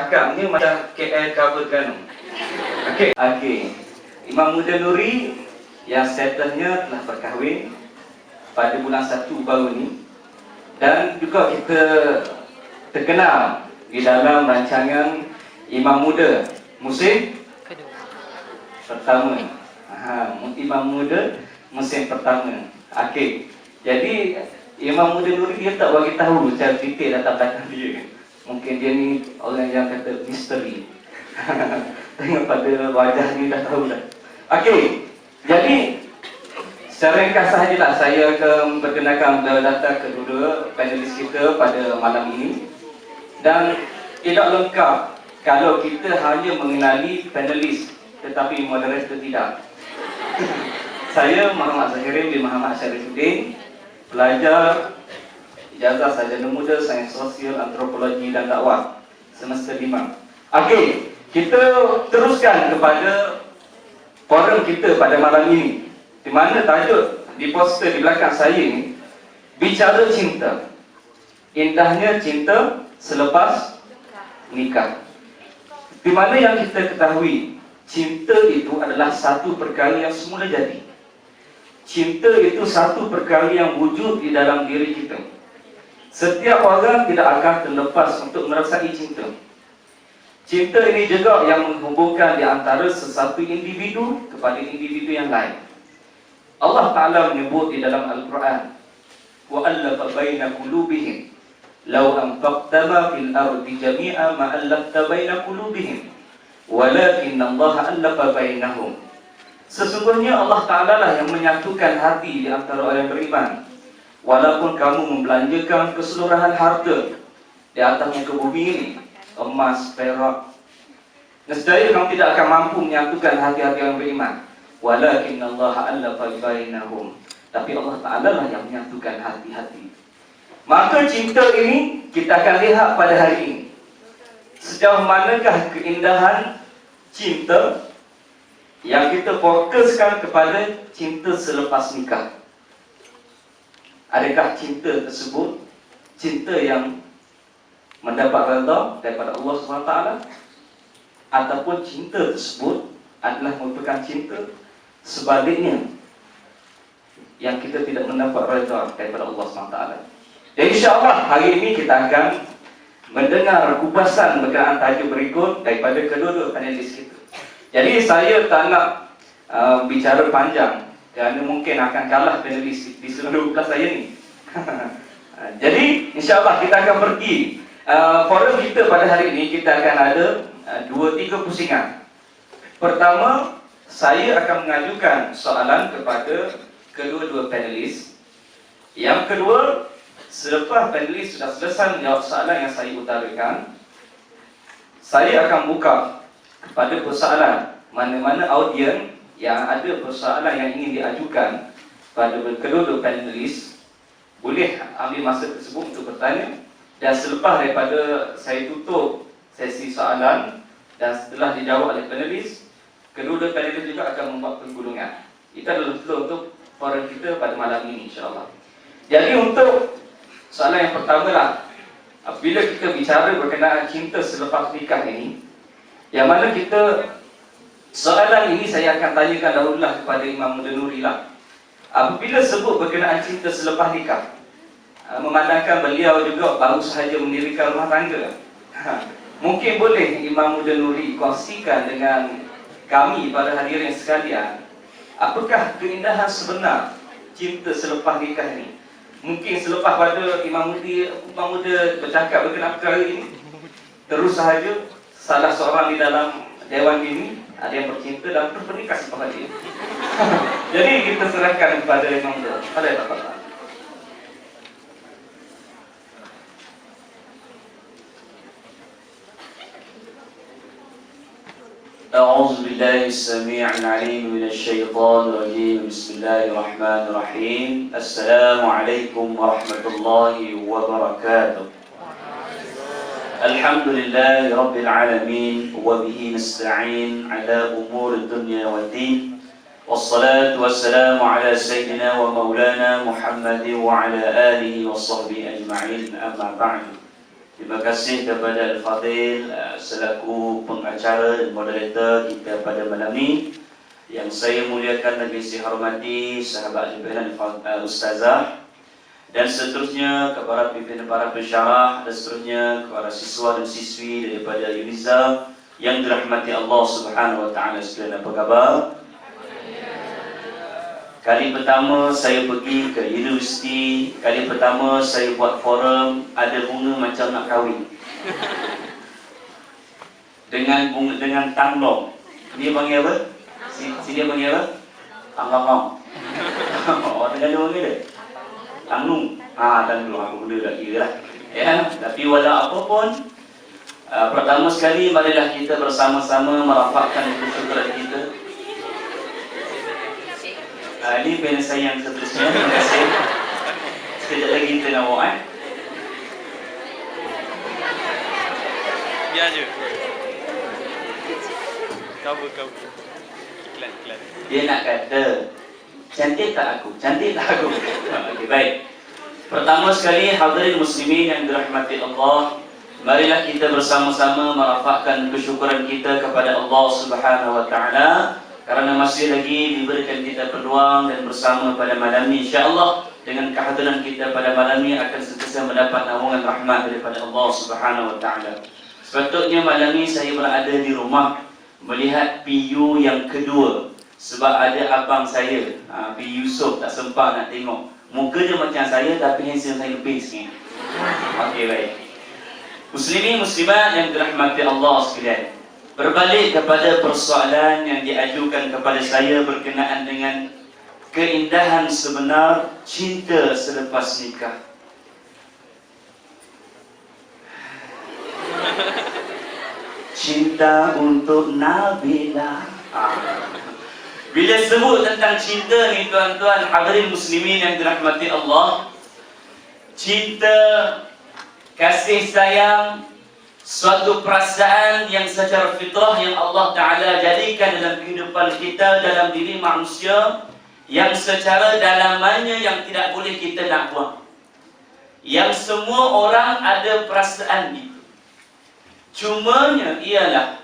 cakapnya macam KL cover kan. Okey. Imam Muda Nuri yang settlenya telah berkahwin pada bulan 1 baru ni, dan juga kita terkenal di dalam rancangan Imam Muda musim pertama. Imam Muda musim pertama. Okey. Jadi Imam Muda Nuri dia tak bagi tahu secara detail latar belakang dia. Mungkin dia ni orang yang kata misteri. Tengok pada wajah ni dah tahu dah. Okey. Jadi secara ringkas sahajalah saya akan perkenalkan data kedua panelis kita pada malam ini. Dan tidak lengkap kalau kita hanya mengenali panelis tetapi moderator tidak. Saya Muhammad Zahirin bin Muhammad Syarifuddin, pelajar ijazah sarjana muda sains sosial, antropologi dan dakwah semester 5. Okey, kita teruskan kepada forum kita pada malam ini, di mana tajuk di poster di belakang saya ini, bicara cinta, indahnya cinta selepas nikah. Di mana yang kita ketahui, cinta itu adalah satu perkara yang semula jadi. Cinta itu satu perkara yang wujud di dalam diri kita. Setiap orang tidak akan terlepas untuk merasai cinta. Cinta ini juga yang menghubungkan di antara sesuatu individu kepada individu yang lain. Allah Ta'ala menyebut di dalam Al-Quran, وَأَلَّفَ بَيْنَ قُلُوبِهِمْ لَوْ أَنْفَقْتَ مَا فِي الْأَرْضِ جَمِيعًا مَا أَلَّفْتَ بَيْنَ قُلُوبِهِمْ وَلَكِنَّ اللَّهَ أَلَّفَ بَيْنَهُمْ. Sesungguhnya Allah Ta'ala lah yang menyatukan hati di antara orang beriman. Walaupun kamu membelanjakan keseluruhan harta di atas muka bumi ini, emas, perak, nescaya kamu tidak akan mampu menyatukan hati-hati orang beriman. Walakinnallaha allafa bainahum. Tapi Allah Ta'ala lah yang menyatukan hati-hati. Maka cinta ini kita akan lihat pada hari ini. Sejauh manakah keindahan cinta yang kita fokuskan kepada cinta selepas nikah. Adakah cinta tersebut cinta yang mendapat redha daripada Allah SWT, ataupun cinta tersebut adalah merupakan cinta sebaliknya yang kita tidak mendapat redha daripada Allah SWT. Dan insya-Allah hari ini kita akan mendengar kupasan berkenaan tajuk berikut daripada kedua-dua panelis kita. Jadi saya tak nak bicara panjang kerana mungkin akan kalah panelis di seluruh kelas saya ni. Jadi insya-Allah kita akan pergi forum kita pada hari ini. Kita akan ada 2-3 pusingan. Pertama, saya akan mengajukan soalan kepada kedua-dua panelis. Yang kedua, selepas panelis sudah selesai menjawab soalan yang saya utarakan, saya akan buka kepada persoalan mana-mana audien yang ada persoalan yang ingin diajukan pada kedua-dua panelis, boleh ambil masa tersebut untuk bertanya. Dan selepas daripada saya tutup sesi soalan dan setelah dijawab oleh panelis, kedua-dua panelis juga akan membuat penggulungan. Itu adalah flow untuk forum kita pada malam ini, insya-Allah. Jadi untuk soalan yang pertama lah, apabila kita bicara berkenaan cinta selepas nikah ini, yang mana kita, soalan ini saya akan tanyakan dahululah kepada Imam Muda Nuri lah. Apabila sebut berkenaan cinta selepas nikah, memandangkan beliau juga baru sahaja mendirikan rumah tangga, mungkin boleh Imam Muda Nuri kongsikan dengan kami para hadirin sekalian, apakah keindahan sebenar cinta selepas nikah ini? Mungkin selepas pada Imam Muda bercakap berkenaan perkara ini, terus sahaja salah seorang di dalam dewan ini ada yang bercinta dan bernikah selepas dia. Jadi kita serahkan kepada Imam Muda. Pada apa-apa. أعوذ بالله السميع العليم من الشيطان الرجيم. بسم الله الرحمن الرحيم. السلام عليكم ورحمة الله وبركاته. الحمد لله رب العالمين وبه نستعين على أمور الدنيا والدين، والصلاة والسلام على سيدنا ومولانا محمد وعلى آله وصحبه أجمعين. أما بعد. Terima kasih kepada Al-Fadhil selaku pengacara dan moderator kita pada malam ini. Yang saya muliakan lagi saya hormati sahabat pimpinan Ustazah, dan seterusnya kepada pimpinan para pensyarah, dan seterusnya kepada siswa dan siswi daripada Uniza yang dirahmati Allah Subhanahu wa taala sekalian. Apa khabar? Kali pertama saya pergi ke universiti, kali pertama saya buat forum, ada bunga macam nak kahwin. Dengan tanglong. Dia panggil apa? Dia panggil apa? Tanglong. Orang tengah dia panggil dia? Tanglung. Tanglung aku benda lagi lah. Ya, tapi walau apa pun, pertama sekali marilah kita bersama-sama merapatkan kesyukuran kita. Ini pen saya yang seterusnya. Terima kasih. Sekejap lagi kita nak bawa Biar je. Cover. Iklan. Dia nak kata, cantik tak aku? Cantik tak aku? Okey, baik. Pertama sekali, hadirin muslimin yang dirahmati Allah, marilah kita bersama-sama merapatkan kesyukuran kita kepada Allah Subhanahu wa taala. Kerana masih lagi diberikan kita peluang dan bersama pada malam ini, insya-Allah dengan kehadiran kita pada malam ini akan sentiasa mendapat naungan rahmat daripada Allah Subhanahu wa taala. Sepatutnya malam ini saya berada di rumah melihat PU yang kedua, sebab ada abang saya, P. Yusof, tak sempat nak tengok. Muka dia macam saya tapi handsome saya lebih sikit. Okey, baik. Muslimin muslimat yang dirahmati Allah sekalian, berbalik kepada persoalan yang diajukan kepada saya berkenaan dengan keindahan sebenar cinta selepas nikah. Cinta untuk Nabila. Bila sebut tentang cinta ni tuan-tuan hadirin muslimin yang dirahmati Allah, cinta, kasih sayang, suatu perasaan yang secara fitrah yang Allah Ta'ala jadikan dalam kehidupan kita, dalam diri manusia, yang secara dalamannya yang tidak boleh kita nak buang. Yang semua orang ada perasaan itu. Cumanya ialah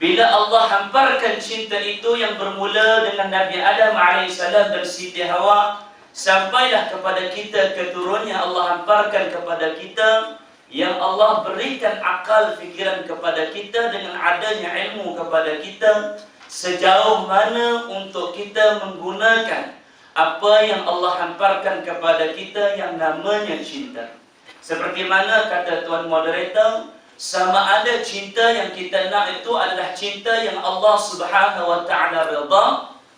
bila Allah hamparkan cinta itu yang bermula dengan Nabi Adam AS dan Siti Hawa, sampailah kepada kita keturunannya Allah hamparkan kepada kita, yang Allah berikan akal fikiran kepada kita dengan adanya ilmu kepada kita, sejauh mana untuk kita menggunakan apa yang Allah hamparkan kepada kita yang namanya cinta. Seperti mana kata Tuan Moderator, sama ada cinta yang kita nak itu adalah cinta yang Allah Subhanahu wa taala redha,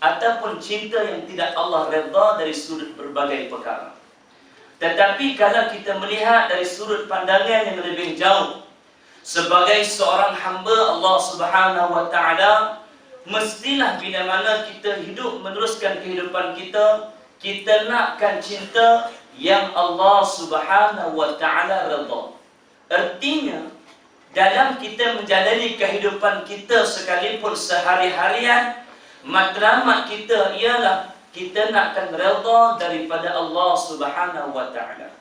ataupun cinta yang tidak Allah redha dari sudut berbagai perkara. Tetapi kalau kita melihat dari sudut pandangan yang lebih jauh, sebagai seorang hamba Allah Subhanahu wa taala, mestilah bila mana kita hidup meneruskan kehidupan kita, kita nakkan cinta yang Allah Subhanahu wa taala redha. Artinya, dalam kita menjalani kehidupan kita sekalipun sehari-harian, matlamat kita ialah kita nakkan redha daripada Allah Subhanahu wa taala.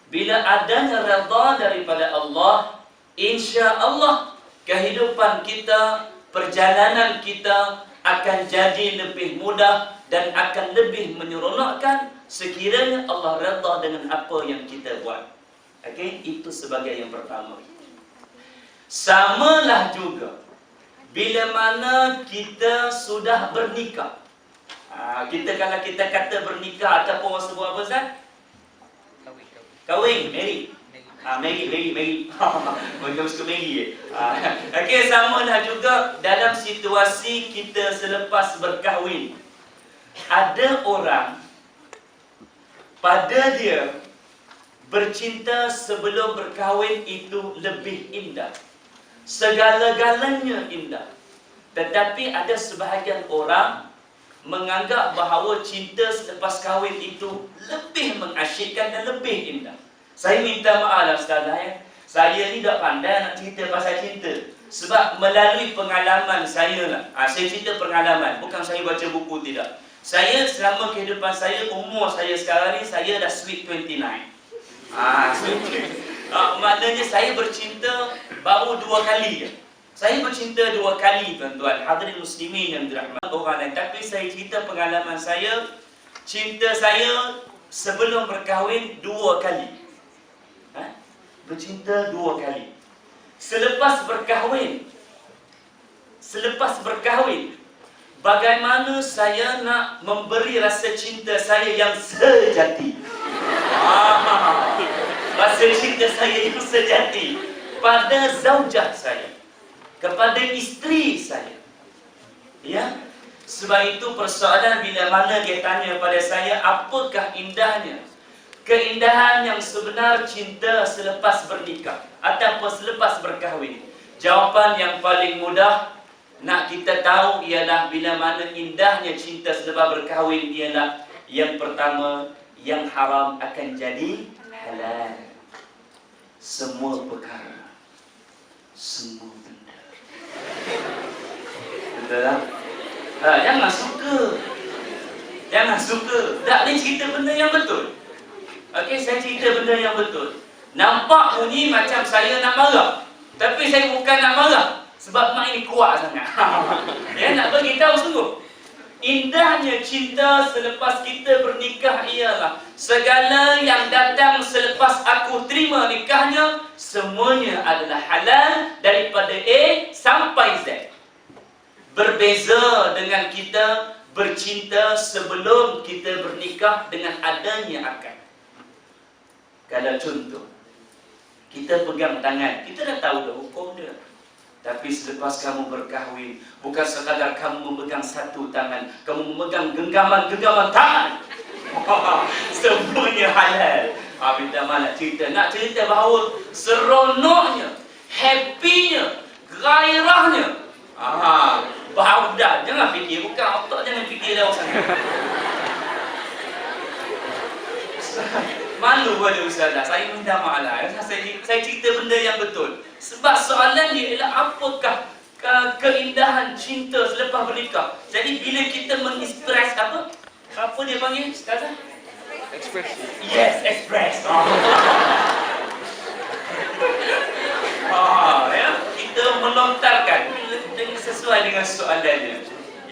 Bila adanya redha daripada Allah, insya-Allah kehidupan kita, perjalanan kita akan jadi lebih mudah dan akan lebih menyeronokkan sekiranya Allah redha dengan apa yang kita buat. Okey, itu sebagai yang pertama. Samalah juga bila mana kita sudah bernikah. Kita kalau kita kata bernikah ataupun orang sebut apa Ustaz? Kahwin, marry. Marry. Macam suka marry. Okey, samalah juga dalam situasi kita selepas berkahwin. Ada orang pada dia bercinta sebelum berkahwin itu lebih indah. Segala-galanya indah. Tetapi ada sebahagian orang menganggap bahawa cinta selepas kahwin itu lebih mengasyikkan dan lebih indah. Saya minta maaf lah Ustazah ya. Saya ni tak pandai nak cerita pasal cinta. Sebab melalui pengalaman saya lah. Saya cerita pengalaman, bukan saya baca buku, tidak. Saya selama kehidupan saya, umur saya sekarang ni, saya dah sweet 29. Maknanya saya bercinta baru 2 kali je. Saya bercinta 2 kali, tuan-tuan. Hadirin muslimin yang dirahmati orang lain. Tapi saya cerita pengalaman saya. Cinta saya sebelum berkahwin 2 kali. Bercinta 2 kali. Selepas berkahwin, bagaimana saya nak memberi rasa cinta saya yang sejati? Rasa cinta saya yang sejati pada zaujah saya, kepada isteri saya. Ya, sebab itu persoalan bila mana dia tanya pada saya, apakah indahnya? Keindahan yang sebenar cinta selepas bernikah ataupun selepas berkahwin. Jawapan yang paling mudah nak kita tahu ialah bila mana indahnya cinta selepas berkahwin ialah yang pertama, yang haram akan jadi halal. Semua perkara, semua benda. Betul tak? Jangan suka. Tak boleh cerita benda yang betul. Okey, saya cerita benda yang betul. Nampak bunyi macam saya nak marah, tapi saya bukan nak marah. Sebab mak ini kuat sangat. Ya, nak bagi tahu sungguh. Indahnya cinta selepas kita bernikah ialah segala yang datang selepas aku terima nikahnya, semuanya adalah halal daripada A sampai Z. Berbeza dengan kita bercinta sebelum kita bernikah dengan adanya akad. Kalau contoh, kita pegang tangan, kita dah tahu dah hukum dia. Tapi selepas kamu berkahwin, bukan sekadar kamu memegang satu tangan, kamu memegang genggaman-genggaman tangan. Semuanya halal. Bila mana cerita, nak cerita bahawa seronoknya, happynya, gairahnya. Bahawa dah, jangan fikir, bukan otak, jangan fikir dah sangat. Malu pada Ustazah, saya minta maaf lah. Saya cerita benda yang betul. Sebab soalan dia ialah apakah keindahan cinta selepas bernikah. Jadi bila kita mengekspres apa? Apa dia panggil Ustazah? Express. Yes, express. Ya, kita melontarkan sesuai dengan soalannya.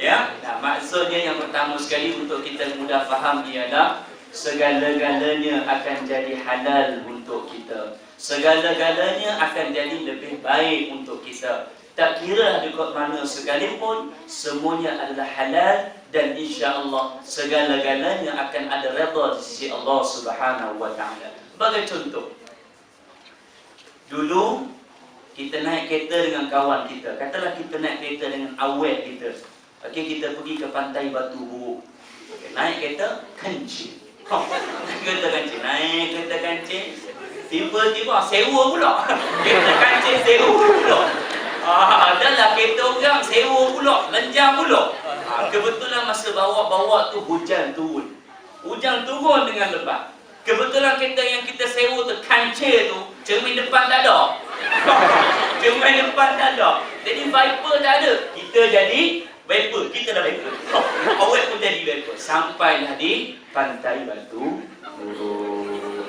Ya, maksudnya yang pertama sekali untuk kita mudah faham ialah segala-galanya akan jadi halal untuk kita. Segala-galanya akan jadi lebih baik untuk kita. Tak kira dekat mana sekalipun, semuanya adalah halal dan insya-Allah segala-galanya akan ada redha di sisi Allah Subhanahu wa taala. Sebagai contoh, dulu kita naik kereta dengan kawan kita. Katalah kita naik kereta dengan awet kita. Okey, kita pergi ke pantai Batu Buruk. Naik kereta kencing. Kereta kancing, naik kereta kancing, tiba-tiba sewa pula. Kereta kancing sewa pula. Adalah kereta orang sewa pula, lenjang pula. Kebetulan masa bawa tu hujan turun. Hujan turun dengan lebat. Kebetulan kereta yang kita sewa tu, kancing tu, cermin depan tak ada. Cermin depan tak ada. Jadi Viper tak ada. Kita jadi Viper, kita dah Viper. Awet pun jadi Viper. Sampailah di pantai Batu Buruk.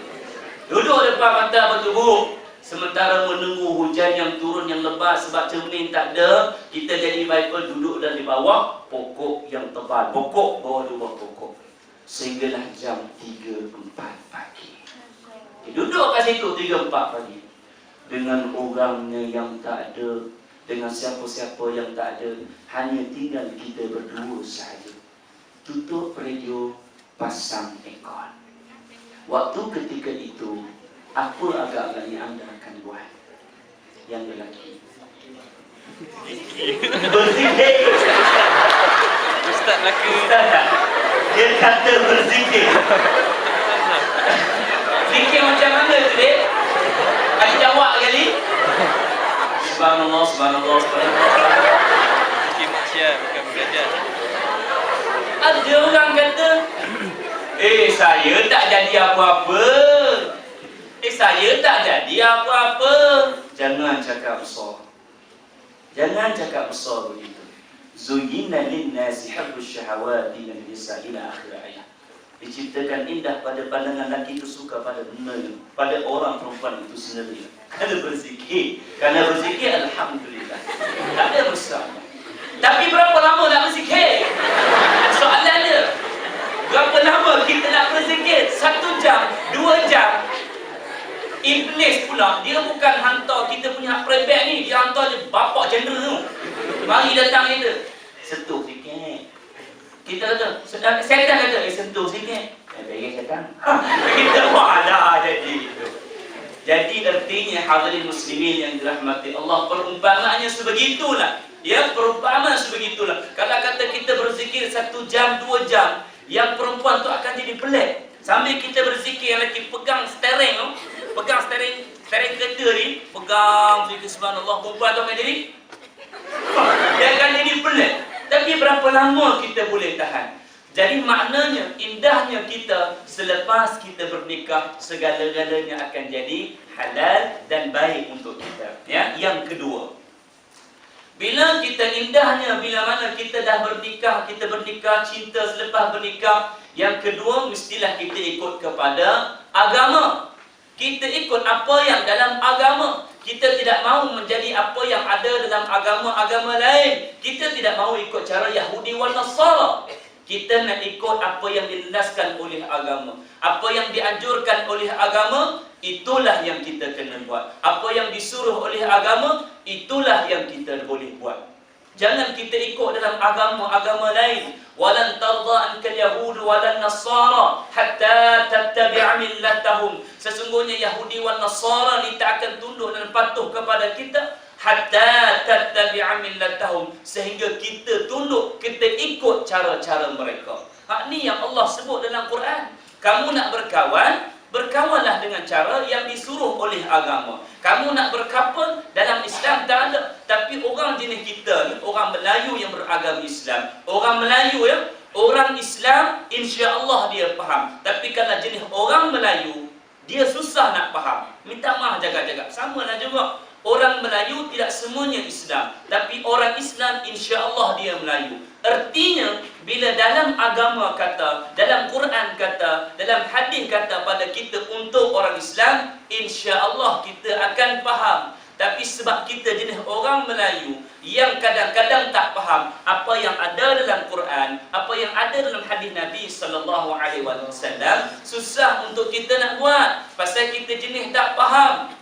Duduk depan pantai Batu Buruk, sementara menunggu hujan yang turun yang lebat sebab cermin tak ada, kita jadi Viper duduk dan di bawah pokok yang tebal. Pokok, bawah dua pokok. Sehinggalah jam 3-4 pagi. Duduk kat situ 3-4 pagi. Dengan orangnya yang tak ada, dengan siapa-siapa yang tak ada, hanya tinggal kita berdua sahaja. Tutup radio, pasang aircon. Waktu ketika itu, apa agak-agaknya anda akan buat? Yang lelaki berzikir. Ustaz lelaki. Ustaz tak? Dia kata berzikir. Zikir macam mana tu, dek? Ada jawab kali? Subhanallah, subhanallah, subhanallah. Zikir maksiat, bukan belajar. Ada orang kata, saya tak jadi apa-apa. Saya tak jadi apa-apa. Jangan cakap besar. Jangan cakap besar begitu. Zuyyina lin-nasi hubbus syahawati min nisa ila akhir ayat. diciptakan indah pada pandangan lelaki itu suka pada orang perempuan itu sendiri. Kerana berzikir, alhamdulillah. Tak ada masalah. Tapi berapa lama nak berzikir? Soalan dia. Berapa lama kita nak berzikir? 1 jam, 2 jam. Iblis pula, dia bukan hantar kita punya prefect ni, dia hantar je bapak jeneral tu. Mari datang kita. Sentuh sikit. Kita kata, setan kata, sentuh sikit. Bagi setan. Kita buat dah jadi gitu. Jadi artinya hadirin muslimin yang dirahmati Allah, perumpamaannya sebegitulah. Ya, perumpamaan sebegitulah. Kalau kata kita berzikir 1 jam, 2 jam, yang perempuan tu akan jadi pelik. Sambil kita berzikir, yang lelaki pegang steering tu, pegang steering kereta ni, pegang zikir subhanallah, perempuan tu akan jadi dia akan jadi pelik. Tapi berapa lama kita boleh tahan? Jadi maknanya, indahnya kita selepas kita bernikah, segala-galanya akan jadi halal dan baik untuk kita. Ya, yang kedua, bila kita indahnya, bila mana kita dah bernikah, kita bernikah, cinta selepas bernikah. Yang kedua, mestilah kita ikut kepada agama. Kita ikut apa yang dalam agama. Kita tidak mahu menjadi apa yang ada dalam agama-agama lain. Kita tidak mahu ikut cara Yahudi wal Nasara. Kita nak ikut apa yang dilandaskan oleh agama. Apa yang dianjurkan oleh agama, itulah yang kita kena buat. Apa yang disuruh oleh agama, itulah yang kita boleh buat. Jangan kita ikut dalam agama-agama lain. Walan tarda ankal yahud walan nasara hatta tattabi'a millatahum. Sesungguhnya Yahudi wal Nasara ni tak akan tunduk dan patuh kepada kita hatta tattabi'a millatahum, sehingga kita tunduk, kita ikut cara-cara mereka. Hak ni yang Allah sebut dalam Quran. Kamu nak berkawan, berkawanlah dengan cara yang disuruh oleh agama. Kamu nak berkapal, dalam Islam tak ada. Tapi orang jenis kita ni, orang Melayu yang beragama Islam, orang Melayu ya, orang Islam insya-Allah dia faham. Tapi kalau jenis orang Melayu, dia susah nak faham. Minta maaf jaga-jaga. Sama lah juga. Orang Melayu tidak semuanya Islam, tapi orang Islam insya-Allah dia Melayu. Artinya, bila dalam agama kata, dalam Quran kata, dalam hadis kata pada kita untuk orang Islam, insya-Allah kita akan faham. Tapi sebab kita jenis orang Melayu yang kadang-kadang tak faham apa yang ada dalam Quran, apa yang ada dalam hadis Nabi sallallahu alaihi wasallam, susah untuk kita nak buat pasal kita jenis tak faham.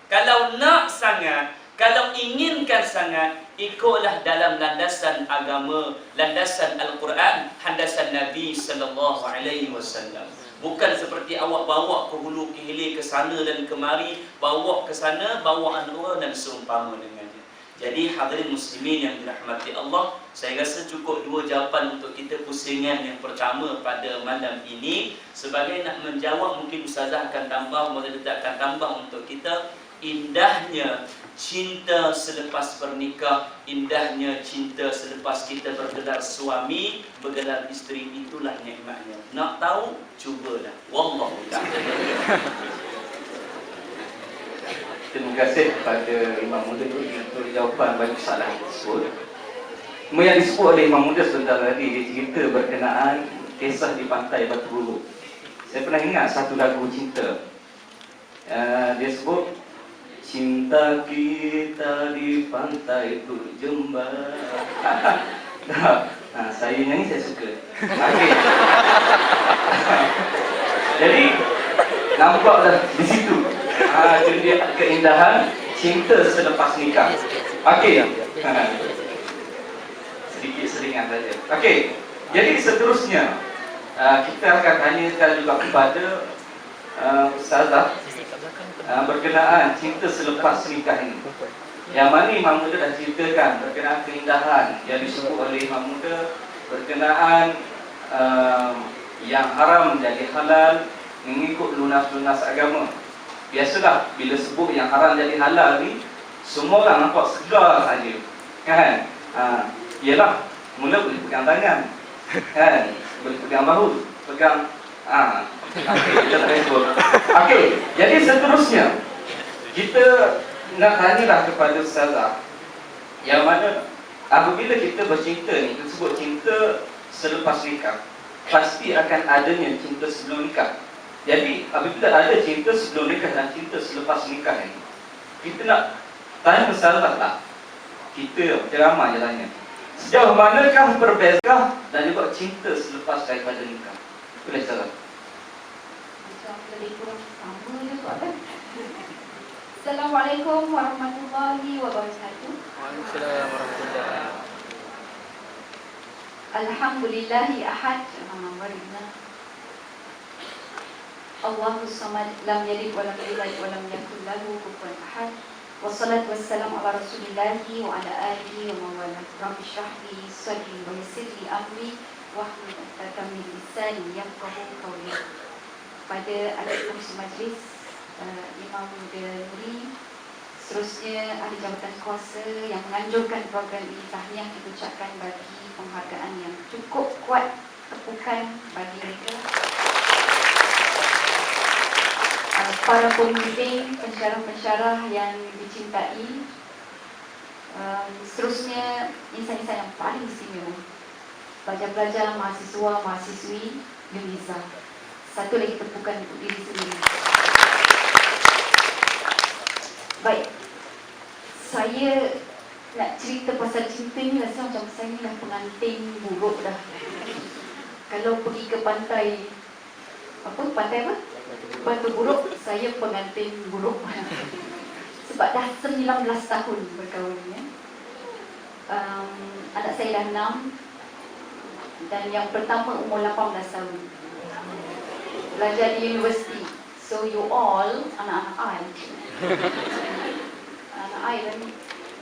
Kalau nak sangat, kalau inginkan sangat, ikutlah dalam landasan agama, landasan Al-Quran, landasan Nabi sallallahu alaihi wasallam. Bukan seperti awak bawa ke hulu ke hilir, ke sana dan kemari, bawa ke sana, bawaan orang dan seumpama dengannya. Jadi hadirin muslimin yang dirahmati Allah, saya rasa cukup 2 jawapan untuk kita pusingan yang pertama pada malam ini. Sebagai nak menjawab, mungkin Ustazah akan tambah, Ustazah akan tambah untuk kita. Indahnya cinta selepas bernikah, indahnya cinta selepas kita bergelar suami, bergelar isteri, itulah nikmatnya. Nak tahu? Cubalah. Wallahu ta'ala. Terima kasih kepada Imam Muda untuk jawapan bagi soalan tersebut. Yang disebut oleh Imam Muda sebentar tadi, dia cerita berkenaan kisah di pantai Batu Buruk. Saya pernah ingat satu lagu cinta. Dia sebut, cinta kita di pantai Jember. Saya nyanyi, saya suka. Okay. Jadi nampaklah di situ dia keindahan cinta selepas nikah. Okey. Sedikit seringan saja. Okey. Jadi seterusnya kita akan tanyakan juga kepada Ustazah berkenaan cinta selepas nikah ini. Yang mana Imam Muda dah ceritakan berkenaan keindahan yang disebut oleh Imam Muda, berkenaan yang haram jadi halal mengikut lunas-lunas agama. Biasalah bila sebut yang haram jadi halal ni, semua orang nampak segar saja, kan? Ialah mula boleh pegang tangan, kan? Boleh pegang bahu, pegang okey, kita tak sebut. Okey, jadi seterusnya kita nak tanyalah kepada Ustazah, yang mana apabila kita bercinta ni, kita sebut cinta selepas nikah. pasti akan adanya cinta sebelum nikah. Jadi apabila ada cinta sebelum nikah dan cinta selepas nikah ini, kita nak tanya masalah tak? Kita ceramah je tanya. Sejauh manakah perbezaan dan juga cinta selepas daripada nikah? Boleh salah. Macam lebih kurang sama je soalan. Assalamualaikum warahmatullahi wabarakatuh. Waalaikumsalam warahmatullahi wabarakatuh. Alhamdulillahi ahad. Warahmatullahi. Allahus samad lam yalid wa lam yulad wa lam yakul lahu kufuwan ahad. Wassalatu wassalamu ala rasulillahi wa ala alihi wa man wala. Rabbi shrah li sadri wa yassir li amri wahlul 'uqdatam min lisani yafqahu qawli. Pada adik kursi majlis, Imam Muda Nuri, seterusnya ahli jabatan kuasa yang menganjurkan program ini, tahniah kita ucapkan bagi penghargaan yang cukup kuat, tepukan bagi mereka. Para pemimpin, pensyarah-pensyarah yang dicintai, seterusnya insan-insan yang paling istimewa, pelajar-pelajar, mahasiswa, mahasiswi UNIZA. Satu lagi tepukan untuk diri sendiri. Baik, saya nak cerita pasal cinta ni rasa macam saya ni dah pengantin buruk dah. Kalau pergi ke pantai, pantai apa? Batu Buruk, saya pengantin buruk. Sebab dah 19 tahun berkahwin ya. Anak saya dah 6 dan yang pertama umur 18 tahun. Belajar di universiti. So you all, anak-anak I. Anak I dan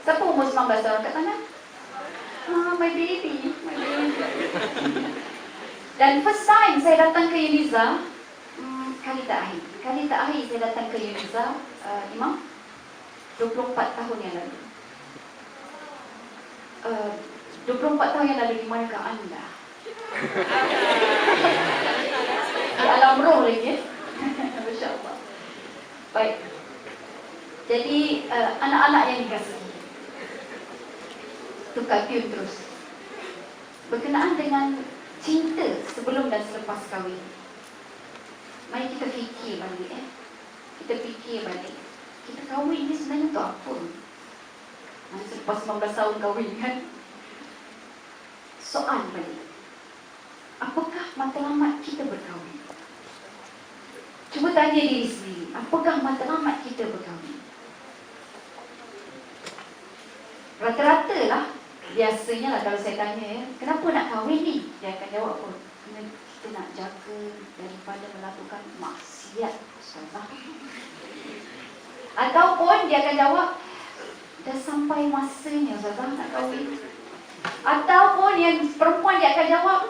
siapa umur 19 tahun kat sana? My baby, my baby. Dan first time saya datang ke UNIZA, kali terakhir saya datang ke UNIZA, Imam, 24 tahun yang lalu. 24 tahun yang lalu, di manakah anda? Di alam roh lagi ya. Masya Allah. Baik. Jadi anak-anak yang dikasihi, tukar tune terus berkenaan dengan cinta sebelum dan selepas kahwin. Mari kita fikir balik Kita fikir balik. Kita kahwin ni sebenarnya untuk apa? Selepas 19 tahun kahwin kan? Soal balik. Apakah matlamat kita berkahwin? Cuba tanya diri sendiri. Apakah matlamat kita berkahwin? Rata-rata lah. Biasanya lah kalau saya tanya ya, kenapa nak kahwin ni? Dia akan jawab apa? Kerana kita nak jaga daripada melakukan maksiat, Ustazah. Ataupun dia akan jawab, dah sampai masanya Ustazah nak kahwin. Ataupun yang perempuan dia akan jawab,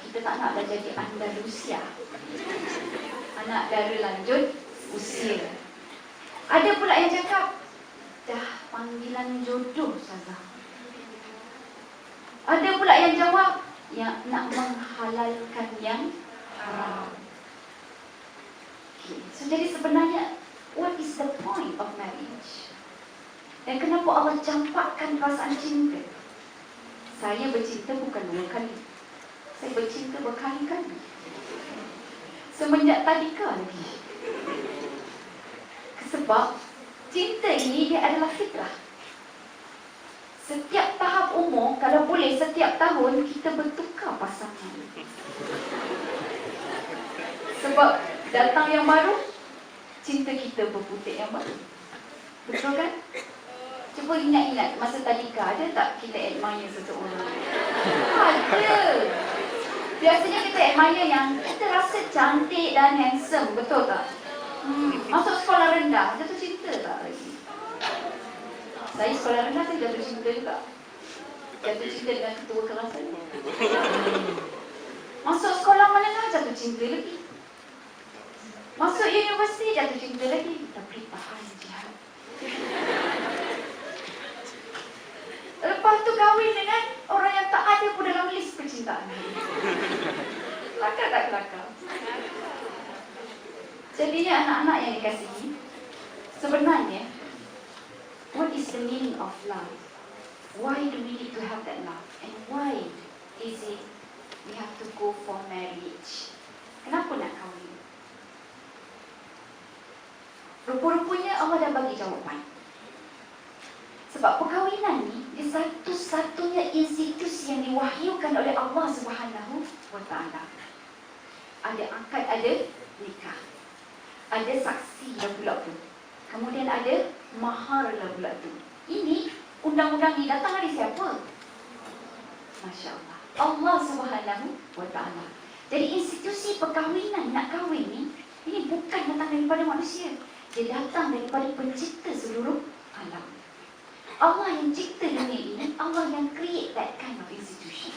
kita tak nak dah jadi Andalusia, anak dara lanjut usia. Ada pula yang cakap, dah panggilan jodoh Ustazah. Ada pula yang jawab, yang nak menghalalkan yang haram. Okay. So jadi sebenarnya, what is the point of marriage? Dan kenapa Allah campakkan perasaan cinta? Saya bercinta bukan 2 kali. Saya bercinta berkali-kali. Semenjak tadika lagi. Sebab cinta ini dia adalah fitrah. Setiap tahap umur, kalau boleh setiap tahun kita bertukar pasangan. Sebab datang yang baru, cinta kita berputik yang baru. Betul kan? Cuba ingat-ingat masa tadika, ada tak kita admire seseorang? Ada. Biasanya kita admire yang kita rasa cantik dan handsome, betul tak? Masuk sekolah rendah, jatuh cinta tak lagi? Saya sekolah rendah, saya jatuh cinta juga. Jatuh cinta dengan ketua kelas saya. Masuk sekolah menengah, jatuh cinta lagi. Masuk universiti, jatuh cinta lagi. Tapi tahan jihad. Lepas tu kahwin dengan orang yang tak ada pun dalam list percintaan. Kelakar tak kelakar? Jadinya anak-anak yang dikasihi, sebenarnya, what is the meaning of love? Why do we need to have that love? And why is it we have to go for marriage. Kenapa nak kahwin? Rupa-rupanya Allah dah bagi jawapan. Sebab perkahwinan ni dia satu-satunya institusi yang diwahyukan oleh Allah Subhanahu wa Ta'ala. Ada akad, ada nikah. Ada saksi lah pula tu. Kemudian ada mahar lah pula tu. Ini undang-undang ni datang dari siapa? Masya Allah, Allah Subhanahu wa Ta'ala. Jadi institusi perkahwinan, nak kahwin ni, ini bukan datang daripada manusia. Dia datang daripada pencipta seluruh alam. Allah yang cipta dunia ini, Allah yang create that kind of institution.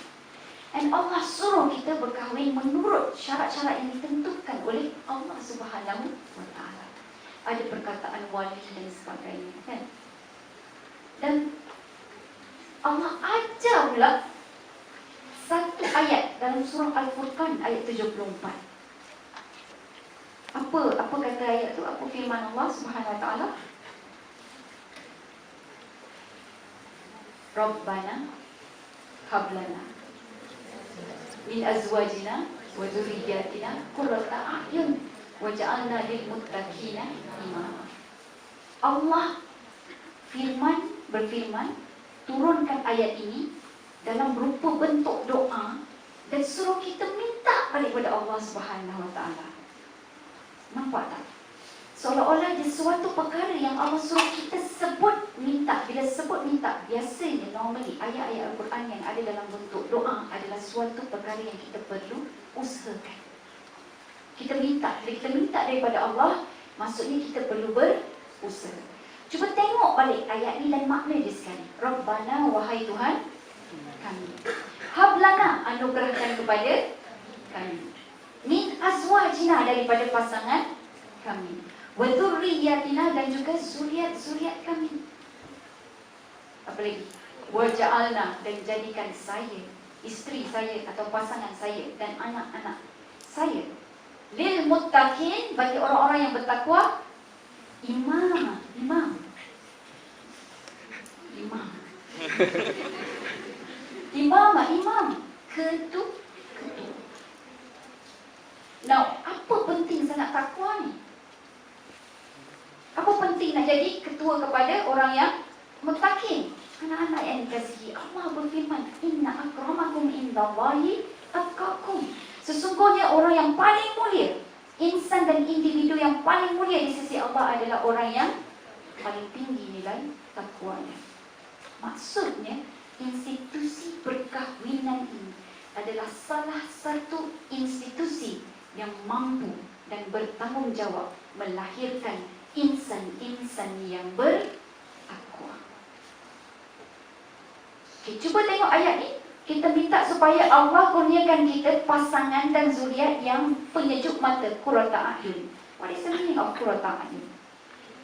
And Allah suruh kita berkahwin menurut syarat-syarat yang ditentukan oleh Allah Subhanahu wa Ta'ala. Ada perkataan wali dan sebagainya, kan? Dan Allah ajar pula satu ayat dalam surah Al-Furqan ayat 74. Apa kata ayat tu? Apa firman Allah Subhanahu wa Ta'ala? Rabbana hablana min azwajina wa dzurriyyatina qurrata a'yun waj'alna lil muttaqina imama. Allah berfirman, turunkan ayat ini dalam berupa bentuk doa dan suruh kita minta daripada Allah Subhanahu wa Ta'ala. Nampak tak? Seolah-olah dia suatu perkara yang Allah suruh kita sebut minta. Bila sebut minta, biasanya normally ayat-ayat Al-Quran yang ada dalam bentuk doa adalah suatu perkara yang kita perlu usahakan. Kita minta. Bila kita minta daripada Allah, maksudnya kita perlu berusaha. Cuba tengok balik ayat ni dan makna dia sekali. Rabbana, wahai Tuhan kami. Hablana, anugerahkan kepada kami. Min azwajina, daripada pasangan kami. Wa dzurriyyatina, dan juga zuriat-zuriat kami. Apa lagi? Wa ja'alna, dan jadikan saya, isteri saya atau pasangan saya dan anak-anak saya, lil muttaqin, bagi orang-orang yang bertakwa, imam. Imam, ketua. Now, apa penting sangat takwa ni? Apa penting nak jadi ketua kepada orang yang muttaqin? Anak-anak yang dikasihi, Allah berfirman, inna akramakum indallahi atqakum. Sesungguhnya orang yang paling mulia, insan dan individu yang paling mulia di sisi Allah adalah orang yang paling tinggi nilai takwanya. Maksudnya, institusi perkahwinan ini adalah salah satu institusi yang mampu dan bertanggungjawab melahirkan insan-insan yang bertakwa. Okay, cuba tengok ayat ni. Kita minta supaya Allah kurniakan kita pasangan dan zuriat yang penyejuk mata, qurrata a'yun. What is the meaning of qurrata a'yun?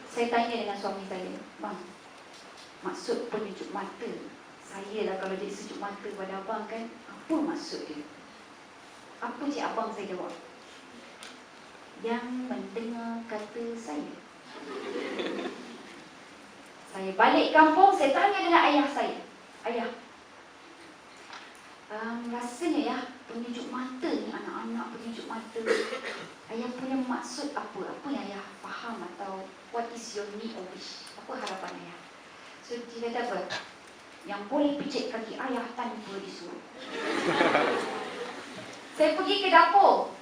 Saya tanya dengan suami saya, bang, maksud penyejuk mata, saya lah kalau jadi sejuk mata pada abang kan, apa maksud dia? Apa cik abang saya jawab? Yang mendengar kata saya. Saya balik kampung, saya tanya dengan ayah saya. Ayah, rasanya ya, penyejuk mata ni, anak-anak penyejuk mata, ayah punya maksud apa? Apa yang ayah faham, atau what is your need or wish? Apa harapan ayah? So dia kata apa? Yang boleh pijit kaki ayah tanpa disuruh. Saya pergi ke dapur,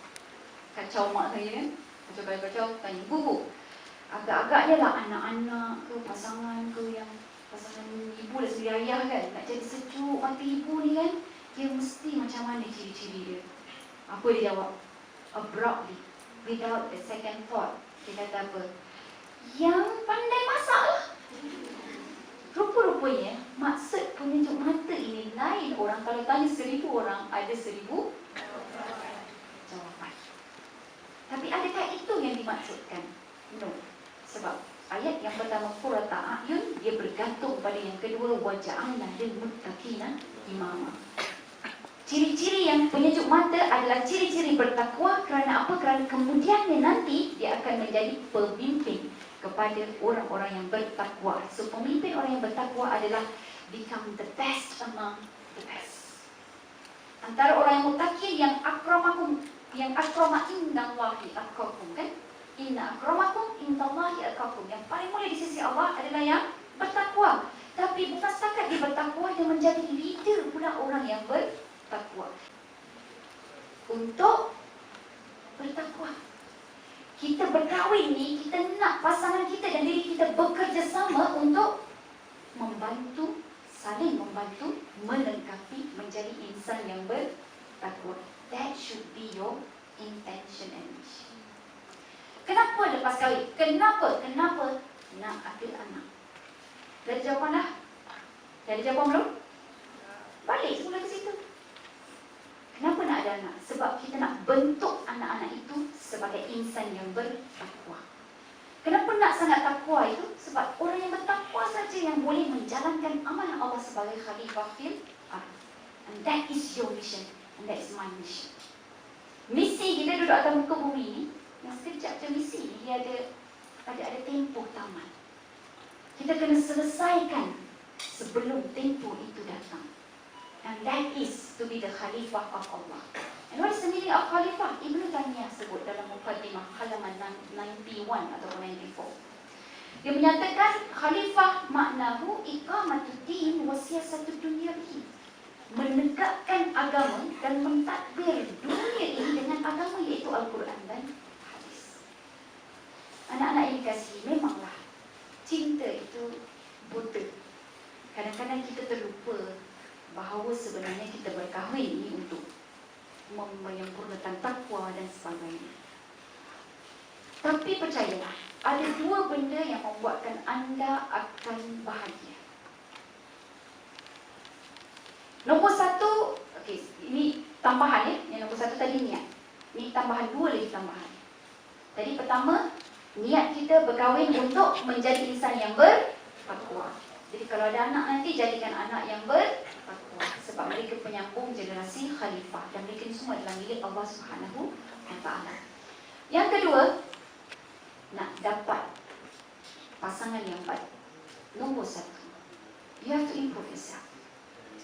kacau mak saya kan, kacau, tanya, bu, agak-agaknya lah anak-anak ke pasangan ke yang pasangan ibu dan sendiri ayah kan, nak jadi sejuk mata ibu ni kan, dia mesti macam mana ciri-ciri dia? Apa dia jawab? Abruptly, without a second thought, dia kata apa? Yang pandai masak lah. Rupa-rupanya maksud penunjuk mata ini lain. Orang kalau tanya 1000 orang, ada 1000 jawapan. Tapi adakah itu yang dimaksudkan? No. Sebab ayat yang pertama qurrata a'yun, dia bergantung pada yang kedua waja'alna lil muttaqina imama. Ciri-ciri yang penyejuk mata adalah ciri-ciri bertakwa. Kerana apa? Kerana kemudiannya nanti dia akan menjadi pemimpin kepada orang-orang yang bertakwa. So pemimpin orang yang bertakwa adalah become the best among the best. Antara orang yang muttaqin yang akramakum, yang akrama indallahi atqakum kan? Inna akramakum indallahi atqakum. Yang paling mulia di sisi Allah adalah yang bertakwa. Tapi bukan setakat dia bertakwa, dia menjadi leader pula orang yang bertakwa. Untuk bertakwa, kita berkahwin ni, kita nak pasangan kita dan diri kita bekerjasama untuk membantu, saling membantu, melengkapi menjadi insan yang bertakwa. That should be your intention and mission. Kenapa lepas kahwin? Kenapa? Nak ada anak. Dah ada jawapan dah? Dah ada jawapan belum? Balik semula ke situ. Kenapa nak ada anak? Sebab kita nak bentuk anak-anak itu sebagai insan yang bertakwa. Kenapa nak sangat takwa itu? Sebab orang yang bertakwa saja yang boleh menjalankan amanah Allah sebagai khalifah fil ardh. And that is your mission. And that is my mission. Misi kita duduk atas muka bumi ni, yang sekejap je misi ni, dia ada tempoh tamat. Kita kena selesaikan sebelum tempoh itu datang. And that is to be the khalifah of Allah. And what is the meaning of khalifah? Ibnu Taimiyah sebut dalam Muqaddimah halaman 91 atau 94. Dia menyatakan khalifah maknahu iqamatuddin wa siyasatud dunyawi. Menegakkan agama dan mentadbir dunia ini dengan agama, iaitu Al-Quran dan hadis. Anak-anak yang dikasihi, memanglah cinta itu buta. Kadang-kadang kita terlupa bahawa sebenarnya kita berkahwin ini untuk menyempurnakan takwa dan sebagainya. Tapi percayalah, ada dua benda yang membuatkan anda akan bahagia. Nombor satu, okey, ini tambahan ya. Yang nombor satu tadi niat. Ini tambahan, dua lagi tambahan. Tadi pertama, niat kita berkahwin untuk menjadi insan yang bertakwa. Jadi kalau ada anak nanti, jadikan anak yang bertakwa. Sebab mereka penyambung generasi khalifah. Dan mereka ini semua adalah milik Allah Subhanahu wa Ta'ala. Yang kedua, nak dapat pasangan yang baik. Nombor satu, you have to improve yourself.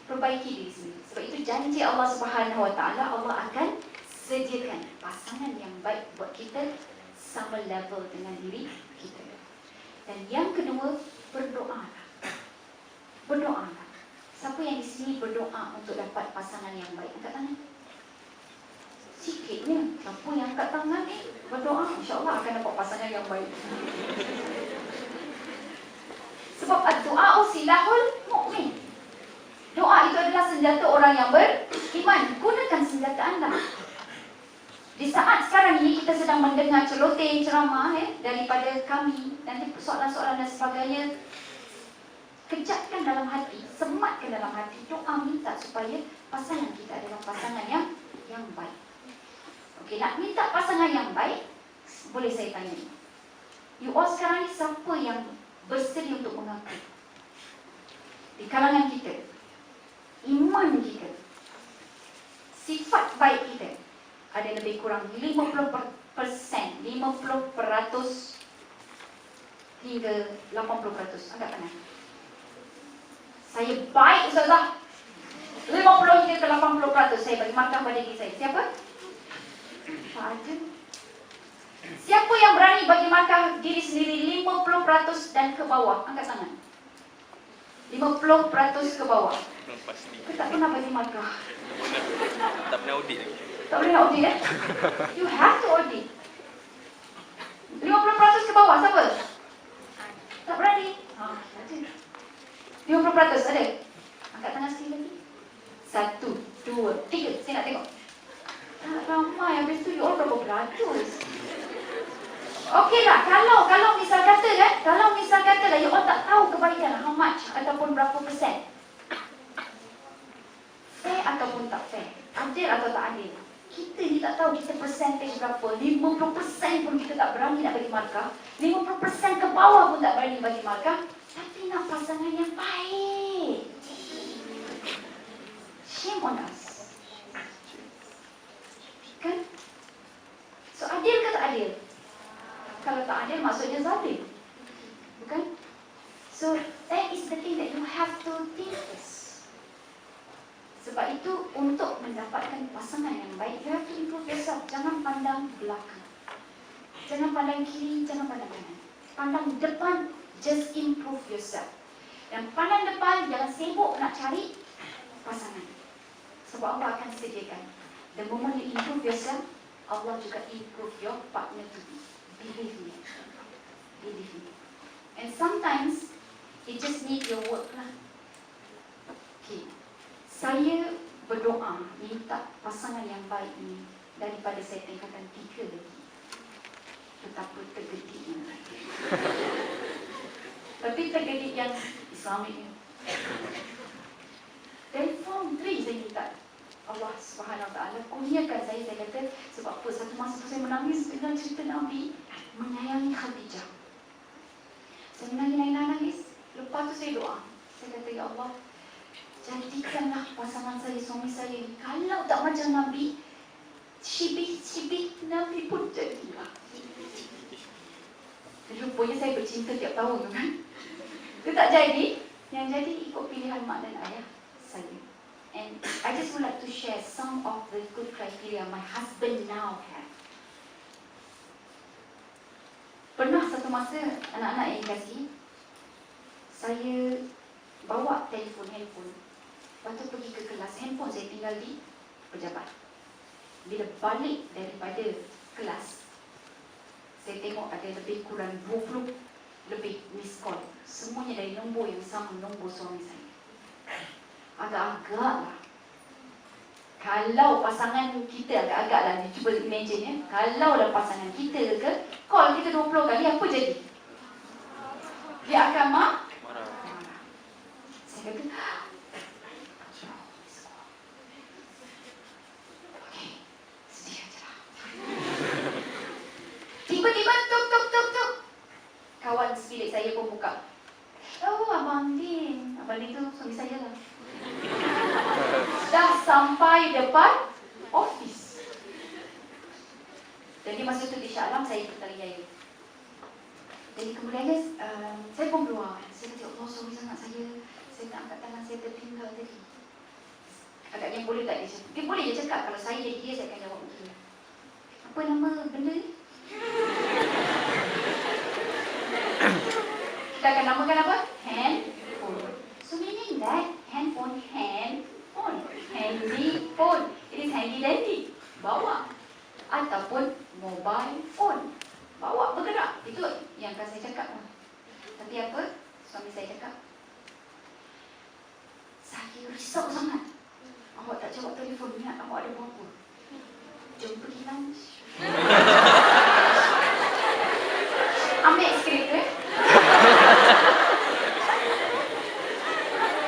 Perbaiki diri sendiri. Sebab itu janji Allah Subhanahu wa Ta'ala, Allah akan sediakan pasangan yang baik buat kita sama level dengan diri kita. Dan yang kedua, berdoalah. Berdoalah. Siapa yang di sini berdoa untuk dapat pasangan yang baik? Angkat tangan. Sikitnya. Siapa yang angkat tangan ni berdoa, insya-Allah akan dapat pasangan yang baik. Sebab doa silahul mukmin. Doa itu adalah senjata orang yang beriman. Gunakan senjata anda. Di saat sekarang ini kita sedang mendengar celoteh, ceramah daripada kami, nanti soalan-soalan dan sebagainya. Kejapkan dalam hati, sematkan dalam hati, doa minta supaya pasangan kita adalah pasangan yang baik. Okey, nak minta pasangan yang baik, boleh saya tanya. You all sekarang ni siapa yang bersedia untuk mengaku? Di kalangan kita, iman kita, sifat baik kita ada lebih kurang 50%, 50% hingga 80%. Angkat tangan. Saya baik, Ustazah. 50 hingga ke 80% saya bagi markah pada diri saya. Siapa? Pak Arjun. Siapa yang berani bagi markah diri sendiri 50% dan ke bawah? Angkat tangan. 50% ke bawah. Pasti. Kita tak pernah bagi markah. Tak pernah audit lagi. Tak boleh nak audit You have to audit. 50% ke bawah, siapa? Tak berani? Ada. 50% ada? Angkat tangan sekali lagi. 1, 2, 3. Saya nak tengok. Tak ramai. Habis tu you all berapa beratus? Okeylah, kalau misal kata kan, lah you all tak tahu kebaikan how much ataupun berapa persen. Fair ataupun tak fair, adil atau tak adil. Kita ni tak tahu kita percentage berapa. 50% pun kita tak berani nak bagi markah. 50% ke bawah pun tak berani bagi markah. Tapi nak pasangan yang baik. Shame on us. Kan? So adil ke tak adil? Kalau tak adil maksudnya zalim. Bukan? So that is the thing that you have to think this. Sebab itu untuk mendapatkan pasangan yang baik, you have to improve yourself. Jangan pandang belakang. Jangan pandang kiri, jangan pandang kanan. Pandang depan, just improve yourself. Dan pandang depan, jangan sibuk nak cari pasangan. Sebab Allah akan sediakan. The moment you improve yourself, Allah juga improve your partner to be. Believe me. Believe me. And sometimes, it just need your work lah. Okay. Saya berdoa, minta pasangan yang baik ini daripada saya tingkatkan 3 lagi. Betapa tergediknya. Tapi tergedik yang Islamik. Dari form 3 saya minta Allah Subhanahu Wa Taala kurniakan saya kata, sebab apa? Satu masa tu saya menangis dengan cerita Nabi menyayangi Khadijah. Saya menangis. Lepas tu saya doa. Saya kata, ya Allah, jadikanlah pasangan saya, suami saya ni, kalau tak macam Nabi, Syibih Nabi pun jadilah. Rupanya saya bercinta tiap tahun tu kan. Itu tak jadi. Yang jadi ikut pilihan mak dan ayah saya. And I just would like to share some of the good criteria my husband now have. Pernah satu masa anak-anak yang kasih, saya bawa handphone. Lepas tu pergi ke kelas, handphone saya tinggal di pejabat. Bila balik daripada kelas, saya tengok ada lebih kurang 20 lebih miss call. Semuanya dari nombor yang sama, nombor suami saya. Agak-agak lah. Kalau pasangan kita, agak-agak lah, cuba imagine ya. Kalau lah pasangan kita ke, call kita 20 kali, apa jadi? Dia akan marah. Saya kata, okey, sedih aja lah. Tiba-tiba tuk. Kawan sebilik saya pun buka. Oh, Abang Din. Abang Din tu suami saya lah. Dah sampai depan office. Jadi masa tu di Shah Alam saya bertanya. Jadi kemudiannya saya pun keluar. Saya kata, Allah, sorry sangat saya tak angkat tangan, saya tertinggal tadi. Agaknya boleh tak dia cakap? Dia boleh je cakap, kalau saya jadi dia, saya akan jawab betul. Apa nama benda ni? Kita akan namakan apa? Handphone. So meaning that handphone. Handy phone. It is handy dandy. Bawa. Ataupun mobile phone. Bawa bergerak. Itu yang akan saya cakap. Tapi apa? Suami saya cakap, saya risau sangat. Awak tak jawab telefon, ingat awak ada buat apa? Jom pergi lunch. Ambil skrip eh?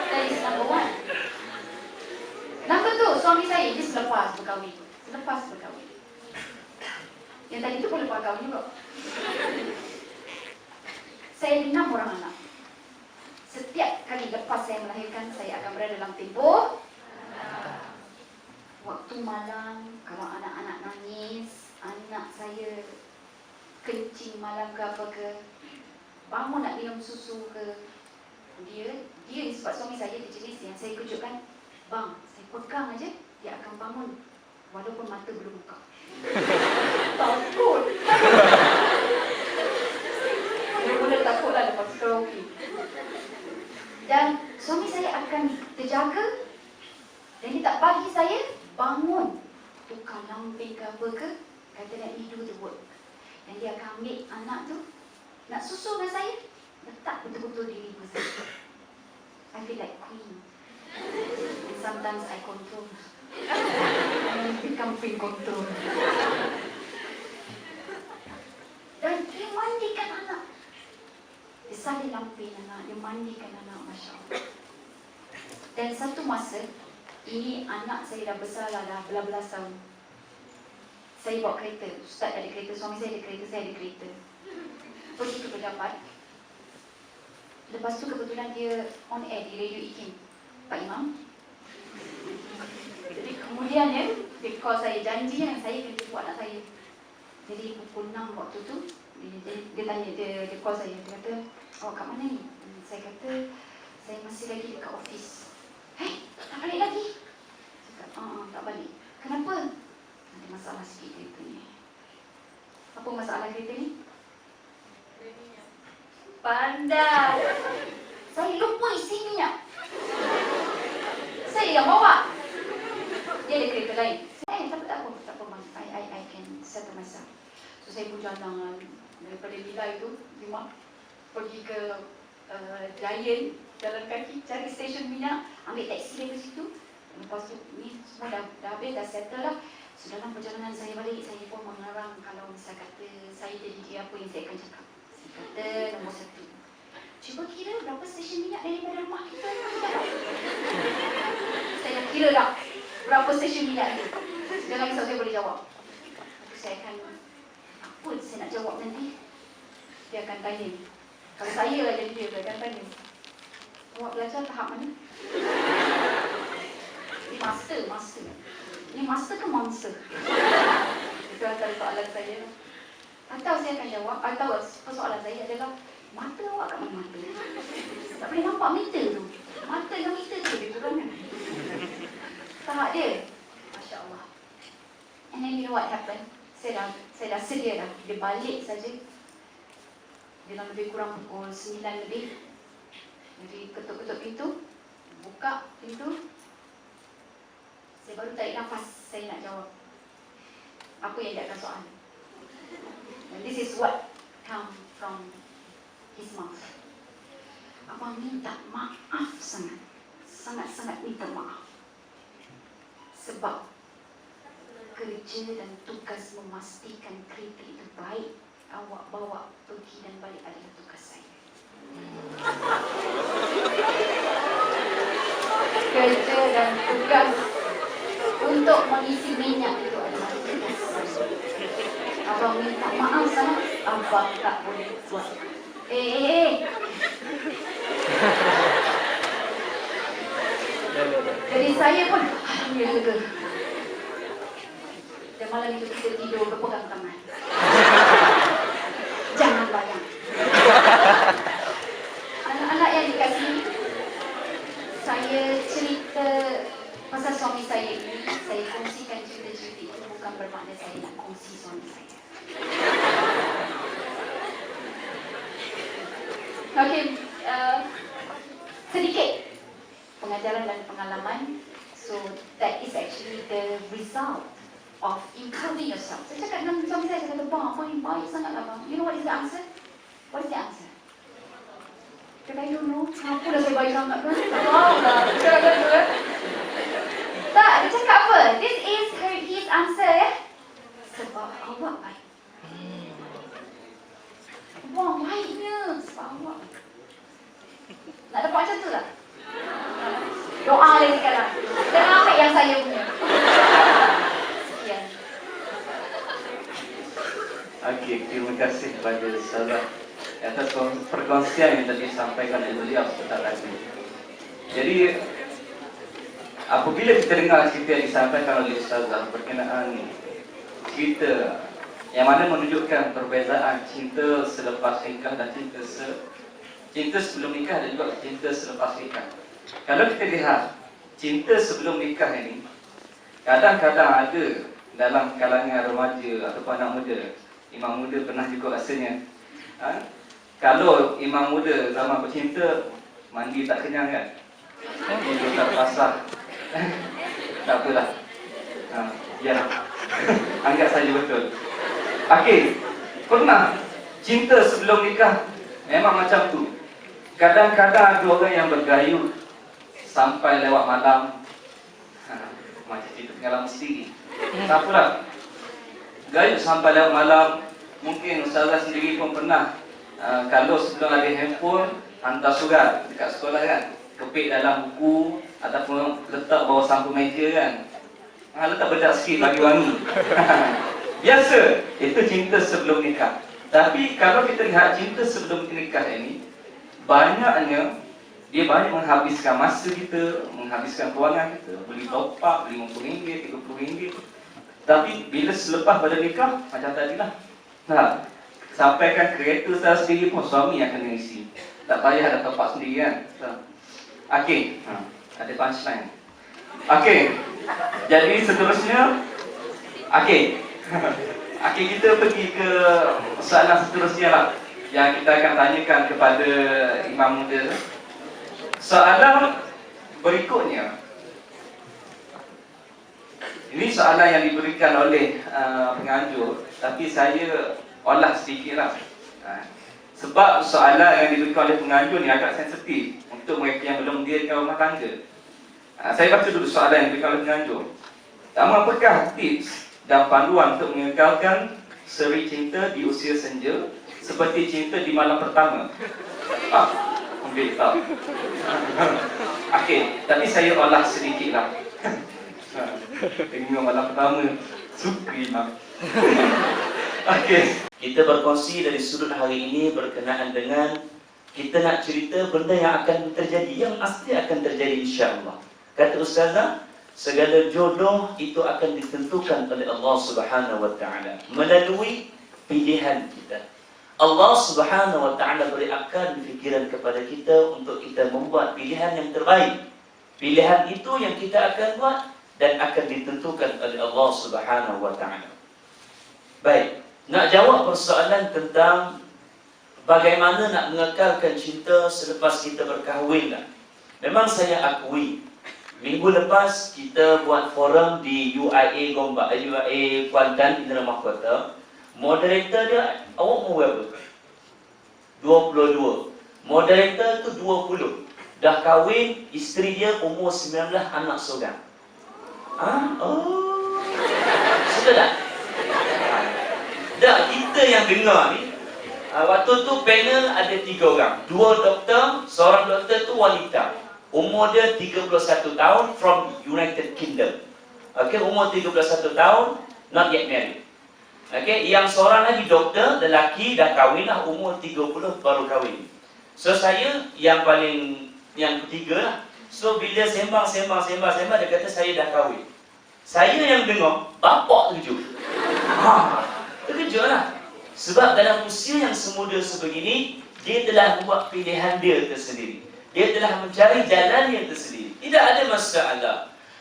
That is number 1. Number 2, suami saya dia selepas berkahwin. Yang tadi tu pun lepas kahwin juga. Saya ada 6 orang anak. Setiap kali lepas saya melahirkan, saya akan berada dalam tempoh waktu malam. Kalau anak-anak nangis, anak saya kencing malam ke apa ke, bangun nak minum susu ke, dia sebab suami saya dia jenis yang saya kejutkan, bang, saya pegang aja, dia akan bangun walaupun mata belum buka. Takut. Dia mula takutlah lepas karaoke. Dan suami saya akan terjaga dan dia tak bagi saya bangun tukar lampin ke apa ke, kata nak do the work. Dan dia akan ambil anak tu, nak susu dengan saya, letak betul-betul di liver saya. I feel like queen. And sometimes I control. I become queen control. Dan dia mandikan anak. Dia salin lampin anak, dia mandikan anak, Masya Allah. Dan satu masa, ini anak saya dah besar lah, dah belas-belas tahun. Saya bawa kereta, Ustaz ada kereta, suami saya ada kereta, saya ada kereta. Pergi ke pejabat. Lepas tu kebetulan dia on air di Radio IKIM, Pak Imam. Jadi kemudiannya, dia call saya, janji yang saya kena jumpa anak saya. Jadi pukul 6 waktu tu, dia tanya, dia call saya, dia kata, awak kat mana ni? Saya kata, saya masih lagi dekat office. Hei, tak balik lagi? pandai. Saya lupa isi minyak. Saya yang bawa. Dia ada kereta lain. Tak apa bang. I can settle myself. So saya pun jalan daripada Bila itu, Lima, pergi ke Giant, jalan kaki, cari stesen minyak, ambil taksi dari situ. Lepas tu, ni semua dah habis, dah settle lah. So dalam perjalanan saya balik, saya pun mengarang kalau misal kata saya jadi dia, apa yang saya akan cakap. Saya kata nombor 1. Cuba kira berapa stesen minyak daripada rumah kita. Saya dah kira dah berapa stesen minyak tu. Jangan risau, saya boleh jawab. Saya akan, apa saya nak jawab nanti? Dia akan tanya. Kalau saya lah jadi dia akan tanya. Awak belajar tahap mana? Ini master. Ini master ke monster? Itu antara soalan saya. Atau saya akan jawab, atau persoalan saya adalah, mata awak kat mana mata? Tak boleh nampak meter tu. Mata dengan meter tu lebih kurang kan? Tahap dia. Masya Allah. And then you know what happened? Saya dah sedia dah. Dia balik saja. Dalam lebih kurang pukul 9 lebih. Jadi ketuk-ketuk pintu. Buka pintu. Saya baru tarik nafas. Saya nak jawab. Apa yang dia akan soal. And this is what come from his mouth. Abang minta maaf sangat. Sangat-sangat minta maaf. Sebab kerja dan tugas memastikan kereta itu baik awak bawa pergi dan balik adalah tugas saya. Kerja dan tugas untuk mengisi minyak itu adalah tugas saya. Abang minta maaf sangat, abang tak boleh buat. Jadi saya pun alhamdulillah lega. Dan malam itu kita tidur berpegang tangan. Jangan bayang. Anak-anak yang dikasihi, saya cerita pasal suami saya ini, saya kongsikan cerita-cerita itu bukan bermakna saya nak kongsi suami saya. Okey, sedikit pengajaran dan pengalaman. So that is actually the result of improving yourself. Saya cakap dengan suami saya kata, bang, apa yang baik sangat lah bang. You know what is the answer? What is the answer? Kata, I don't know. Kenapa dah saya baik sangat kan? Tak tahu lah. Cakap tu kan? Tak, dia cakap apa? This is his answer ya. Sebab awak baik. Bang, baiknya. Sebab awak baik. Nak dapat macam tu tak? Doa lagi sekarang. Jangan ambil yang saya punya. Sekian. Okey, terima kasih kepada Ustazah atas perkongsian yang tadi disampaikan oleh beliau sebentar tadi. Jadi, apabila kita dengar cerita yang disampaikan oleh Ustazah berkenaan cerita yang mana menunjukkan perbezaan cinta selepas nikah dan cinta sebelum nikah dan juga cinta selepas nikah. Kalau kita lihat cinta sebelum nikah ini, kadang-kadang ada dalam kalangan remaja ataupun anak muda, imam muda pernah juga rasanya. Kalau imam muda zaman bercinta, mandi tak kenyang kan? Dia tak pasah. Tak apalah. Biar anggap saja betul. Okey, pernah cinta sebelum nikah memang macam tu. Kadang-kadang ada orang yang bergayut sampai lewat malam. Macam cerita pengalaman sendiri. Tak apalah. Gayut sampai lewat malam. Mungkin Ustazah sendiri pun pernah. Kalau sebelum ada handphone, hantar surat dekat sekolah kan. Kepit dalam buku ataupun letak bawah sampul meja kan. Letak bedak sikit bagi wangi. Biasa. Itu cinta sebelum nikah. Tapi kalau kita lihat cinta sebelum nikah ini, banyaknya dia banyak menghabiskan masa kita, menghabiskan kewangan kita, beli top up, beli RM50, RM30. Tapi bila selepas pada nikah, macam tadilah. Sampaikan kereta saya sendiri pun suami yang kena isi. Tak payah ada top up sendiri kan. Okey, ada punchline. Okey, jadi seterusnya, okey, kita pergi ke soalan seterusnya lah. yang kita akan tanyakan kepada Imam Muda. Soalan berikutnya. Ini soalan yang diberikan oleh penganjur, tapi saya olah sedikitlah. Sebab soalan yang diberikan oleh penganjur ni agak sensitif untuk mereka yang belum mendirikan rumah tangga. Saya baca dulu soalan yang diberikan oleh penganjur. Apakah tips dan panduan untuk mengekalkan seri cinta di usia senja seperti cinta di malam pertama? Ambil tak? Okey, tapi saya olah sedikitlah. Tengok malam pertama suka Imam. Okey. Kita berkongsi dari sudut hari ini berkenaan dengan kita nak cerita benda yang akan terjadi, yang pasti akan terjadi insya-Allah. Kata ustazah, segala jodoh itu akan ditentukan oleh Allah Subhanahu wa taala melalui pilihan kita. Allah Subhanahu wa taala beri akal fikiran kepada kita untuk kita membuat pilihan yang terbaik. Pilihan itu yang kita akan buat dan akan ditentukan oleh Allah Subhanahu wa taala. Baik, nak jawab persoalan tentang bagaimana nak mengekalkan cinta selepas kita berkahwin lah. Memang saya akui, minggu lepas kita buat forum di UIA Gombak, UIA Kuantan, Indra Mahkota. Moderator dia, awak mau berapa? 22. Moderator tu 20. Dah kahwin, isteri dia umur 19, anak seorang. Oh. Sudah tak? Dah, kita yang dengar ni, waktu tu panel ada 3 orang. 2 doktor, seorang doktor tu wanita. Umur dia 31 tahun from United Kingdom. Okey, umur 31 tahun, not yet married. Okey, yang seorang lagi doktor, lelaki dah kahwin lah, umur 30 baru kahwin. So saya yang ketiga lah. So bila sembang, dia kata saya dah kahwin. Saya yang dengar, bapak terkejut. Terkejut lah. Sebab dalam usia yang semuda sebegini, dia telah membuat pilihan dia tersendiri. Dia telah mencari jalan yang tersendiri. Tidak ada masalah.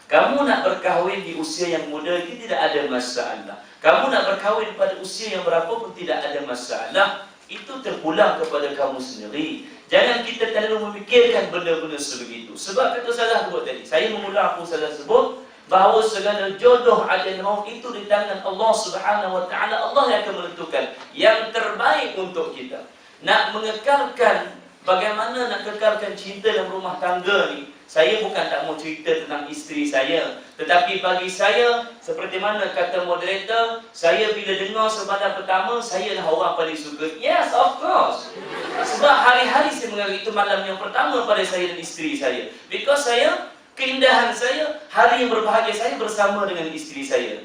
Kamu nak berkahwin di usia yang muda, itu tidak ada masalah. Kamu nak berkahwin pada usia yang berapa pun tidak ada masalah. Itu terpulang kepada kamu sendiri. Jangan kita terlalu memikirkan benda-benda sebegitu. Sebab kata salah buat tadi, saya mengulang apa salah sebut, bahawa segala jodoh ajal maut itu di tangan Allah Subhanahu wa taala. Allah yang akan menentukan yang terbaik untuk kita. Nak mengekalkan, bagaimana nak kekalkan cinta dalam rumah tangga ni, saya bukan tak mau cerita tentang isteri saya, tetapi bagi saya, seperti mana kata moderator, saya bila dengar semalam pertama, saya lah orang paling suka. Yes, of course. Sebab hari-hari saya menganggap itu malam yang pertama pada saya dan isteri saya. Because saya, keindahan saya, hari yang berbahagia saya bersama dengan isteri saya.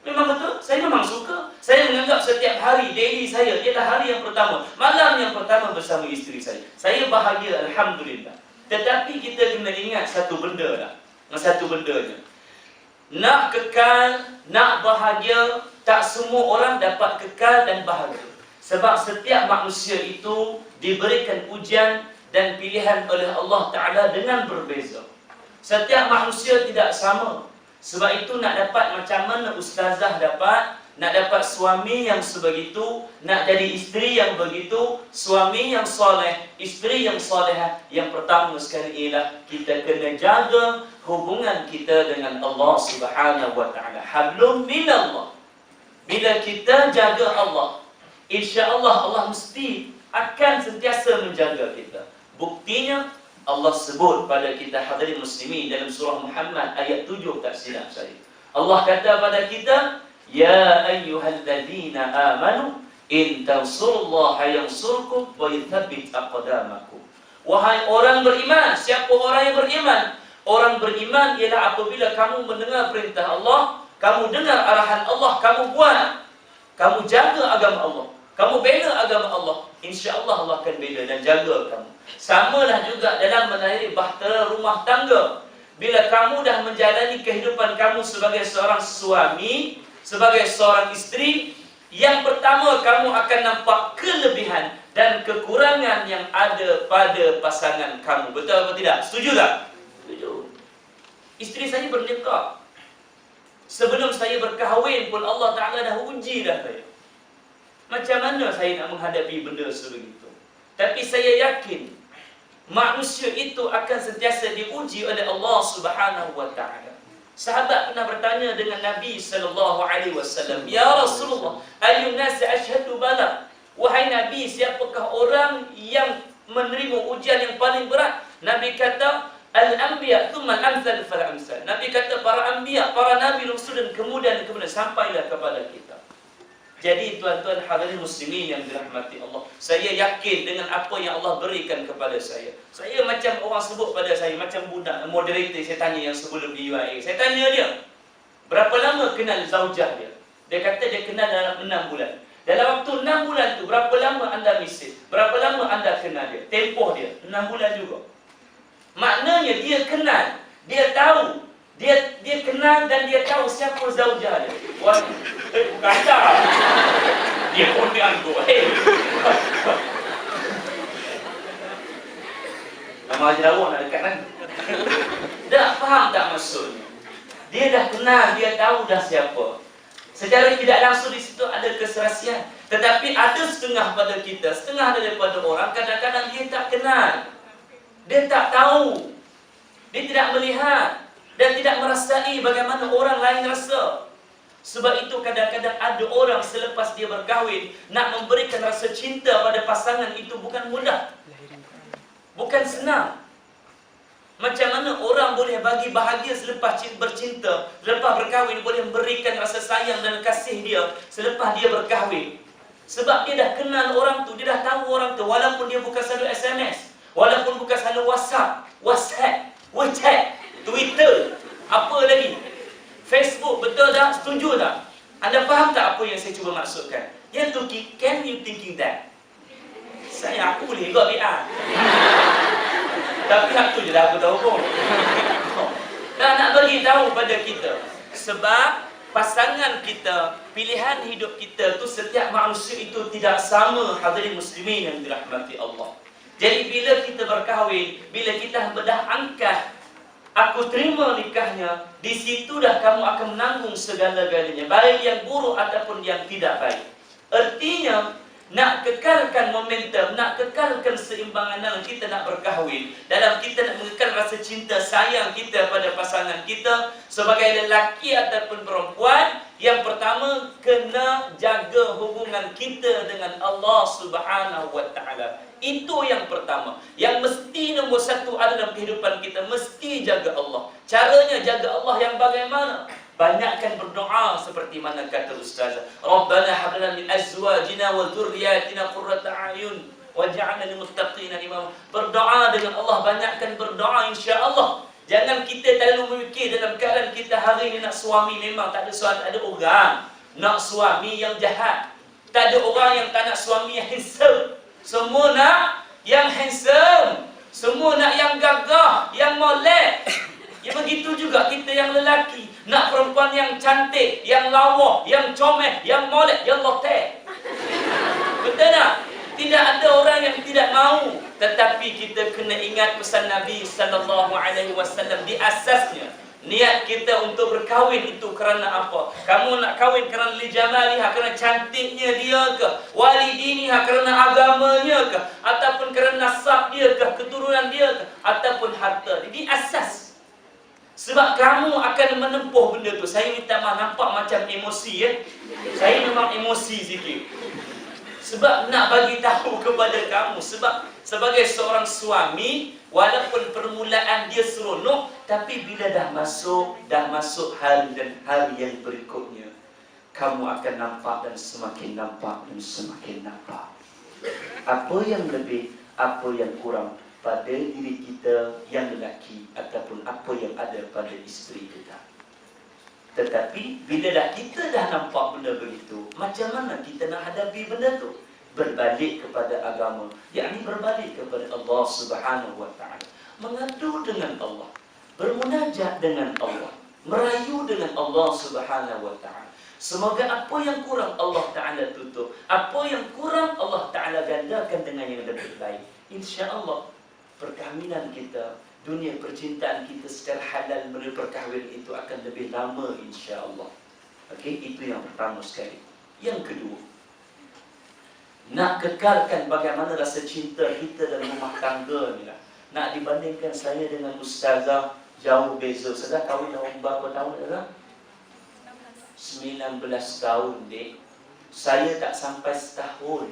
Memang betul, saya memang suka. Saya menganggap setiap hari, daily saya, ialah hari yang pertama, malam yang pertama bersama isteri saya. Saya bahagia, Alhamdulillah. Tetapi kita kena ingat satu benda lah. Satu bendanya. Nak kekal, nak bahagia, tak semua orang dapat kekal dan bahagia. Sebab setiap manusia itu diberikan ujian dan pilihan oleh Allah Ta'ala dengan berbeza. Setiap manusia tidak sama. Sebab itu nak dapat macam mana ustazah dapat, nak dapat suami yang sebegitu, nak jadi isteri yang begitu, suami yang soleh, isteri yang solehah. Yang pertama sekali ialah kita kena jaga hubungan kita dengan Allah Subhanahu wa taala. Hablum minallah. Bila kita jaga Allah, insya-Allah Allah mesti akan sentiasa menjaga kita. Buktinya Allah sebut pada kita hadirin muslimin dalam surah Muhammad ayat 7 tak silap saya. Allah kata pada kita, ya ayyuhalladzina amanu in tansurullaha yansurkum wa yuthabbit aqdamakum. Wahai orang beriman, siapa orang yang beriman? Orang beriman ialah apabila kamu mendengar perintah Allah, kamu dengar arahan Allah, kamu buat, kamu jaga agama Allah, kamu bela agama Allah, insya-Allah Allah akan bela dan jaga kamu. Samalah juga dalam mengakhiri bahtera rumah tangga. Bila kamu dah menjalani kehidupan kamu sebagai seorang suami, sebagai seorang isteri, yang pertama kamu akan nampak kelebihan dan kekurangan yang ada pada pasangan kamu. Betul atau tidak? Setuju tak? Setuju. Isteri saya bernikah. Sebelum saya berkahwin pun Allah Ta'ala dah uji dah saya. Macam mana saya nak menghadapi benda sebegitu? Tapi saya yakin manusia itu akan sentiasa diuji oleh Allah Subhanahu wa taala. Sahabat pernah bertanya dengan Nabi sallallahu alaihi wasallam, "Ya Rasulullah, ayyun nas ashhadu bala?" Wahai Nabi, siapakah orang yang menerima ujian yang paling berat? Nabi kata, "Al-anbiya thumma al-amsal fal-amsal." Nabi kata para anbiya, para nabi rasul dan kemudian sampailah kepada kita. Jadi tuan-tuan hadirin muslimin yang dirahmati Allah, saya yakin dengan apa yang Allah berikan kepada saya. Saya macam orang sebut pada saya, macam budak moderator saya tanya yang sebelum di UIA. Saya tanya dia, berapa lama kenal zaujah dia? Dia kata dia kenal dalam 6 bulan. Dalam waktu 6 bulan tu, berapa lama anda mesej? Berapa lama anda kenal dia? Tempoh dia 6 bulan juga. Maknanya dia kenal, dia tahu, dia kenal dan dia tahu siapa zaujah dia. Wah, kata dia pun dianggur. Nama Haji Lawak nak dekat kan? Dah faham tak maksudnya? Dia dah kenal, dia tahu dah siapa. Secara tidak langsung di situ ada keserasian. Tetapi ada setengah pada kita, setengah daripada orang kadang-kadang dia tak kenal. Dia tak tahu. Dia tidak melihat dan tidak merasai bagaimana orang lain rasa. Sebab itu kadang-kadang ada orang selepas dia berkahwin nak memberikan rasa cinta pada pasangan itu bukan mudah. Bukan senang. Macam mana orang boleh bagi bahagia selepas bercinta, selepas berkahwin boleh memberikan rasa sayang dan kasih dia selepas dia berkahwin. Sebab dia dah kenal orang tu, dia dah tahu orang tu walaupun dia bukan selalu SMS, walaupun bukan selalu WhatsApp, Twitter, apa lagi? Facebook, betul tak? Setuju tak? Anda faham tak apa yang saya cuba maksudkan? Yang tu, can you thinking that? Aku boleh juga biar. Tapi hak tu je dah aku tahu pun. Dan nak bagi tahu pada kita. Sebab pasangan kita, pilihan hidup kita tu setiap manusia itu tidak sama hadirin muslimin yang dirahmati Allah. Jadi bila kita berkahwin, bila kita dah angkat, aku terima nikahnya, di situ dah kamu akan menanggung segala-galanya, baik yang buruk ataupun yang tidak baik. Artinya, nak kekalkan momentum, nak kekalkan seimbangan dalam kita nak berkahwin, dalam kita nak mengekalkan rasa cinta sayang kita pada pasangan kita sebagai lelaki ataupun perempuan, yang pertama kena jaga hubungan kita dengan Allah Subhanahu wa taala. Itu yang pertama. Yang mesti nombor satu ada dalam kehidupan kita, mesti jaga Allah. Caranya jaga Allah yang bagaimana? Banyakkan berdoa seperti mana kata ustazah. Rabbana hab lana min azwajina wa dhurriyyatina qurrata a'yun waj'alna lil muttaqina imama. Berdoa dengan Allah, banyakkan berdoa insya-Allah. Jangan kita terlalu memikir dalam keadaan kita hari ini nak suami, memang tak ada suami, tak ada orang nak suami yang jahat. Tak ada orang yang tak nak suami yang handsome. Semua nak yang handsome. Semua nak yang gagah, yang molek. Ya begitu juga kita yang lelaki. Nak perempuan yang cantik, yang lawa, yang comel, yang molek, yang lotek. Betul tak? Tidak ada orang yang tidak mahu. Tetapi kita kena ingat pesan Nabi sallallahu alaihi wasallam di asasnya. Niat kita untuk berkahwin itu kerana apa? Kamu nak kahwin kerana lijamaliha, kerana cantiknya dia ke? Walidiniha, kerana agamanya ke? Ataupun kerana nasab dia ke? Keturunan dia ke? Ataupun harta. Jadi asas. Sebab kamu akan menempuh benda tu. Saya minta maaf, nampak macam emosi ya. Saya memang emosi sikit. Sebab nak bagi tahu kepada kamu. Sebab sebagai seorang suami, walaupun permulaan dia seronok, tapi bila dah masuk hari dan hari yang berikutnya, kamu akan nampak dan semakin nampak dan semakin nampak. Apa yang lebih, apa yang kurang pada diri kita yang lelaki ataupun apa yang ada pada isteri kita. Tetapi bila kita dah nampak benda begitu, macam mana kita nak hadapi benda tu? Berbalik kepada agama, yakni berbalik kepada Allah Subhanahu wa taala. Mengadu dengan Allah, bermunajat dengan Allah, merayu dengan Allah Subhanahu wa taala. Semoga apa yang kurang Allah taala tutup, apa yang kurang Allah taala gandakan dengan yang lebih baik. Insya-Allah perkahwinan kita, dunia percintaan kita secara halal melalui perkahwinan itu akan lebih lama insya-Allah. Okey, itu yang pertama sekali. Yang kedua, Nak kekalkan bagaimana rasa cinta kita dalam rumah tangga ni lah. Nak dibandingkan saya dengan ustazah, jauh beza. Sudah kahwin dah berapa tahun dah? 19 tahun, dek. Saya tak sampai setahun.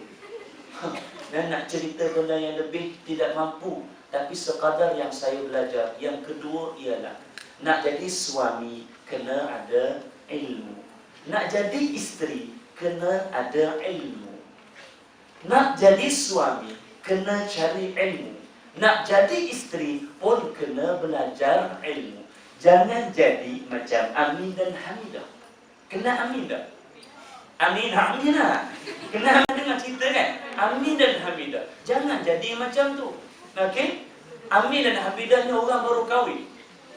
Dan nak cerita benda yang lebih tidak mampu. Tapi sekadar yang saya belajar. Yang kedua ialah nak jadi suami kena ada ilmu. Nak jadi isteri kena ada ilmu. Nak jadi suami kena cari ilmu. Nak jadi isteri pun kena belajar ilmu. Jangan jadi macam Amin dan Hamidah. Kena Amin tak? Amin, Hamidah. Kena dengar cerita kan? Amin dan Hamidah. Jangan jadi macam tu. Okey? Amin dan Hamidah ni orang baru kahwin.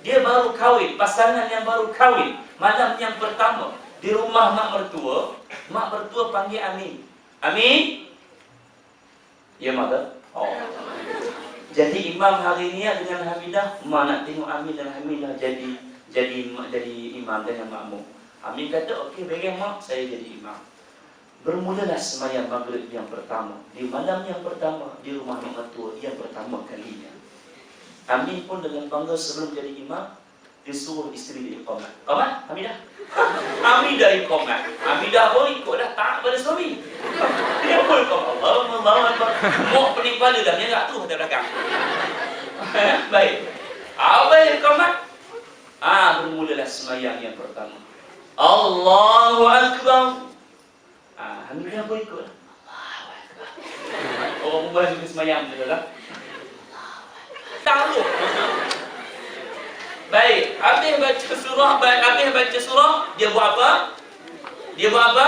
Dia baru kahwin, pasangan yang baru kahwin. Malam yang pertama di rumah mak mertua panggil Amin. Amin. Ya, mother. Oh. Jadi imam hari ni dengan Hamidah, mak nak tengok Amin dan Hamidah jadi imam dengan makmum. Amin kata, okey, bagi mak, saya jadi imam. Bermulalah sembahyang maghrib yang pertama. Di malam yang pertama, di rumah mak mertua yang pertama kalinya. Amin pun dengan bangga sebelum jadi imam, dia suruh isteri dia iqamat. Qamat, Hamidah. Hamidah iqamat. Hamidah pun ikut dah taat pada suami. Dia pun iqamat. Allahu Akbar. Mok pening kepala dah, dia tak tu kat belakang. Baik. Apa yang iqamat? Bermulalah sembahyang yang pertama. Allahu Akbar. Hamidah pun ikut. Allahu Akbar. Orang buat juga sembahyang betul lah. Tahu. Baik, habis baca surah, dia buat apa? Dia apa?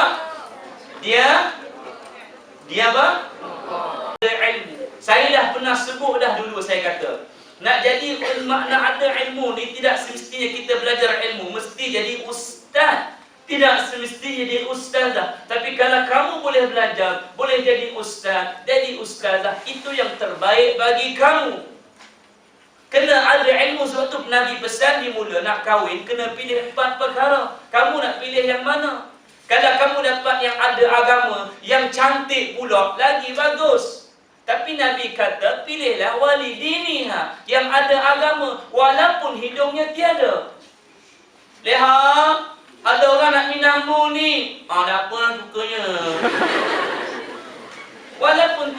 Ilmu. Saya dah pernah sebut dah dulu, saya kata, nak jadi makna ada ilmu ni tidak semestinya kita belajar ilmu, mesti jadi ustaz. Tidak semestinya jadi ustazah. Tapi kalau kamu boleh belajar, boleh jadi ustaz, jadi ustazah, itu yang terbaik bagi kamu. Kena ada ilmu. Sebab tu Nabi pesan di mula nak kahwin kena pilih 4 perkara. Kamu nak pilih yang mana? Kalau kamu dapat yang ada agama, yang cantik pula, lagi bagus. Tapi Nabi kata pilihlah wali diniha, yang ada agama walaupun hidungnya tiada. Lihat, ada orang nak minangmu ni. Tak apa lah sukanya. Walaupun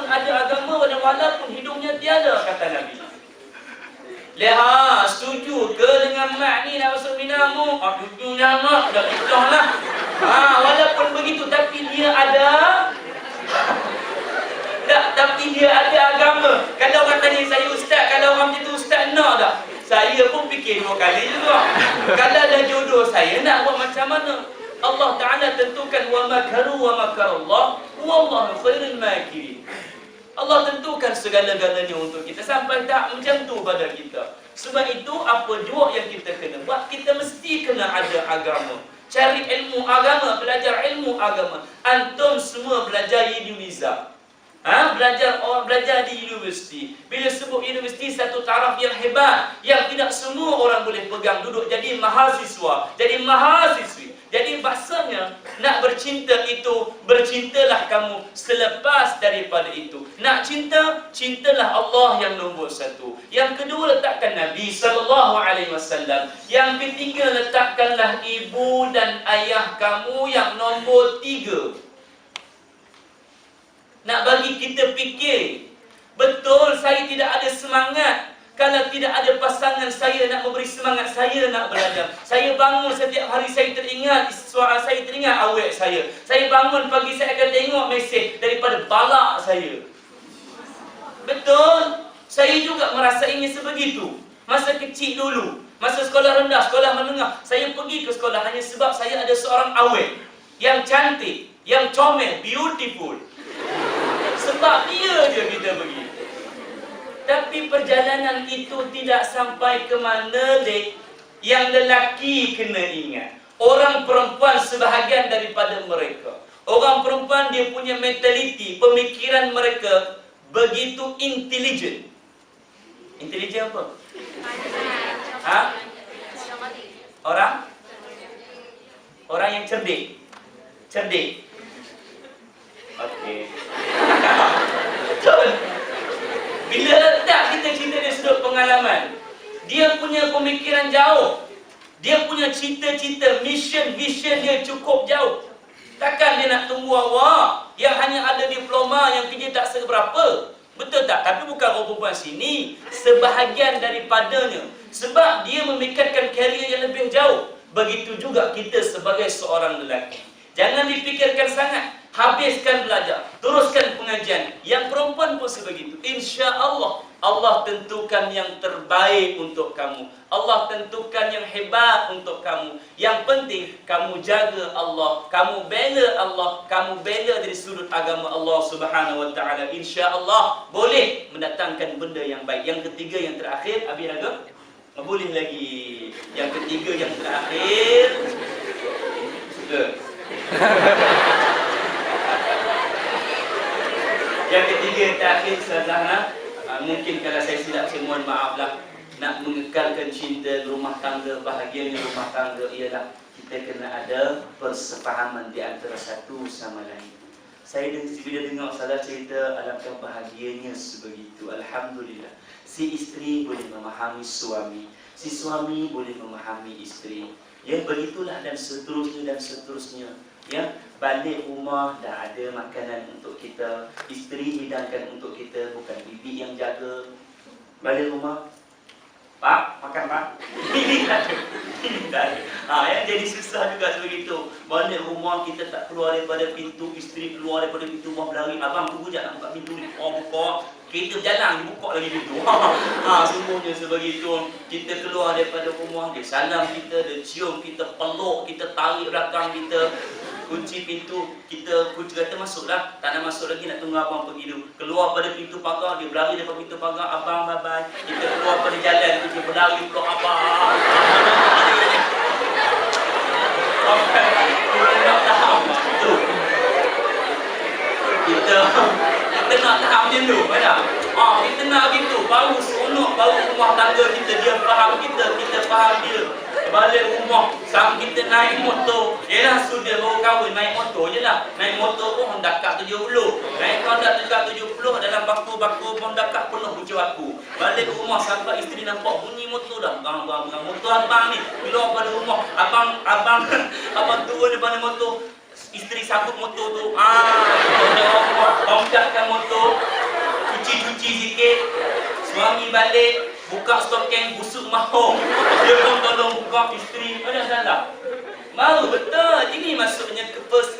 ada agama, walaupun hidungnya tiada, kata Nabi. Lihat, setuju ke dengan mak ni nak masuk minangmu? Setuju lah mak, dah ikut lah. Walaupun begitu, tapi dia ada agama. Kalau orang tanya saya ustaz, kalau orang macam tu ustaz nak tak? Saya pun fikir 2 kali juga. Kalau ada jodoh saya, nak buat macam mana? Allah Ta'ala tentukan wa makaru wa makarallah wallahu khairul makirin. Allah tentukan segala-galanya untuk kita sampai tak macam tu pada kita. Sebab itu apa jua yang kita kena buat, kita mesti kena ada agama. Cari ilmu agama, belajar ilmu agama. Antum semua belajar Indonesia. Belajar di universiti. Bila sebut universiti, satu taraf yang hebat, yang tidak semua orang boleh pegang, duduk jadi mahasiswa, jadi mahasiswi. Jadi maksudnya, nak bercinta itu, bercintalah kamu selepas daripada itu. Nak cinta, cintalah Allah yang nombor 1. Yang kedua, letakkan Nabi SAW. Yang ketiga, letakkanlah ibu dan ayah kamu yang nombor 3. Nak bagi kita fikir, betul saya tidak ada semangat. Kalau tidak ada pasangan saya nak memberi semangat saya nak belajar. Saya bangun setiap hari, saya teringat suara saya, teringat awet saya. Saya bangun pagi, saya akan tengok mesej daripada balak saya. Betul, saya juga merasainya sebegitu. Masa kecil dulu, masa sekolah rendah, sekolah menengah, saya pergi ke sekolah hanya sebab saya ada seorang awet yang cantik, yang comel, beautiful. Sebab dia je kita pergi. Tapi perjalanan itu tidak sampai ke mana, dek. Yang lelaki kena ingat, orang perempuan sebahagian daripada mereka, orang perempuan dia punya mentaliti, pemikiran mereka begitu intelijen. Intelijen apa? Orang yang cerdik. pemikiran jauh. Dia punya cita-cita, mission, vision dia cukup jauh. Takkan dia nak tunggu awak yang hanya ada diploma, yang kerja tak seberapa. Betul tak? Tapi bukan orang perempuan sini, sebahagian daripadanya. Sebab dia memikirkan karier yang lebih jauh. Begitu juga kita sebagai seorang lelaki. Jangan dipikirkan sangat. Habiskan belajar, teruskan pengajian. Yang perempuan pun sebegitu. Insya Allah, Allah tentukan yang terbaik untuk kamu. Allah tentukan yang hebat untuk kamu. Yang penting, kamu jaga Allah, kamu bela Allah, kamu bela dari sudut agama Allah Subhanahu Wa Taala. Insya Allah boleh mendatangkan benda yang baik. Yang ketiga, yang terakhir, Abi Raga? Boleh lagi. Yang ketiga, yang terakhir. Sudah. Yang ketiga, yang terakhir, Ustazah, mungkin kalau saya silap, saya mohon maaf lah. Nak mengekalkan cinta rumah tangga, bahagianya rumah tangga ialah kita kena ada persefahaman di antara satu sama lain. Saya bila dengar Ustazah cerita, alangkah bahagianya sebegitu. Alhamdulillah. Si isteri boleh memahami suami, si suami boleh memahami isteri. Ya, begitulah dan seterusnya dan seterusnya. Ya, balik rumah dah ada makanan untuk kita, isteri hidangkan untuk kita, bukan bibi yang jaga. Balik rumah, Pak, makan Pak. Ini tak ada. Ini tak ada. Yang jadi susah juga sebegitu. Balik rumah kita tak keluar daripada pintu, isteri keluar daripada pintu rumah berlari. Abang tunggu sekejap nak buka pintu ni. Oh, buka. Kereta jalan, dia buka lagi pintu. Semuanya sebegitu. Kita keluar daripada rumah, dia salam kita, dia cium kita, peluk kita, tarik belakang kita. Kunci pintu, kita kunci kata masuklah. Tak nak masuk lagi, nak tunggu abang pergi dulu. Keluar pada pintu pagar, dia berlari daripada pintu pagar. Abang, bye-bye. Kita keluar pada jalan, kita berlari peluk abang. Kita nak tahap itu. Kita nak tahap macam tu, ada? Kita nak gitu, baru seronok, baru rumah tangga kita, dia faham kita, kita faham dia. Balik rumah, sama kita naik motor. Yelah, sudah baru kahwin, naik motor je lah. Naik motor pun Honda Cut 70. Naik Honda Cut 70, dalam baku-baku Honda Cut penuh bucu aku. Balik rumah, sampai isteri nampak bunyi motor dah. Bang, motor abang ni. Keluar pada rumah, abang turun daripada motor. Isteri sangkut motor tu. Tongkatkan motor. Cuci sikit. Suami balik, buka stokeng, busuk mahong. Dia pun tolong buka isteri. Ada salah? Baru betul. Ini maksudnya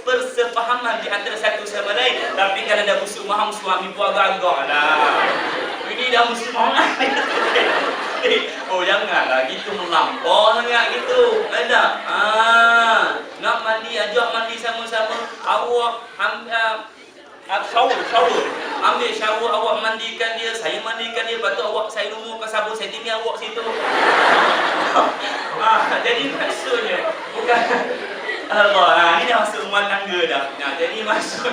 persefahaman di antara satu sama lain. Tapi kalau dah busuk mahong, suami pun agak-agak lah. Ini dah busuk mahong. Oh, janganlah gitu melampau sangat gitu. Ada. Nak mandi, ajak mandi sama-sama. Awak shower. Ambil shower, awak mandikan dia, saya mandikan dia, lepas tu awak saya lumurkan sabun, saya tinggal awak situ. Jadi maksudnya bukan Allah, ini dah masuk rumah tangga dah. Jadi maksud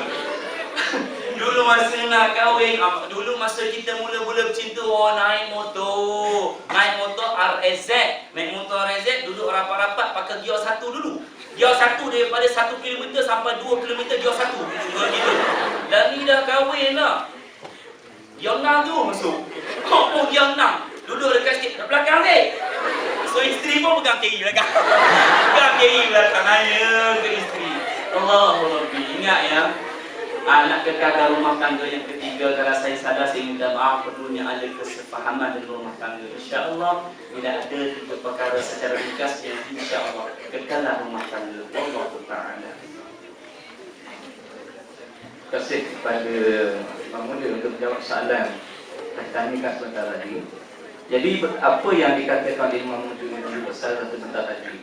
dulu masa nak kahwin, dulu masa kita mula-mula bercinta, naik motor RSZ. Naik motor RSZ, duduk rapat-rapat pakai gear 1 dulu. Gear 1 daripada 1 km sampai 2 km gear 1 gitu. Dan ni dah kahwin lah. Gear 6 tu masuk. Gear 6. Duduk dekat sikit belakang ni. So isteri pun pegang kiri belakang. Pegang kiri belakang saya ke isteri. Allahu Rabbi. Ingat ya. Nak kekalkan rumah tangga yang ketiga, kalau saya sadar, saya minta maaf, perlunya ada kesepahaman dalam rumah tangga. InsyaAllah, bila ada 3 perkara secara ringkas, yang insyaAllah kekallah rumah tangga. Allah Ta'ala. Terima kasih kepada Imam Muda untuk menjawab soalan yang ditanyakan sebentar tadi. Jadi apa yang dikatakan oleh Imam Muda di pasal sebentar tadi,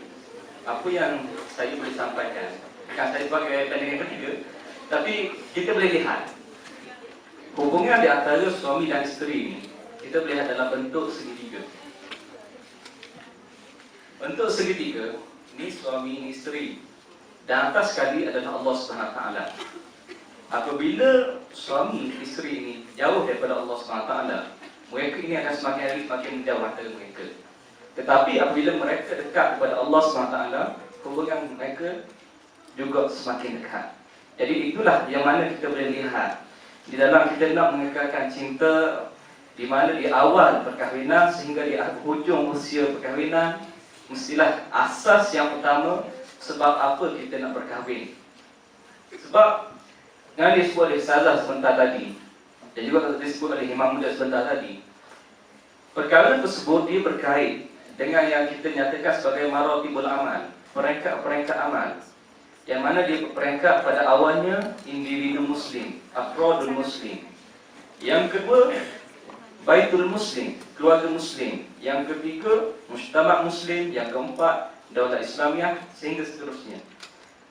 apa yang saya boleh sampaikan, bukan saya sebagai pandangan ketiga, tapi kita boleh lihat hubungan di antara suami dan isteri ini, kita boleh lihat dalam bentuk segitiga. Bentuk segitiga, ini suami, ini isteri. Dan atas sekali adalah Allah SWT. Apabila suami, isteri ini jauh daripada Allah SWT, mereka ini akan semakin hari semakin jauh antara mereka. Tetapi apabila mereka dekat kepada Allah SWT, hubungan mereka juga semakin dekat. Jadi itulah yang mana kita boleh lihat di dalam kita nak mengekalkan cinta di mana di awal perkahwinan sehingga di hujung usia perkahwinan, mestilah asas yang utama sebab apa kita nak berkahwin. Sebab yang disebut oleh Ustazah sebentar tadi, dan juga disebut oleh Imam Muda sebentar tadi, perkara tersebut dia berkait dengan yang kita nyatakan sebagai maratibul amal, peringkat-peringkat amal, yang mana dia peringkat pada awalnya individu muslim, afrodul muslim. Yang kedua, baitul muslim, keluarga muslim. Yang ketiga, mujtama' muslim. Yang keempat, daulah Islamiah, sehingga seterusnya.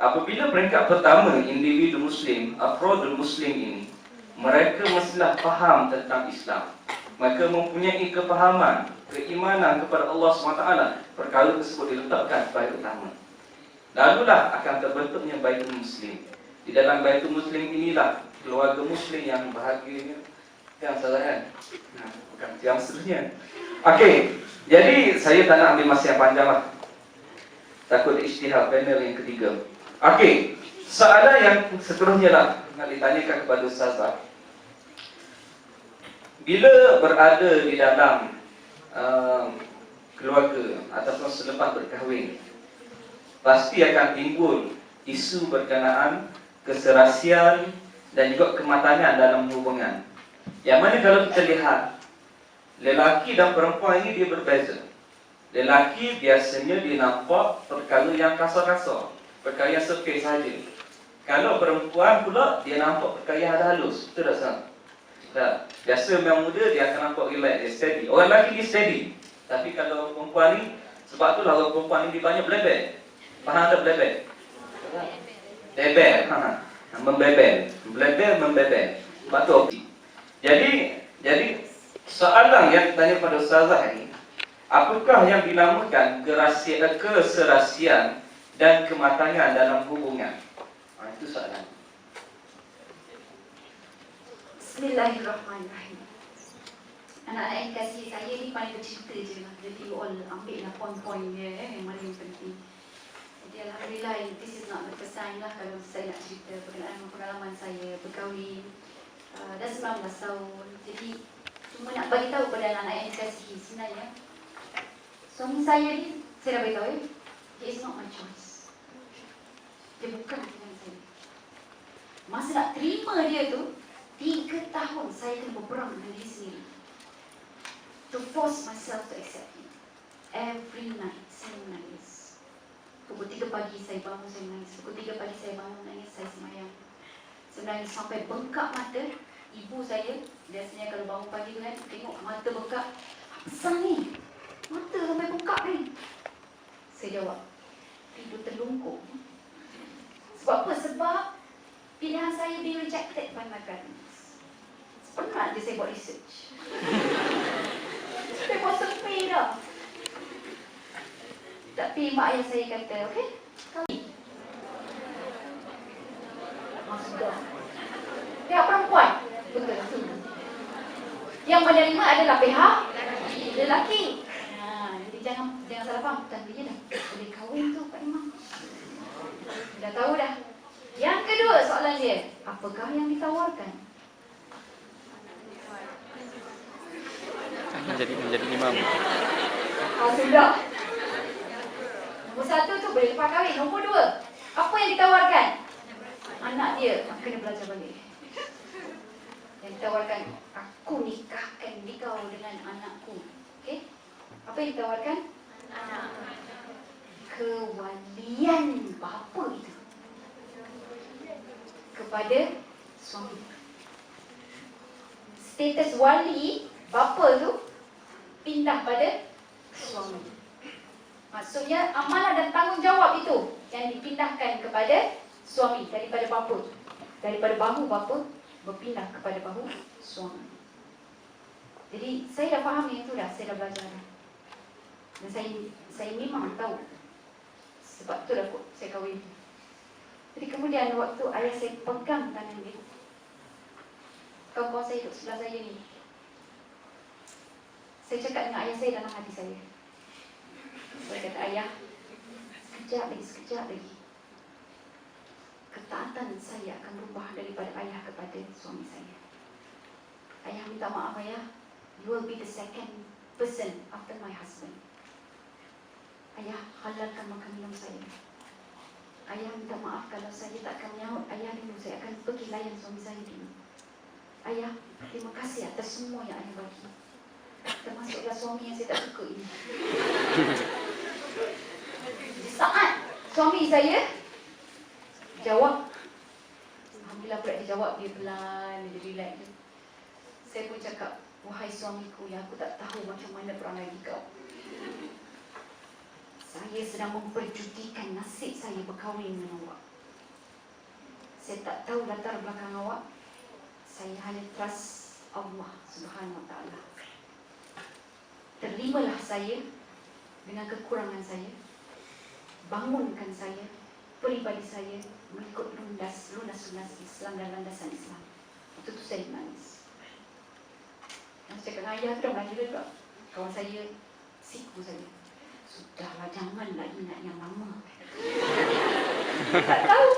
Apabila peringkat pertama, individu muslim, afrodul muslim ini, mereka mestilah faham tentang Islam. Mereka mempunyai kefahaman, keimanan kepada Allah SWT. Perkara tersebut diletakkan sebagai utama. Lalulah akan terbentuknya baitul muslim. Di dalam baitul muslim inilah keluarga muslim yang bahagianya. Yang salah kan? Bukan yang seterusnya. Okey, jadi saya tak nak ambil masa yang panjang lah. Takut isytihar panel yang ketiga. Okey, soalan yang seterusnya lah nak ditanyakan kepada Ustazah. Bila berada di dalam keluarga ataupun selepas berkahwin, pasti akan timbul isu berkenaan keserasian dan juga kematangan dalam hubungan. Yang mana kalau kita lihat, lelaki dan perempuan ini dia berbeza. Lelaki biasanya dia nampak perkara yang kasar-kasar, perkara yang sepil saja. Kalau perempuan pula dia nampak perkara yang ada halus. Betul tak salah? Tak. Biasa memang muda dia akan nampak relax, dia steady. Orang lelaki dia steady. Tapi kalau perempuan ni, sebab itulah orang perempuan ni dia banyak belebel. Faham tak belebel? Bebel. Membebel. Belebel, membebel. Sebab tu opsi. Jadi soalan yang tanya pada Ustazah ini, apakah yang dinamakan keserasian dan kematangan dalam hubungan? Itu soalan. Bismillahirrahmanirrahim. Anak-anak yang kasih saya ni paling bercerita je lah. Jadi you all ambil lah poin-poin dia yang mana yang penting. Jadi Alhamdulillah, this is not the first time lah kalau saya nak cerita berkenaan pengalaman saya berkahwin dah 19 tahun. Jadi cuma nak bagi tahu pada anak-anak yang dikasihi, sebenarnya suami saya ni, saya dah beritahu he is not my choice. Dia bukan pilihan saya. Masa nak terima dia tu 3 tahun saya kena berperang dengan diri sendiri to force myself to accept him. Every night saya menangis. Pukul 3 pagi saya bangun, saya menangis. Pukul 3 pagi saya bangun, menangis, saya semayang. Sebenarnya sampai bengkak mata. Ibu saya biasanya kalau bangun pagi tu kan, tengok mata bengkak, apa besar ni? Mata sampai bengkak ni. Saya jawab, tidur terlungkup. Sebab apa? Sebab pilihan saya being rejected by my parents. Pernah je saya buat research. Saya buat survey dah. Tapi mak ayah saya kata, okey, kami. Sudah. Pihak perempuan. Betul. Yang menerima adalah pihak lelaki. Jadi jangan salah faham. Tandanya dah boleh kahwin tu Pak Imam. Dah tahu dah. Yang kedua soalan dia, apakah yang ditawarkan? Menjadi imam. Sudah. Nombor 1 tu boleh lepas kahwin. Nombor 2, apa yang ditawarkan? Anak dia kena belajar balik. Yang ditawarkan, aku nikahkan kau dengan anakku. Okey? Apa yang ditawarkan? Anak. Kewalian bapa itu kepada suami. Status wali bapa tu pindah pada suami. Maksudnya amanah dan tanggungjawab itu yang dipindahkan kepada suami daripada bapa. Daripada bahu bapa berpindah kepada bahu suami. Jadi saya dah faham yang itu dah, saya dah belajar dah. Dan saya memang tahu. Sebab tu dah saya kahwin. Jadi kemudian waktu ayah saya pegang tangan dia, kawan-kawan saya duduk sebelah saya ni, saya cakap dengan ayah saya dalam hati saya. Saya kata, ayah, sekejap lagi. Ketaatan saya akan berubah daripada ayah kepada suami saya. Ayah minta maaf ayah. You will be the second person after my husband. Ayah, halalkan makan minum saya. Ayah minta maaf kalau saya tak akan menyahut ayah dulu. Saya akan pergi layan suami saya dulu. Ayah, terima kasih atas semua yang ayah bagi. Termasuklah suami yang saya tak suka ini. Di saat suami saya jawab, alhamdulillah pula dia jawab, dia pelan, dia relax. Saya pun cakap, wahai suamiku yang aku tak tahu macam mana perangai kau. Saya sedang memperjudikan nasib saya berkahwin dengan awak. Saya tak tahu latar belakang awak. Saya hanya trust Allah Subhanahu Wa Taala. Terimalah saya dengan kekurangan saya. Bangunkan saya, peribadi saya mengikut lunas Islam dan landasan Islam. Itu tu saya menangis. Yang saya kena ayah tu dah melahir juga. Kawan saya siku saya. Sudahlah, janganlah ingat yang lama. Tak tahu.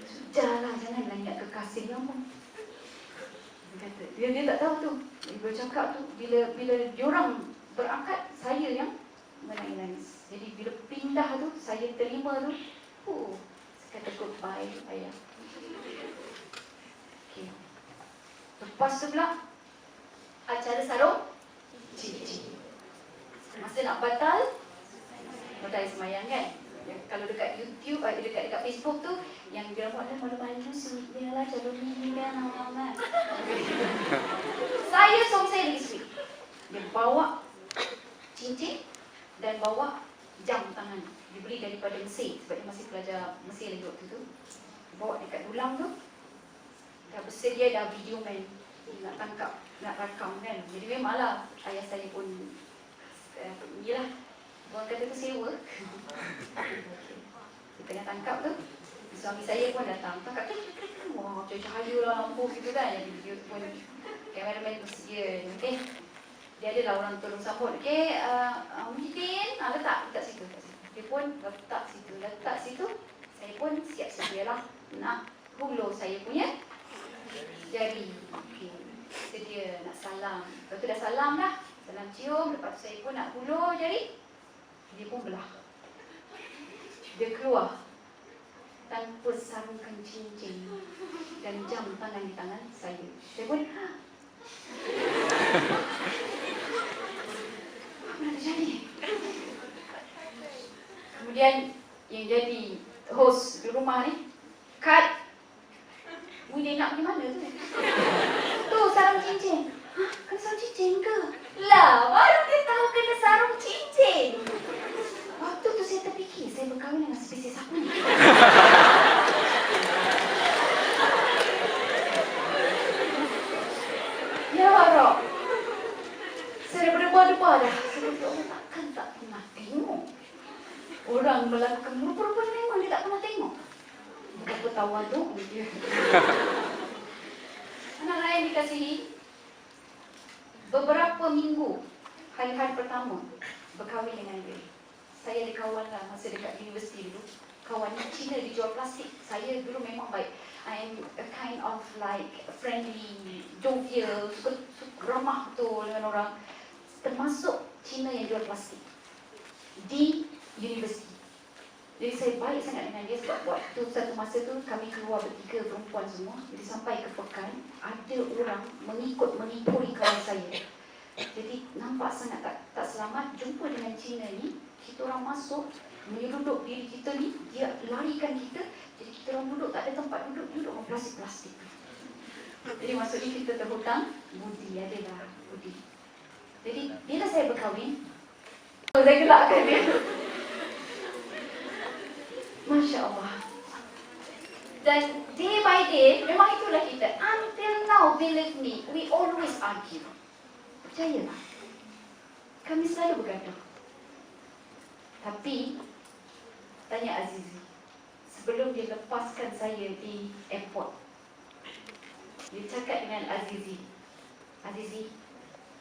Sudahlah, janganlah ingat kekasih lama. Dia tak tahu tu. Dia cakap tu, bila diorang berangkat, saya yang menangis. Jadi bila pindah tu, saya terima tu, saya kata goodbye ayah. Okay. Lepas tu pula, acara sarung cincin. Masa nak batal semayang kan? Kalau dekat YouTube, dekat Facebook tu, yang dia buat malu-malu sweet dia lah, calon ni kan, amat. Suami saya lagi sweet. Dia bawa cincin dan bawa jam tangan. Dia beli daripada Mesir, sebab dia masih pelajar Mesir lagi waktu tu. Dia bawa dekat dulang tu. Dah bersedia dah video man. Dia nak tangkap, nak rakam kan. Jadi memanglah ayah saya pun yelah, orang kata tu sewa. Dia tengah tangkap tu, suami saya pun datang. Tangkap, wah, cahaya lah lampu gitu kan. Jadi video tu pun, kameraman bersedia. Okay. Dia adalah orang tolong sambut. Okay, Muhyiddin, letak situ. Dia pun letak situ. Saya pun siap sedialah nak hulur saya punya jari. Okay. Sedia nak salam. Lepas tu dah salam dah. Salam cium, lepas tu saya pun nak hulur jari. Dia pun belah. Dia keluar tanpa sarungkan cincin dan jam tangan di tangan saya. Saya pun apa nak terjadi? Kemudian yang jadi host di rumah ni, cut. Dia nak pergi mana tu? Tu sarung cincin. Hah, kena sarung cincin ke? Lah, baru dia tahu kena sarung cincin. Waktu tu saya terfikir, saya berkahwin dengan spesies apa ni? Ya Allah. Saya dah berdebar-debar dah. Saya kata, orang takkan tak pernah tengok. Orang melakukan rupa-rupa memang dia tak pernah tengok. Betapa tawaduk dia. Anak saya yang dikasihi, beberapa minggu, hari-hari pertama berkahwin dengan dia. Saya ada kawan lah masa dekat universiti dulu. Kawan Cina dijual plastik. Saya dulu memang baik. I am a kind of like friendly, jovial, suka ramah betul dengan orang. Termasuk Cina yang jual plastik di universiti. Jadi saya baik sangat dengan dia sebab waktu satu masa tu kami keluar bertiga perempuan semua. Jadi sampai ke Pekan, ada orang mengikut menipuri kawan saya. Jadi nampak sangat tak selamat. Jumpa dengan Cina ni, kita orang masuk, menyeruduk diri kita ni, dia larikan kita. Jadi kita orang duduk, tak ada tempat duduk dengan plastik-plastik. Jadi maksudnya kita terhutang budi, adalah budi. Jadi bila saya berkahwin, saya gelakkan dia. Masya Allah. Dan day by day, memang itulah kita. Until now, believe me, we always argue. Percayalah. Kami selalu bergaduh. Tapi, tanya Azizi, sebelum dia lepaskan saya di airport, dia cakap dengan Azizi, Azizi,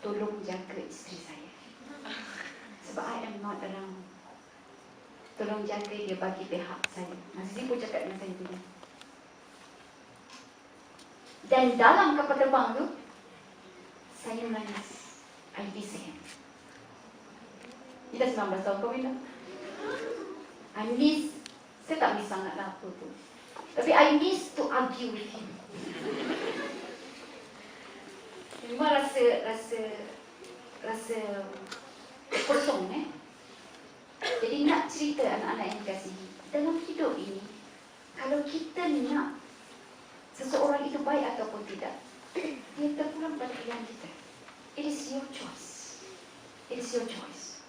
tolong jaga isteri saya. Sebab I am not around. Tolong jaga dia bagi pihak saya. Azizi pun cakap dengan saya dulu. Dan dalam kapal terbang tu, Saya menangis. I miss him. Dia dah 19 tahun kahwin dah. I miss, saya tak miss sangat lah apa tu. Tapi I miss to argue with him. Memang rasa kosong Jadi nak cerita anak-anak yang dikasihi, dalam hidup ini, kalau kita nak seseorang itu baik ataupun tidak, dia terpulang pada pilihan kita. It is your choice. It is your choice.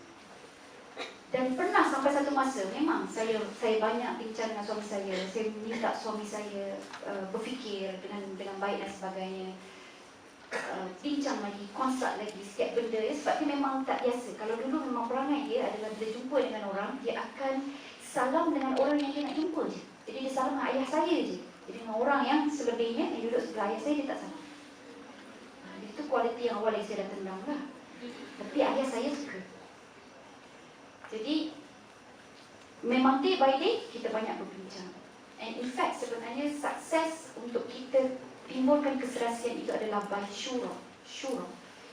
Dan pernah sampai satu masa, memang saya banyak bincang dengan suami saya minta suami saya berfikir dengan baik dan sebagainya. Bincang lagi, konsult lagi setiap benda sebab dia memang tak biasa. Kalau dulu memang perangai dia adalah bila jumpa dengan orang, dia akan salam dengan orang yang dia nak jumpa je. Jadi dia salam dengan ayah saya je. Jadi dengan orang yang selebihnya yang duduk sebelah ayah saya, dia tak salam. Itu kualiti yang awal yang saya dah tendang lah. Tapi ayah saya suka. Jadi memang day by day kita banyak berbincang. And in fact sebenarnya sukses untuk kita timbulkan keserasian itu adalah by syura.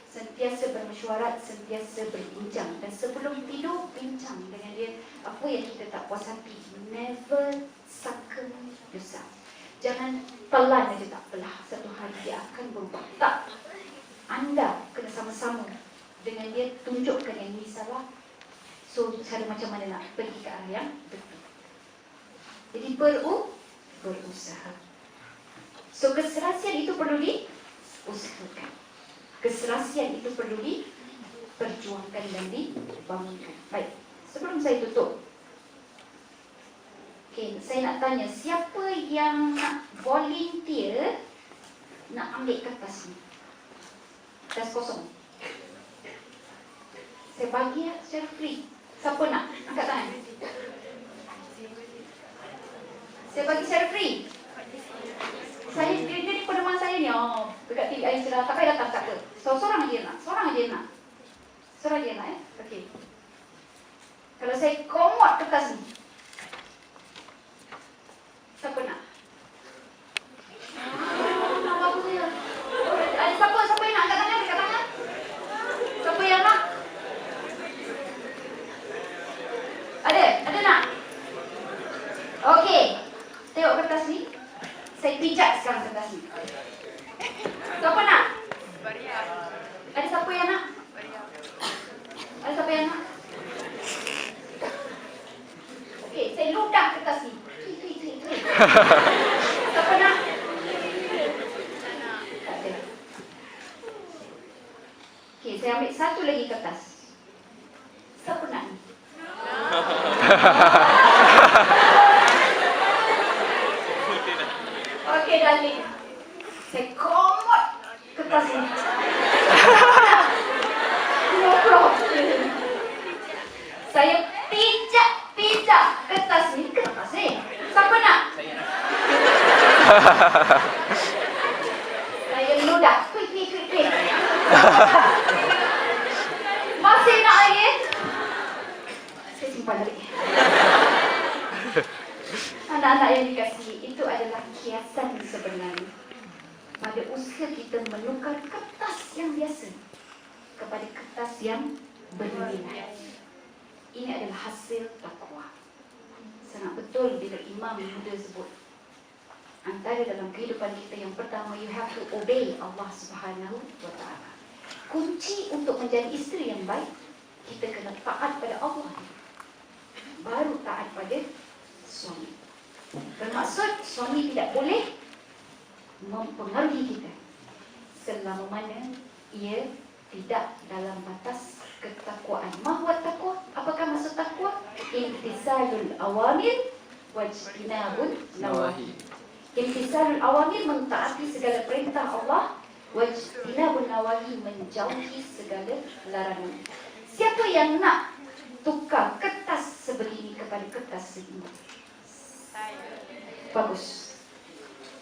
Sentiasa bermesyuarat, sentiasa berbincang. Dan sebelum tidur, bincang dengan dia apa yang kita tak puas hati. Never succumb yourself. Jangan pelan aja tak belah. Satu hari dia akan berubah. Tak. Anda kena sama-sama dengan dia tunjukkan yang ini salah. So, cara macam mana nak pergi ke arah yang betul. Jadi berusaha. So, keserasian itu perlu diusahakan. Keserasian itu perlu diperjuangkan dan dibangunkan. Baik, sebelum saya tutup, saya nak tanya, siapa yang nak volunteer nak ambil kertas ni? Kertas kosong. Saya bagi secara free. Siapa nak? Angkat tangan. Saya bagi secara free. Saya dia peneman saya ni, dekat TV air sudah tak payah datang, tak apa. Seorang aja nak. Seorang aja nak Okey. Kalau saya komot kertas ni, siapa nak? Bagus ya. Siapa yang nak angkat tangan? Siapa yang nak? Ada nak? Okey. Tengok kertas ni. Saya pijak sekarang kertas ni. Siapa nak? Ada siapa yang nak? Ada siapa yang nak? Okey, saya ludah kertas ni. Siapa nak? Tak ada. Okey, saya ambil satu lagi kertas. Siapa nak ni? Okey, darling. Saya komot kertas ni. No problem. Saya pijak kertas ni. Kertas ni. Siapa nak? Saya ludah. Quick. Masih nak lagi? Saya simpan lagi. Anak-anak yang dikasihi, itu adalah kiasan sebenarnya pada usaha kita menukar kertas yang biasa kepada kertas yang bernilai. Ini adalah hasil takwa. Sangat betul bila Imam Muda sebut, antara dalam kehidupan kita yang pertama, you have to obey Allah Subhanahu wa Ta'ala. Kunci untuk menjadi isteri yang baik, kita kena taat pada Allah, baru taat pada suami. Bermaksud suami tidak boleh mempengaruhi kita selama mana ia tidak dalam batas ketakwaan. Mahwat takwa, apakah maksud takwa? Imtisalul awamir wajtinabun nawahi. Imtisalul awamir, mentaati segala perintah Allah, wajtinabun nawahi, menjauhi segala larangan. Siapa yang nak tukar kertas sebegini kepada kertas segini? Bagus.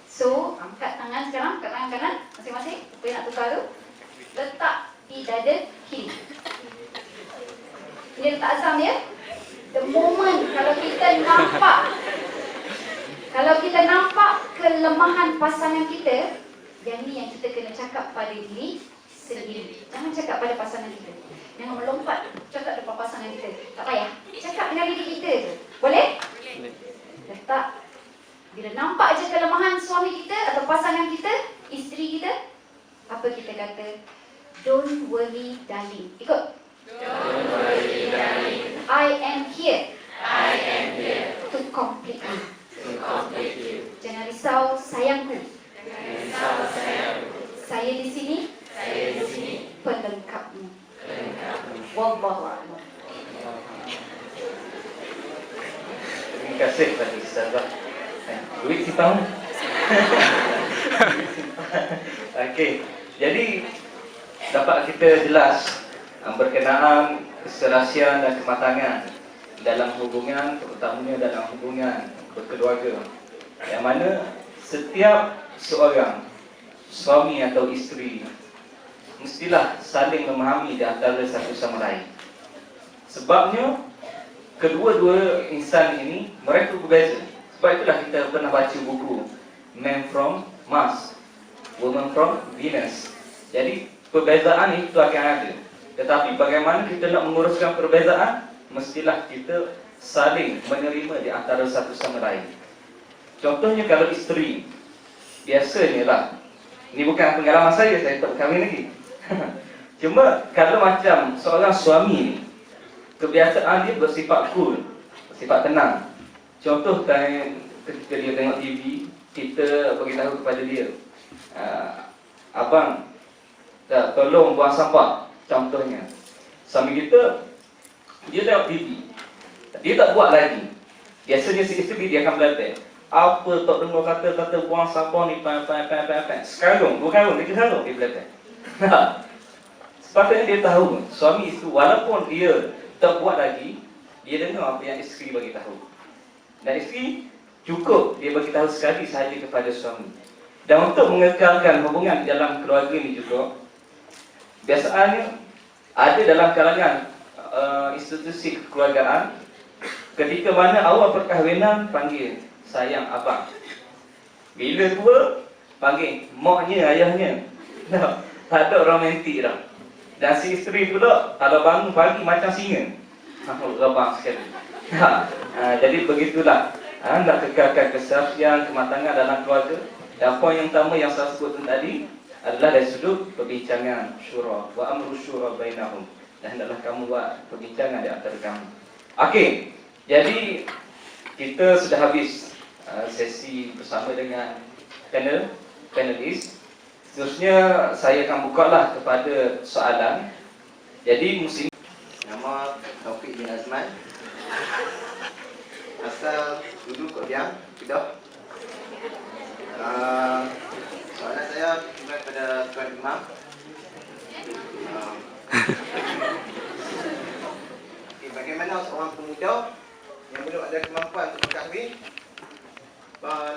So, angkat tangan sekarang, angkat tangan kanan masing-masing. Apa yang nak tukar tu? Letak di dada kiri. Ini letak azam ya. The moment kalau kita nampak kelemahan pasangan kita, yang ni yang kita kena cakap pada diri sendiri. Jangan cakap pada pasangan kita. Jangan melompat cakap depan pasangan kita. Tak payah. Cakap dengan diri kita je. Boleh? Letak. Bila nampak je kelemahan suami kita atau pasangan kita, isteri kita, apa kita kata? Don't worry, darling. Ikut. Don't worry, darling. I am here. I am here. To complete you. To complete you. Jangan risau, sayangku. Jangan risau, sayangku. Saya di sini. Saya di sini. Pelengkapmu. Pelengkapmu. Wallahu a'lam. Terima kasih kepada Ustazah. Duit simpan. Okey. Jadi dapat kita jelas berkenaan keserasian dan kematangan dalam hubungan, terutamanya dalam hubungan berkeluarga, yang mana setiap seorang suami atau isteri mestilah saling memahami di antara satu sama lain. Sebabnya kedua-dua insan ini mereka berbeza. Sebab itulah kita pernah baca buku Man from Mars, Woman from Venus. Jadi perbezaan itu akan ada. Tetapi bagaimana kita nak menguruskan perbezaan, mestilah kita saling menerima di antara satu sama lain. Contohnya kalau isteri, biasanya lah, ini bukan pengalaman saya tak berkahwin lagi. Cuma kalau macam seorang suami ni, kebiasaan dia bersifat cool, bersifat tenang. Contoh ketika dia tengok TV, kita beritahu kepada dia, abang, tolong buang sampah. Contohnya, suami kita, dia tengok TV, dia tak buat lagi. Biasanya si isteri dia akan belajar, apa tak dengar kata buang sampah ni, sekarang, bukan dia sekarang dia belajar. Sepatutnya dia tahu, suami itu walaupun dia tak buat lagi, dia dengar apa yang isteri bagi tahu. Dan isteri cukup dia bagi tahu sekali sahaja kepada suami. Dan untuk mengekalkan hubungan dalam keluarga ni juga, biasaannya ada dalam kalangan institusi kekeluargaan, ketika mana awal perkahwinan panggil sayang abang, bila tua panggil maknya, ayahnya. Tak ada romantik dah. Dan si isteri pula kalau bangun pagi macam singa, rabang sekali. Jadi begitulah, nak kekalkan keserasian, kematangan dalam keluarga. Dan poin yang utama yang saya sebutkan tadi adalah dari sudut perbincangan syura, wa amru syura bainahum. Dan hendaklah kamu buat perbincangan di antara kamu. Okey, jadi kita sudah habis sesi bersama dengan panelis. Seterusnya saya akan bukalah kepada soalan. Jadi musim Nama Taufik bin Azman. Asal dulu Kopiang, Kedah. Soalan saya kepada Tuan Imam. Bagaimana seorang pemuda yang belum ada kemampuan untuk berkahwin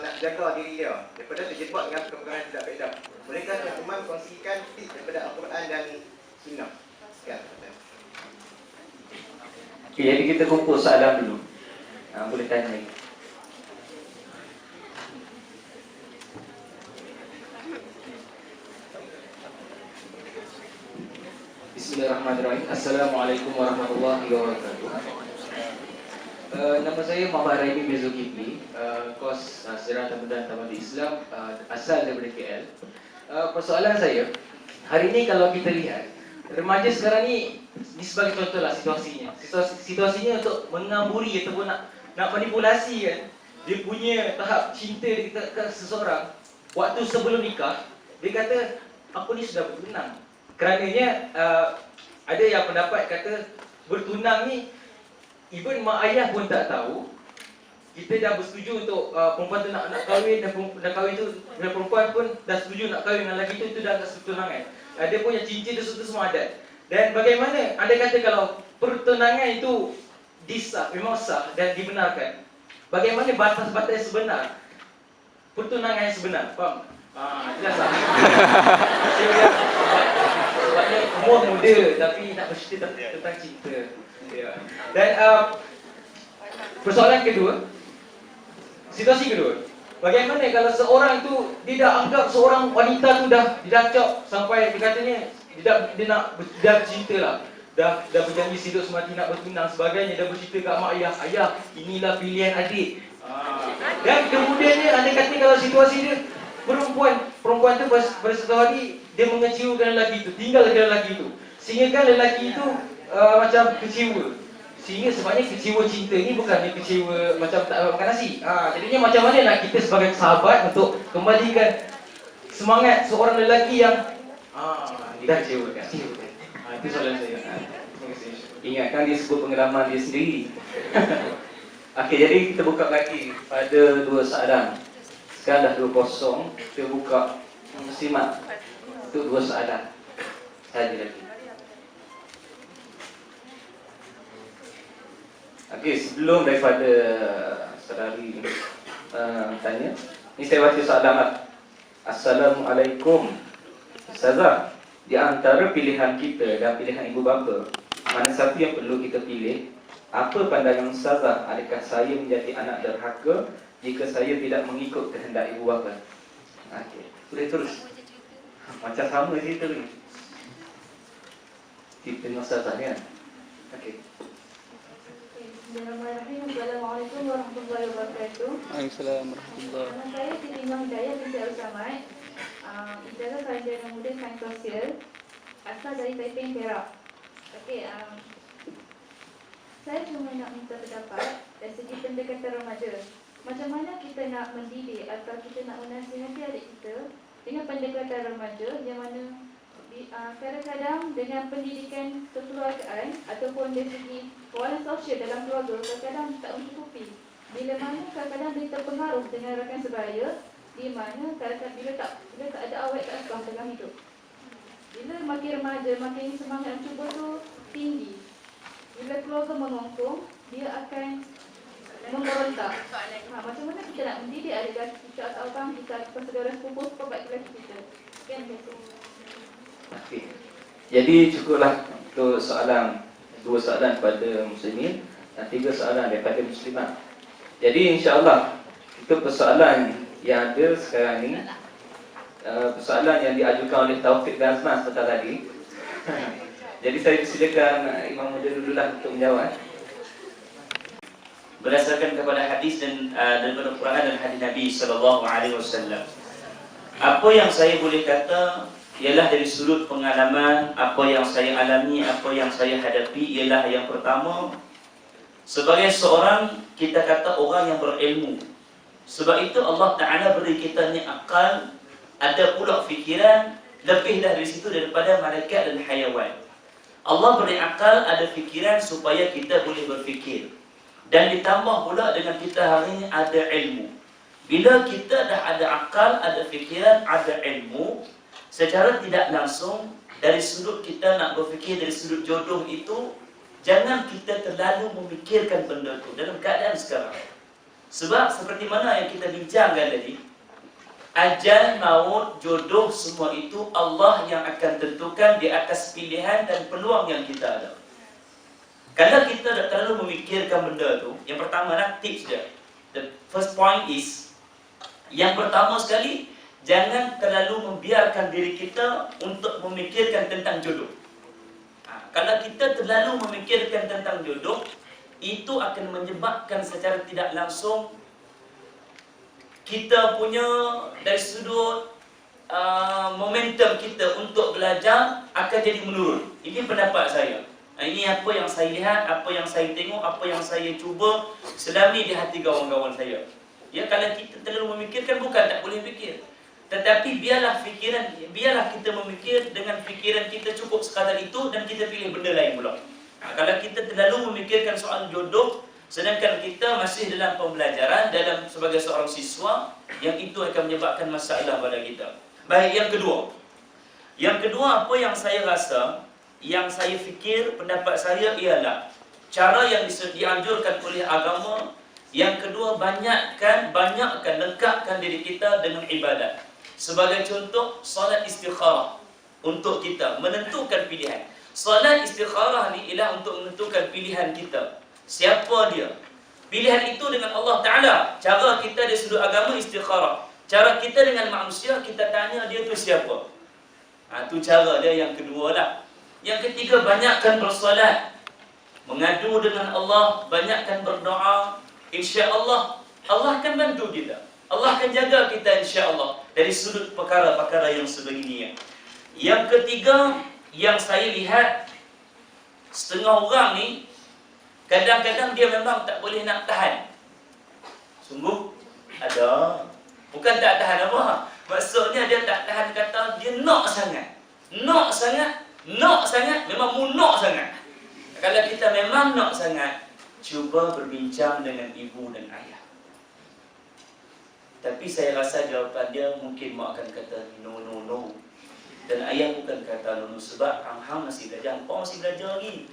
nak jaga diri dia daripada terjebak dengan perkara tidak baik. Bolehkah Tuan Imam kongsikan tips daripada Al-Quran dan Sunnah? Sekian. Okay, jadi kita kumpul soalan dulu. Boleh tanya lagi. Bismillahirrahmanirrahim. Assalamualaikum warahmatullahi wabarakatuh. Nama saya Muhammad Raimi bin Zulkifli, kos Sejarah dan Tamadun Islam, asal daripada KL. Persoalan saya, hari ini kalau kita lihat, remaja sekarang ni sebagai contoh lah situasinya. Situasinya untuk mengamburi ataupun nak manipulasi kan. Dia punya tahap cinta ke seseorang. Waktu sebelum nikah, dia kata, aku ni sudah bertunang. Kerananya ada yang pendapat kata bertunang ni even mak ayah pun tak tahu. Kita dah bersetuju untuk perempuan tu nak kahwin, dan kahwin tu, dan perempuan pun dah setuju nak kahwin dengan lelaki tu, itu dah agak pertunangan. Dia punya cincin tu semua adat. Dan bagaimana anda kata kalau pertunangan itu disah, memang sah dan dibenarkan, bagaimana batas-batas yang sebenar pertunangan yang sebenar? Faham? Jelas tak? Sebabnya umur muda tapi nak bercerita tentang cinta. Dan persoalan kedua, situasi kedua, bagaimana kalau seorang itu dia dah anggap seorang wanita tu dah didacok sampai dia katanya dia dah bercinta lah. Dah berjanji hidup semati nak bertunang sebagainya, dah bercerita kat mak ayah, ayah inilah pilihan adik. Dan kemudian dia, andai kata kalau situasi dia perempuan tu pada satu hari dia mengecewakan lelaki itu, tinggalkan lelaki itu, sehingga kan lelaki itu macam kecewa. Sehingga sebabnya kecewa cinta ni bukannya kecewa macam tak makan nasi. Jadinya macam mana nak kita sebagai sahabat untuk kembalikan semangat seorang lelaki yang dah kecewakan. Itu soalan saya. Terima kasih. Ingatkan dia sebut pengalaman dia sendiri. Okey, jadi kita buka lagi pada 2 soalan. Sekarang dah 2-0, kita buka muslimat untuk 2 soalan saja lagi. Okey, sebelum daripada saudari tanya, ni saya baca soalan lah. Assalamualaikum. Ustazah, di antara pilihan kita dan pilihan ibu bapa, mana satu yang perlu kita pilih? Apa pandangan Ustazah? Adakah saya menjadi anak derhaka jika saya tidak mengikut kehendak ibu bapa? Okey, boleh terus. Macam sama cerita ni. Cerita Ustazah ni kan? Okey. Bismillahirrahmanirrahim. Assalamualaikum warahmatullahi wabarakatuh. Waalaikumsalam warahmatullahi. Nama saya Siti Imam Hidayah binti Al-Samad. Ijazah Sarjana Muda Sains Sosial, asal dari Taiping, Perak. Okey, saya cuma nak minta pendapat dari segi pendekatan remaja. Macam mana kita nak mendidik atau kita nak menasihati adik kita dengan pendekatan remaja yang mana kadang-kadang dengan pendidikan kekeluargaan ataupun dari segi kawalan sosial dalam keluarga kadang-kadang tak mencukupi. Bila mana kadang-kadang dia terpengaruh dengan rakan sebaya, di mana kadang-kadang bila tak ada awet tak asbah dalam hidup. Bila makin remaja, makin semangat mencuba tu tinggi. Bila keluarga mengongkong, dia akan memberontak. Macam mana kita nak mendidik adik kita atau abang kita atau saudara sepupu sepakat lelaki kita? Sekian, terima kasih. Okey. Jadi cukuplah untuk soalan 2 soalan kepada muslimin dan 3 soalan daripada muslimat. Jadi insya-Allah itu persoalan yang ada sekarang ni, persoalan yang diajukan oleh Taufik dan Azman sebentar tadi. Jadi saya silakan Imam Muda dululah untuk menjawab. Berdasarkan kepada hadis dan daripada Quran dan hadis Nabi sallallahu alaihi wasallam. Apa yang saya boleh kata ialah dari sudut pengalaman, apa yang saya alami, apa yang saya hadapi ialah yang pertama, sebagai seorang kita kata orang yang berilmu. Sebab itu Allah Ta'ala beri kita ni akal, ada pula fikiran, lebih dari situ daripada malaikat dan hayawan. Allah beri akal, ada fikiran supaya kita boleh berfikir. Dan ditambah pula dengan kita hari ini ada ilmu. Bila kita dah ada akal, ada fikiran, ada ilmu, secara tidak langsung dari sudut kita nak berfikir dari sudut jodoh itu, jangan kita terlalu memikirkan benda itu dalam keadaan sekarang. Sebab seperti mana yang kita bincangkan tadi, ajal, maut, jodoh, semua itu Allah yang akan tentukan di atas pilihan dan peluang yang kita ada. Kalau kita tak terlalu memikirkan benda tu, yang pertama lah tips dia. The first point is, yang pertama sekali, jangan terlalu membiarkan diri kita untuk memikirkan tentang jodoh. Kalau kita terlalu memikirkan tentang jodoh, itu akan menyebabkan secara tidak langsung kita punya dari sudut momentum kita untuk belajar akan jadi menurun. Ini pendapat saya. Ini apa yang saya lihat, apa yang saya tengok, apa yang saya cuba selami di hati kawan-kawan saya. Ya, kalau kita terlalu memikirkan, bukan tak boleh fikir. Tetapi biarlah kita memikir dengan fikiran kita cukup sekadar itu dan kita pilih benda lain pula. Kalau kita terlalu memikirkan soal jodoh, sedangkan kita masih dalam pembelajaran, dalam sebagai seorang siswa, yang itu akan menyebabkan masalah pada kita. Baik, yang kedua. Yang kedua, apa yang saya rasa, yang saya fikir, pendapat saya ialah cara yang dianjurkan oleh agama. Yang kedua, banyakkan, lengkapkan diri kita dengan ibadat. Sebagai contoh, salat istikharah untuk kita menentukan pilihan. Salat istikharah ni ialah untuk menentukan pilihan kita. Siapa dia? Pilihan itu dengan Allah Ta'ala. Cara kita dari sudut agama istikharah. Cara kita dengan manusia, kita tanya dia tu siapa. Itu cara dia yang kedua lah. Yang ketiga, banyakkan bersolat, mengadu dengan Allah, banyakkan berdoa. InsyaAllah Allah akan bantu kita, Allah akan jaga kita insyaAllah dari sudut perkara-perkara yang sebegini. Yang ketiga, yang saya lihat setengah orang ni kadang-kadang dia memang tak boleh nak tahan. Sungguh ada. Bukan tak tahan apa, maksudnya dia tak tahan kata dia nak sangat. Nak sangat, memang mu nak sangat. Kalau kita memang nak sangat, cuba berbincang dengan ibu dan ayah. Tapi saya rasa jawapan dia mungkin mak akan kata no. Dan ayah bukan kata no sebab hang masih belajar, hangpa masih belajar lagi.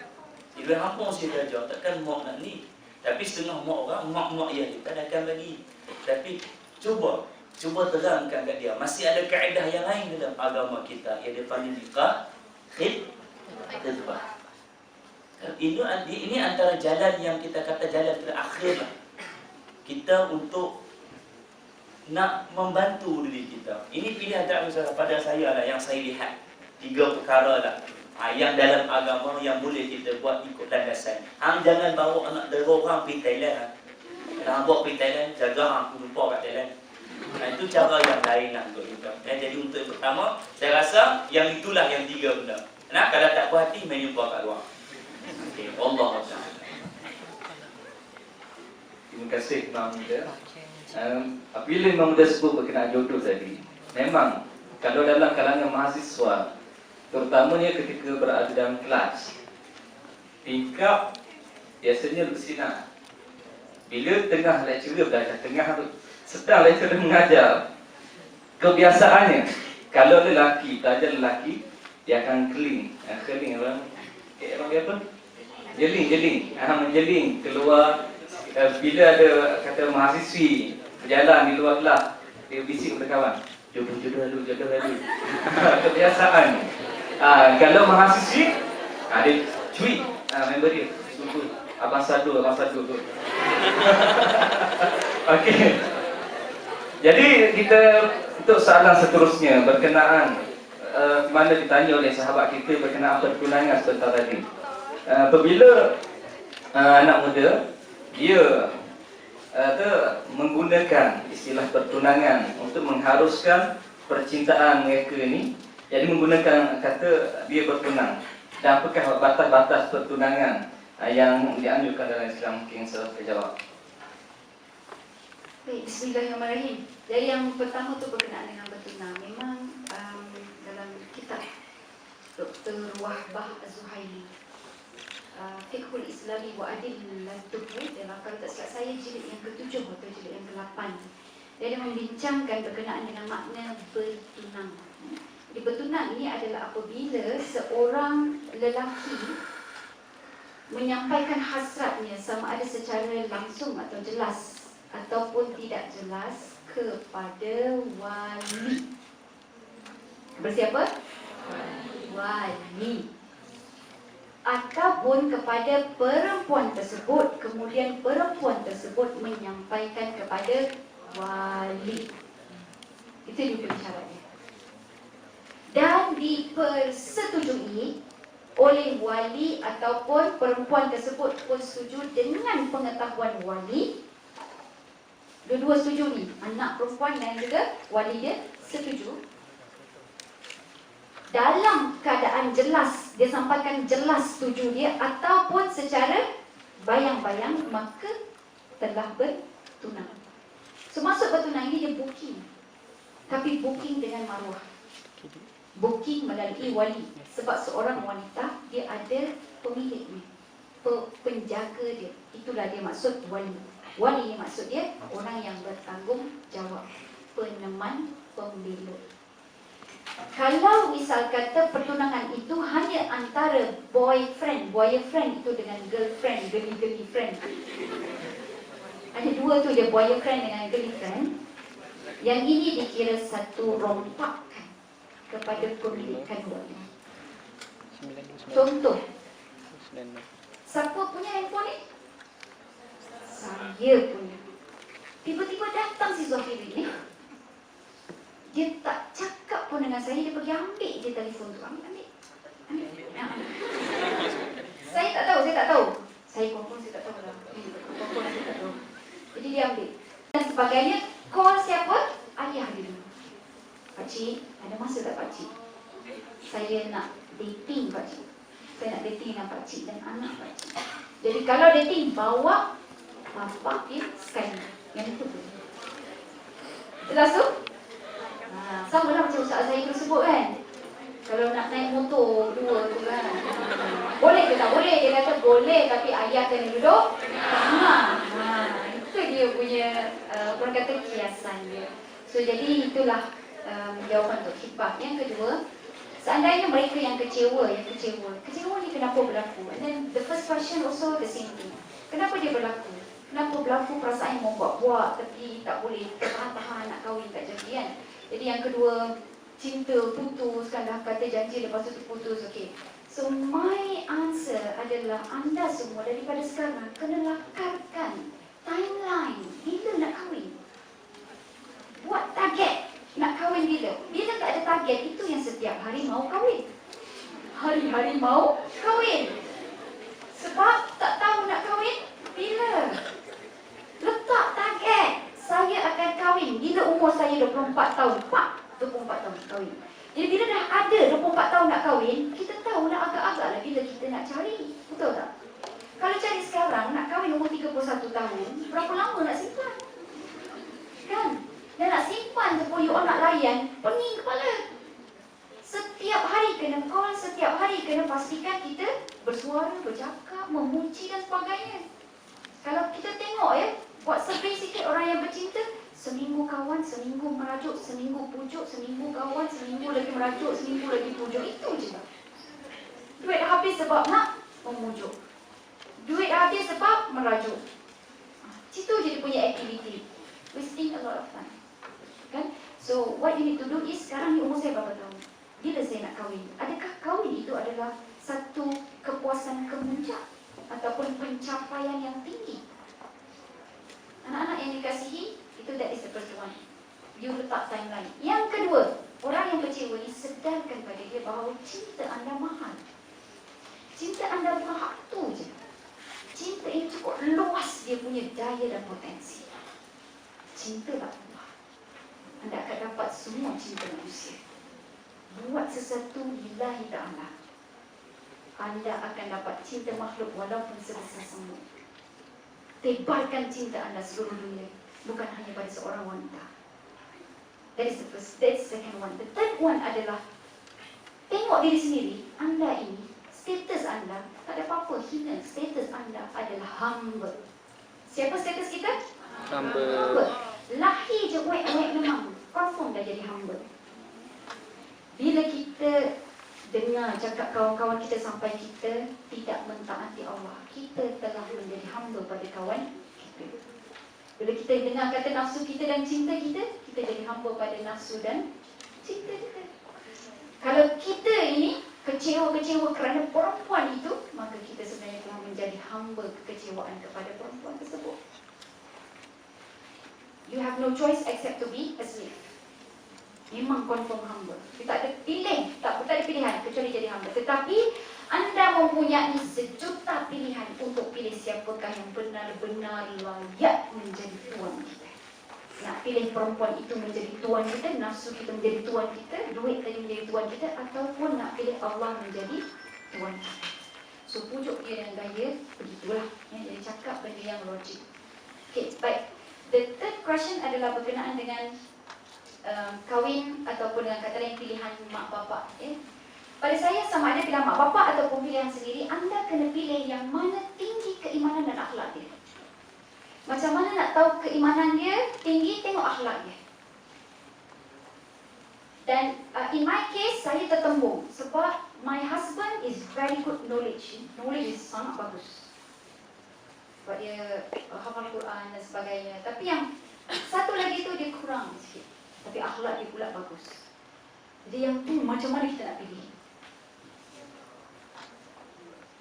Ibu hangpa masih belajar, takkan mak nak ni. Tapi setengah mak orang, mak ayah kita akan bagi. Tapi cuba terangkan kat dia. Masih ada kaedah yang lain dalam agama kita yang dipanggil khidbah. Ini antara jalan yang kita kata jalan terakhir lah. Kita untuk nak membantu diri kita. Ini pilihan tak pada saya lah, yang saya lihat 3 perkara lah. Yang dalam agama yang boleh kita buat ikut landasan. Jangan bawa anak dera orang pergi Thailand. Kalau bawa pergi Thailand, jaga aku jumpa kat Thailand. Itu cara yang lain lah untuk kita. Jadi untuk yang pertama, saya rasa yang itulah yang 3 benda. Kalau tak puas hati, main jumpa kat luar. Okay, Allah SWT. Terima kasih Imam Muda. Apabila Imam Muda sebut berkenaan jodoh tadi, memang kalau dalam kalangan mahasiswa, terutamanya ketika berada dalam kelas, tingkap biasanya bersinar. Bila tengah lecturer belajar, sedang lecturer mengajar, kebiasaannya kalau lelaki, pelajar lelaki, dia akan keling orang dia apa? Jeling, menjeling keluar. Bila ada kata mahasiswi berjalan di luar kelas, dia bisik kepada kawan, jodoh lalu. Kebiasaan. Kalau mahasiswi, dia cuit member dia, suruh abang sadu tu. Okey. Jadi kita untuk soalan seterusnya berkenaan mana ditanya oleh sahabat kita berkenaan pertunangan sebentar tadi. Apabila anak muda dia menggunakan istilah pertunangan untuk mengharuskan percintaan mereka ni, jadi menggunakan kata dia bertunang. Dan apakah batas-batas pertunangan yang dianjurkan dalam Islam? Mungkin saya jawab. Baik, bismillahirrahmanirrahim. Jadi yang pertama tu berkenaan dengan bertunang. Memang dalam kitab Dr. Wahbah Az-Zuhaili, Fiqhul Islami wa Adillatuhu, dalam kalau tak silap saya jilid yang ke-7 atau jilid yang ke-8, dia membincangkan berkenaan dengan makna bertunang. Jadi bertunang ini adalah apabila seorang lelaki menyampaikan hasratnya sama ada secara langsung atau jelas ataupun tidak jelas kepada wali. Bersiapa? Wali. Ataupun kepada perempuan tersebut, kemudian perempuan tersebut menyampaikan kepada wali. Itu juga syaratnya. Dan dipersetujui oleh wali ataupun perempuan tersebut pun setuju dengan pengetahuan wali. Dua-dua setuju ni, anak perempuan dan juga wali dia setuju. Dalam keadaan jelas, dia sampaikan jelas setuju dia ataupun secara bayang-bayang, maka telah bertunang. So maksud bertunang ini dia booking. Tapi booking dengan maruah. Booking melalui wali. Sebab seorang wanita, dia ada pemiliknya, penjaga dia. Itulah dia maksud wali. Wali ni maksud dia orang yang bertanggungjawab, peneman, pembela. Kalau misal kata pertunangan itu hanya antara boyfriend itu dengan girlfriend, girly friend. Ada dua tu dia, boyfriend dengan girlfriend. Yang ini dikira satu rompakan kepada pemilikan wali. Contoh, siapa punya handphone ni? Saya punya. Tiba-tiba datang si Zahiri ni, Dia tak cakap pun dengan saya, dia pergi ambil je telefon tu. Ambil. Saya tak tahu. Saya confirm saya tak tahu lah. Confirm saya tak tahu. Jadi dia ambil. Dan sebagainya, call siapa? Ayah dia dulu. Pakcik, ada masa tak pakcik? Saya nak dating pakcik. Saya nak dating dengan pakcik dan anak pakcik. Jadi kalau dating, bawa bapa dia sekali. Yang itu tu. Jelas tu? Sama lah macam ustaz saya tersebut kan. Kalau nak naik motor dua tu kan. Boleh ke tak boleh? Dia kata boleh, tapi ayah kena duduk tengah. Itu dia punya orang kata kiasan dia. So jadi itulah jawapan untuk khitbah. Yang kedua, seandainya mereka yang kecewa ni kenapa berlaku? And then the first question also the same thing. Kenapa dia berlaku? Kenapa berlaku perasaan yang membuat-buat tapi tak boleh tahan-tahan nak kahwin tak jadi kan? Jadi yang kedua, cinta putus kan, dah kata janji lepas tu putus. Okay. So my answer adalah anda semua daripada sekarang kena lakarkan timeline bila nak kahwin. Buat target nak kahwin bila. Bila tak ada target, itu yang setiap hari mau kahwin. Hari-hari mau kahwin. Sebab tak tahu nak kahwin bila. Letak target. Saya akan kahwin bila umur saya 24 tahun. Pak, 24 tahun kahwin. Jadi bila dah ada 24 tahun nak kahwin, kita tahulah agak-agak lah bila kita nak cari. Betul tak? Kalau cari sekarang, nak kahwin umur 31 tahun, berapa lama nak simpan? Kan? Dan nak simpan tu pun you all nak layan, pening kepala. Setiap hari kena call, setiap hari kena pastikan kita bersuara, bercakap, memuji dan sebagainya. Kalau kita tengok ya, buat survey sikit orang yang bercinta, seminggu kawan, seminggu merajuk, seminggu pujuk, seminggu kawan, seminggu lagi merajuk, seminggu lagi pujuk. Itu je. Duit habis sebab nak memujuk. Duit habis sebab merajuk. Itu je dia punya aktiviti. Wasting a lot of time. Kan? So, what you need to do is, sekarang ni umur saya berapa tahun? Bila saya nak kahwin? Adakah kahwin itu adalah satu kepuasan kemuncak ataupun pencapaian yang tinggi? Anak-anak yang dikasihi, itu that is the first one. You letak timeline. Yang kedua, orang yang kecewa ni sedarkan pada dia bahawa cinta anda mahal. Cinta anda bukan hak tu je. Cinta ini cukup luas dia punya daya dan potensi. Cinta tak ubah. Anda akan dapat semua cinta manusia. Buat sesuatu lillahi ta'ala. Anda akan dapat cinta makhluk walaupun sebesar semut. Tebarkan cinta anda seluruh dunia, bukan hanya pada seorang wanita. That is the first. That's the second one. The third one adalah tengok diri sendiri. Anda ini, status anda tak ada apa-apa hina. Status anda adalah hamba. Siapa status kita? Hamba. Lahir je wek-wek memang confirm dah jadi hamba. Bila kita dengar cakap kawan-kawan kita sampai kita tidak mentaati Allah, kita telah menjadi hamba pada kawan kita. Bila kita dengar kata nafsu kita dan cinta kita, kita jadi hamba pada nafsu dan cinta kita. Kalau kita ini kecewa-kecewa kerana perempuan itu, maka kita sebenarnya telah menjadi hamba kekecewaan kepada perempuan tersebut. You have no choice except to be a slave. Memang confirm hamba. Kita tak ada pilih, tak ada pilihan kecuali jadi hamba. Tetapi anda mempunyai sejuta pilihan untuk pilih siapakah yang benar-benar layak menjadi tuan kita. Nak pilih perempuan itu menjadi tuan kita, nafsu kita menjadi tuan kita, duit tadi menjadi tuan kita, ataupun nak pilih Allah menjadi tuan kita. So pujuk dia dengan gaya begitulah. Dia cakap benda yang logik. Okay, baik. The third question adalah berkenaan dengan kahwin ataupun dengan kata lain pilihan mak bapak. Pada saya sama ada pilihan mak bapak ataupun pilihan sendiri, anda kena pilih yang mana tinggi keimanan dan akhlak dia. Macam mana nak tahu keimanan dia tinggi? Tengok akhlak dia. Dan in my case, saya tertembung sebab my husband is very good knowledge. Knowledge is sangat bagus. Sebab dia hafal Quran dan sebagainya. Tapi yang satu lagi tu dia kurang sikit. Tapi akhlak dia pula bagus. Jadi yang tu macam mana kita nak pilih?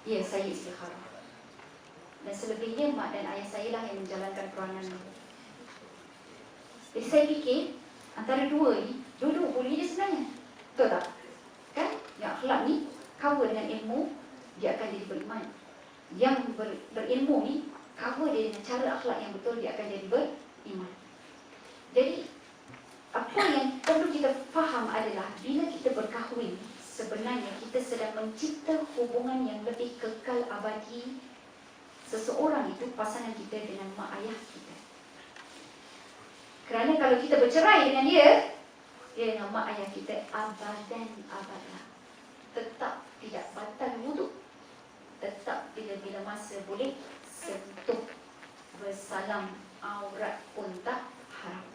Ya, saya istikharah. Dan selebihnya mak dan ayah saya lah yang menjalankan peranan. Jadi saya fikir antara dua ni, Dulu boleh je sebenarnya. Betul tak? Kan? Yang akhlak ni cover dengan ilmu, dia akan jadi beriman. Yang berilmu ni cover dia dengan cara akhlak yang betul, dia akan jadi beriman. Jadi apa yang perlu kita faham adalah bila kita berkahwin, sebenarnya kita sedang mencipta hubungan yang lebih kekal abadi seseorang itu, pasangan kita dengan mak ayah kita. Kerana kalau kita bercerai dengan dia dengan mak ayah kita abadan abadah. Tetap tidak batal wuduk, tetap bila-bila masa boleh sentuh, bersalam aurat pun tak haram.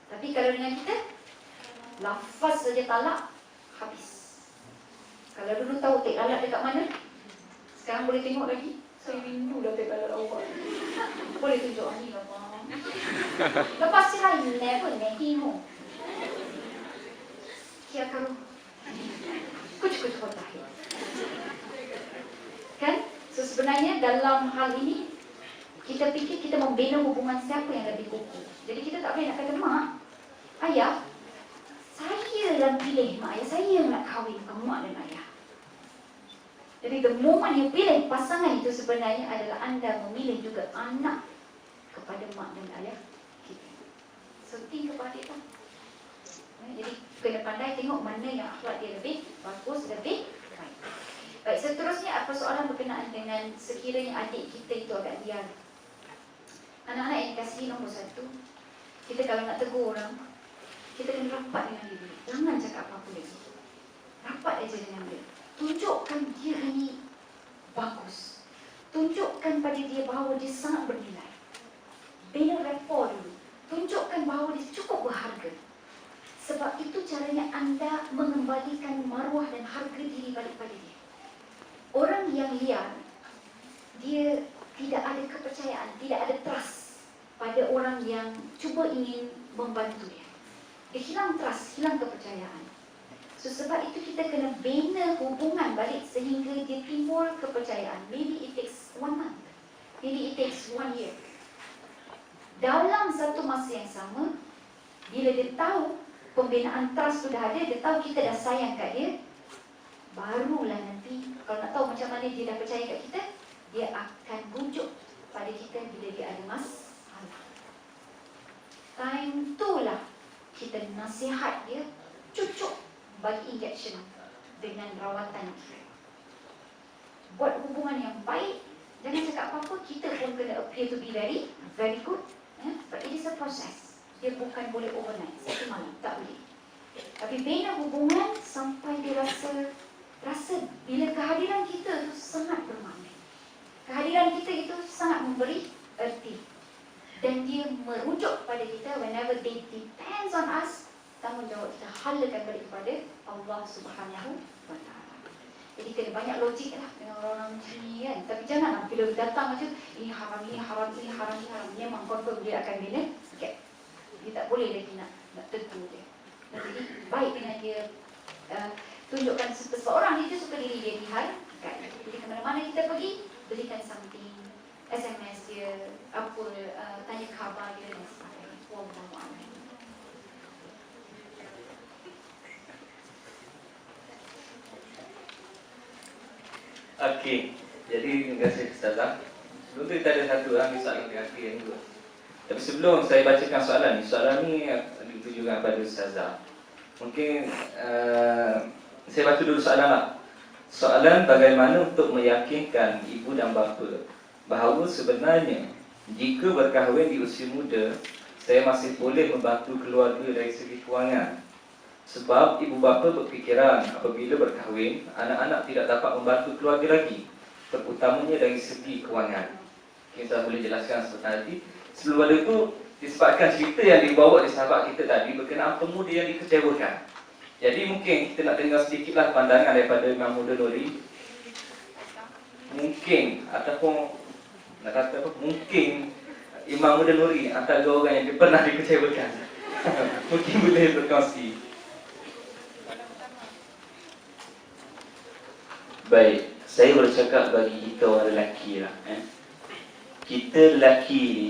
Tapi kalau dengan kita, lafaz saja talak, habis. Kalau dulu tahu tek lalat dekat mana, sekarang boleh tengok lagi. Saya rindu dah tek lalat awak. Boleh tunjuk ni lah, Bang. Lepas cerai, never nehimu. Kia karu. Kuch tahir. Kan? So sebenarnya dalam hal ini, kita fikir kita membina hubungan siapa yang lebih kukuh. Jadi kita tak boleh nak kata mak, ayah, saya yang pilih mak ayah, saya yang nak kahwin dengan mak dan ayah. Jadi the moment you pilih pasangan itu sebenarnya adalah anda memilih juga anak kepada mak dan ayah kita. So think about it lah. Jadi kena pandai tengok mana yang akhlak dia lebih bagus, lebih baik. Baik, seterusnya persoalan berkenaan dengan sekiranya adik kita itu agak liar. Anak-anak yang dikasihi nombor satu, kita kalau nak tegur orang, kita kena rapat dengan dia. Jangan cakap apa-apa lagi. Rapat aja dengan dia. Tunjukkan dia ini bagus. Tunjukkan pada dia bahawa dia sangat bernilai. Bina rapport dulu. Tunjukkan bahawa dia cukup berharga. Sebab itu caranya anda mengembalikan maruah dan harga diri balik pada dia. Orang yang liar, dia tidak ada kepercayaan, tidak ada trust pada orang yang cuba ingin membantu dia. Dia hilang trust, hilang kepercayaan. So sebab itu kita kena bina hubungan balik sehingga dia timbul kepercayaan. Maybe it takes 1 month. Maybe it takes 1 year. Dalam satu masa yang sama, bila dia tahu pembinaan trust sudah ada, dia tahu kita dah sayang kat dia, barulah nanti, kalau nak tahu macam mana dia dah percaya kat kita, dia akan rujuk pada kita bila dia ada masalah. Time itulah kita nasihat dia, cucuk bagi injection dengan rawatan kita. Buat hubungan yang baik, jangan cakap apa-apa, kita pun kena appear to be very, very good. But it is a process. Dia bukan boleh overnight, satu malam, tak boleh. Tapi bina hubungan sampai dia rasa bila kehadiran kita itu sangat bermakna. Kehadiran kita itu sangat memberi erti. Dan dia merujuk pada kita whenever they depends on us, tanggungjawab kita halakan balik kepada Allah Subhanahu wa Ta'ala. Jadi kena banyak logik lah dengan orang-orang macam ni kan. Tapi janganlah bila datang macam ini haram, ini haram, ini haram, ini haram. Memang confirm dia akan bina sikit. Dia tak boleh lagi nak tegur dia. Jadi baik dengan dia, tunjukkan seseorang itu suka diri dia dihargai. Jadi ke mana-mana kita pergi, berikan something, SMS dia, apa, tanya khabar dia dan sebagainya. Wallahu a'lam. Okey, jadi terima kasih Ustazah. Sebelum tu kita ada satu soalan terakhir yang dua. Tapi sebelum saya bacakan soalan ni ditujukan kepada Ustazah. Mungkin saya baca dulu soalan lah. Soalan bagaimana untuk meyakinkan ibu dan bapa bahawa sebenarnya jika berkahwin di usia muda, saya masih boleh membantu keluarga dari segi kewangan. Sebab ibu bapa berfikiran apabila berkahwin, anak-anak tidak dapat membantu keluarga lagi, terutamanya dari segi kewangan. Kita boleh jelaskan sebentar nanti. Sebelum pada itu, disebabkan cerita yang dibawa oleh sahabat kita tadi berkenaan pemuda yang dikecewakan. Jadi mungkin kita nak dengar sedikitlah pandangan daripada Imam Muda Nuri. Mungkin, ataupun nak kata apa, mungkin Imam Muda Nuri antara orang yang pernah dikecewakan. Mungkin boleh berkongsi. Baik, saya bercakap bagi kita orang lelaki lah. Kita lelaki ni,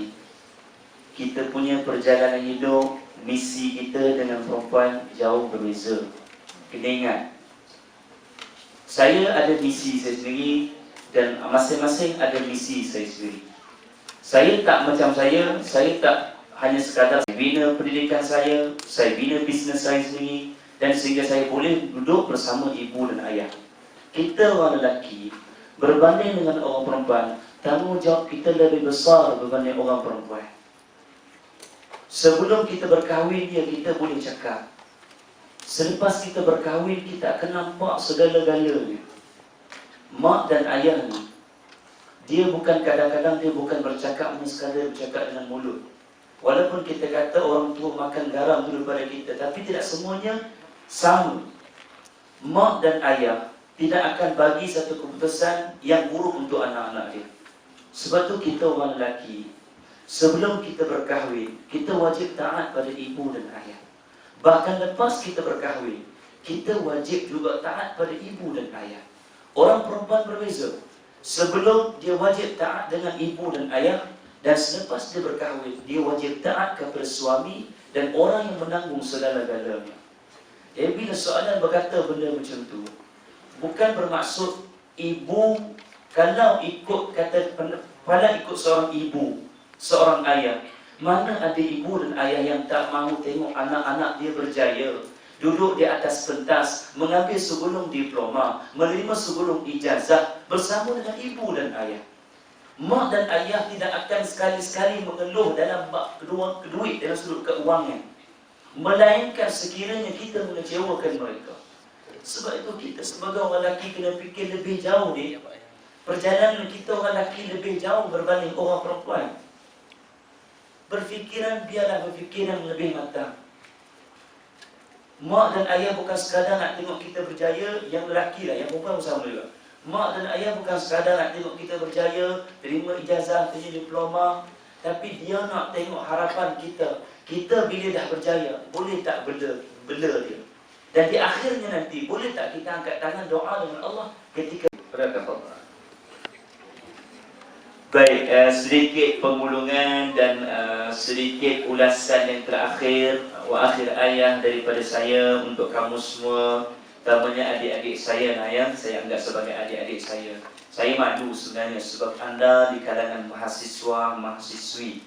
kita punya perjalanan hidup misi kita dengan perempuan jauh berbeza. Kena ingat, saya ada misi saya sendiri dan masing-masing ada misi saya sendiri. Saya tak macam saya tak hanya sekadar bina pendidikan saya bina bisnes saya sendiri, dan sehingga saya boleh duduk bersama ibu dan ayah. Kita orang lelaki berbanding dengan orang perempuan, tanggungjawab kita lebih besar berbanding orang perempuan. Sebelum kita berkahwin kita boleh cakap. Selepas kita berkahwin kita akan nampak segala-galanya. Mak dan ayah ni, dia bukan kadang-kadang dia bukan bercakap hanya sekadar bercakap dengan mulut. Walaupun kita kata orang tua makan garam dulu pada kita, tapi tidak semuanya sama. Mak dan ayah tidak akan bagi satu keputusan yang buruk untuk anak-anak dia. Sebab tu kita orang lelaki, sebelum kita berkahwin, kita wajib taat pada ibu dan ayah. Bahkan lepas kita berkahwin, kita wajib juga taat pada ibu dan ayah. Orang perempuan berbeza. Sebelum dia wajib taat dengan ibu dan ayah, dan selepas dia berkahwin, dia wajib taat kepada suami dan orang yang menanggung segala-galanya. Jadi bila soalan berkata benda macam tu, bukan bermaksud ibu kalau ikut kata ikut seorang ibu, seorang ayah. Mana ada ibu dan ayah yang tak mahu tengok anak-anak dia berjaya, duduk di atas pentas, mengambil segulung diploma, menerima segulung ijazah bersama dengan ibu dan ayah. Mak dan ayah tidak akan sekali-sekali mengeluh dalam duit dalam sudut keuangan, melainkan sekiranya kita mengecewakan mereka. Sebab itu kita sebagai orang lelaki kena fikir lebih jauh ni. Perjalanan kita orang lelaki lebih jauh berbanding orang perempuan. Berfikiran biarlah berfikiran lebih matang. Mak dan ayah bukan sekadar nak tengok kita berjaya, yang lelaki lah, yang perempuan sama juga. Mak dan ayah bukan sekadar nak tengok kita berjaya, terima ijazah, terima diploma, tapi dia nak tengok harapan kita. Kita bila dah berjaya, boleh tak bela dia? Dan di akhirnya nanti, boleh tak kita angkat tangan doa dengan Allah ketika Barakallahu. baik, sedikit pemulungan dan sedikit ulasan yang terakhir wa akhir ayah daripada saya untuk kamu semua, terutamanya adik-adik saya yang saya anggap sebagai adik-adik saya. Saya malu sebenarnya sebab anda di kalangan mahasiswa, mahasiswi,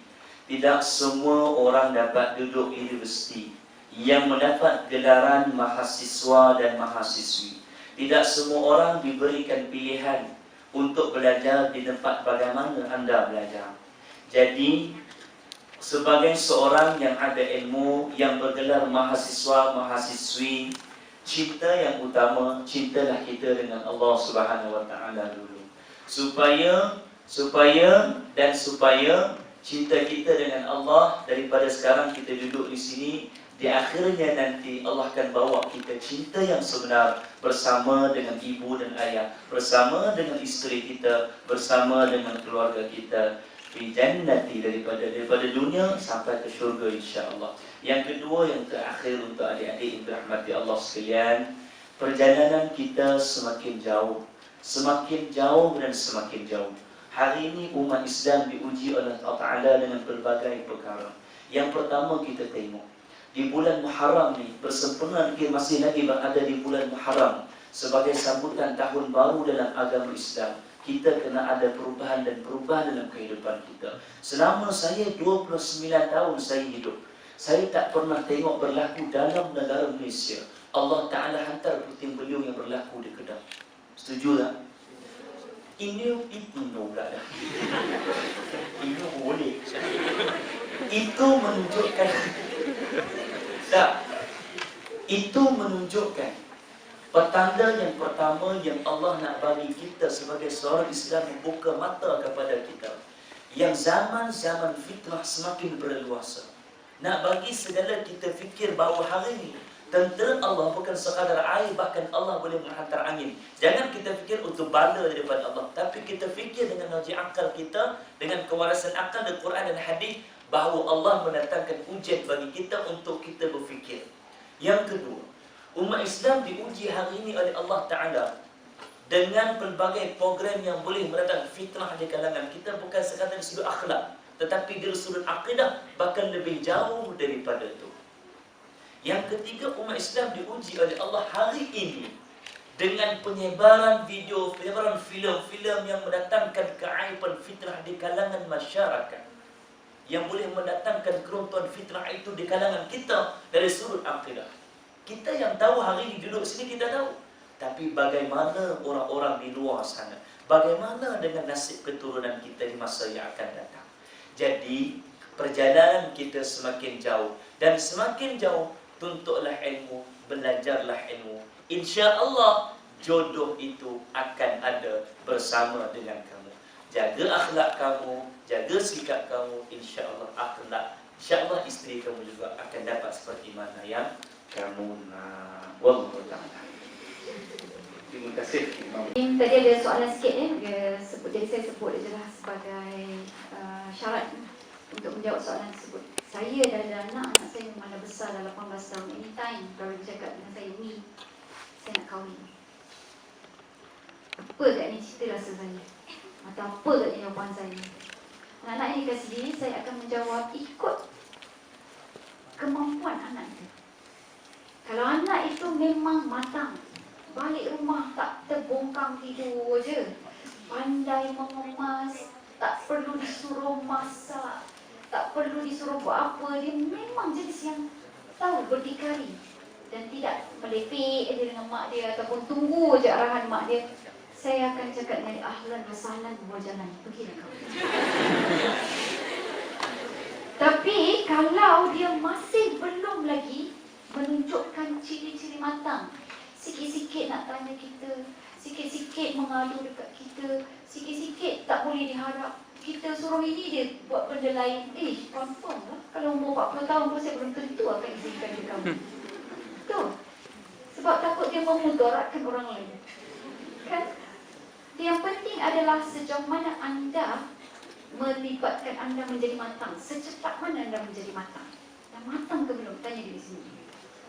tidak semua orang dapat duduk universiti yang mendapat gelaran mahasiswa dan mahasiswi. Tidak semua orang diberikan pilihan untuk belajar di tempat bagaimana anda belajar. Jadi, sebagai seorang yang ada ilmu, yang bergelar mahasiswa, mahasiswi, cinta yang utama, cintalah kita dengan Allah Subhanahu Wa Taala dulu. Supaya cinta kita dengan Allah daripada sekarang kita duduk di sini, di akhirnya nanti Allah akan bawa kita cinta yang sebenar bersama dengan ibu dan ayah, bersama dengan isteri kita, bersama dengan keluarga kita, fi jannati, daripada dunia sampai ke syurga insya-Allah. Yang kedua, yang terakhir untuk adik-adik yang dirahmati Allah sekalian, perjalanan kita semakin jauh dan semakin jauh. Hari ini umat Islam diuji oleh Allah Ta'ala dengan pelbagai perkara. Yang pertama kita tengok, di bulan Muharram ni, bersempena kita masih lagi berada di bulan Muharram sebagai sambutan tahun baru dalam agama Islam. Kita kena ada perubahan dalam kehidupan kita. Selama saya 29 tahun saya hidup, saya tak pernah tengok berlaku dalam negara Malaysia Allah Ta'ala hantar puting beliung yang berlaku di Kedah. Setuju tak? Ini pula dah. Ini boleh. Itu menunjukkan tak? Itu menunjukkan petanda yang pertama yang Allah nak bagi kita sebagai seorang Islam, membuka mata kepada kita. Yang zaman fitnah semakin berleluasa, nak bagi segala kita fikir bahawa hari ini tentera Allah bukan sekadar air, bahkan Allah boleh menghantar angin. Jangan kita fikir untuk bala daripada Allah, tapi kita fikir dengan logik akal kita, dengan kewarasan akal dan Quran dan hadis, bahawa Allah mendatangkan ujian bagi kita untuk kita berfikir. Yang kedua, umat Islam diuji hari ini oleh Allah Ta'ala dengan pelbagai program yang boleh mendatangkan fitnah di kalangan kita, bukan sekadar dari sudut akhlak, tetapi dari sudut akidah bahkan lebih jauh daripada itu. Yang ketiga, umat Islam diuji oleh Allah hari ini dengan penyebaran video, penyebaran filem-filem yang mendatangkan keaiban fitnah di kalangan masyarakat, yang boleh mendatangkan keruntuhan fitnah itu di kalangan kita dari sudut akidah. Kita yang tahu hari ini duduk sini kita tahu. Tapi bagaimana orang-orang di luar sana? Bagaimana dengan nasib keturunan kita di masa yang akan datang? Jadi perjalanan kita semakin jauh, dan semakin jauh tuntutlah ilmu, belajarlah ilmu. Insya Allah jodoh itu akan ada bersama dengan kamu. Jaga akhlak kamu, jaga sikap kamu, insya Allah akhlak, insya Allah isteri kamu juga akan dapat seperti mana yang kamu nak. Wallahu ta'ala. Terima kasih Imam. Tadi ada soalan sikit dia sebut, jadi saya sebut je lah sebagai syarat untuk menjawab soalan tersebut. Saya dan anak saya memang dah besar, dah 18 tahun. Anytime kalau dia cakap dengan saya, "Mi, saya nak kahwin." Apa agaknya cerita rasa saya? Atau apa agaknya jawapan saya? Anak-anak ini kasih diri, saya akan menjawab ikut kemampuan anak itu. Kalau anak itu memang matang, balik rumah tak terbongkang tidur je, pandai mengemas, tak perlu disuruh masak, tak perlu disuruh buat apa, dia memang jenis yang tahu berdikari dan tidak melepek je dengan mak dia ataupun tunggu je arahan mak dia. Saya akan cakap dengan dia, ahlan wa sahlan, buat jalan, pergilah kau. Tapi kalau dia masih belum lagi menunjukkan ciri-ciri matang, sikit-sikit nak tanya kita, sikit-sikit mengadu dekat kita, sikit-sikit tak boleh diharap, kita suruh ini dia buat benda lain. Confirm lah. Kalau umur 40 tahun pun saya belum tentu akan izinkan dia kahwin. Betul. Sebab takut dia memudaratkan orang lain. Kan? Yang penting adalah sejauh mana anda melibatkan anda menjadi matang. Secepat mana anda menjadi matang. Dan matang ke belum? Tanya diri sendiri.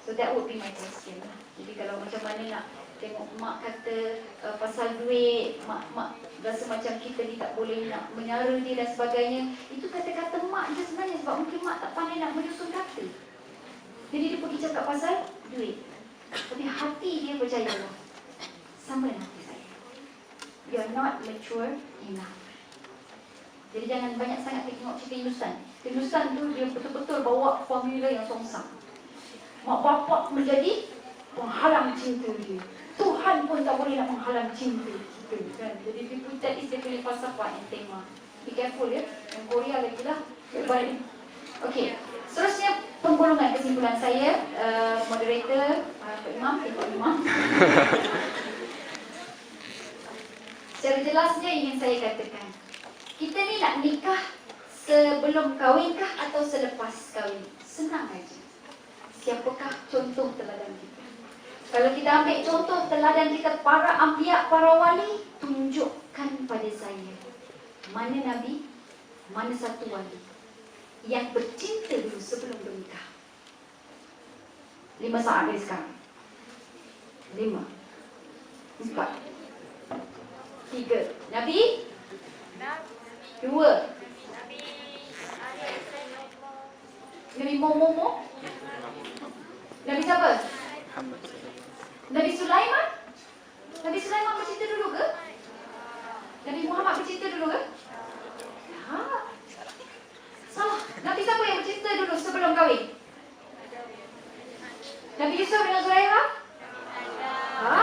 So that would be my question lah. Jadi kalau macam mana nak tengok mak kata pasal duit, mak rasa macam kita ni tak boleh nak menyara dia dan sebagainya, itu kata-kata mak je sebenarnya, sebab mungkin mak tak pandai nak menyusun kata. Jadi dia pergi cakap pasal duit. Tapi hati dia percaya lah, sama dengan hati saya. You are not mature enough. Jadi jangan banyak sangat tengok cerita Hindustan. Hindustan tu dia betul-betul bawa formula yang songsang. Mak bapak menjadi penghalang cinta dia. Tuhan pun tak boleh nak menghalang cinta kita, kan? Jadi people that is dia punya falsafah yang tema. Be careful ya. Yang Korea lagi lah. Baik. Okey. Seterusnya penggolongan kesimpulan saya, moderator, Pak Imam, Pak Imam. Secara jelasnya ingin saya katakan, kita ni nak nikah sebelum kahwin kah atau selepas kahwin? Senang aja. Siapakah contoh teladan kita? Kalau kita ambil contoh teladan kita, para anbiya, para wali, tunjukkan pada saya mana nabi, mana satu wali yang bercinta dulu sebelum bernikah. 5 saat dari sekarang. 5 4 3 Nabi 2 Nabi Momo, Nabi siapa? Nabi Sulaiman? Nabi Sulaiman bercinta dulu ke? Nabi Muhammad bercinta dulu ke? Ha. Salah. Nabi siapa yang bercinta dulu sebelum kahwin? Nabi Yusuf dengan Zulaikha? Ha?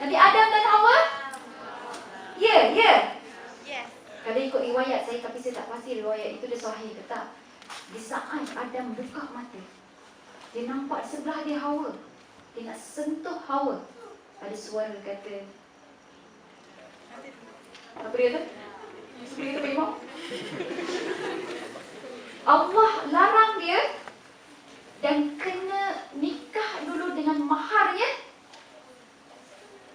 Nabi Adam dan Hawa? Ya, ya. Kalau ikut riwayat saya, tapi saya tak pasti riwayat itu dia sahih ke tak. Di saat Adam buka mata, dia nampak sebelah dia Hawa. Dia nak sentuh Hawa. Ada suara kata, apa dia tu? Dia tu memang Allah larang dia dan kena nikah dulu dengan maharnya.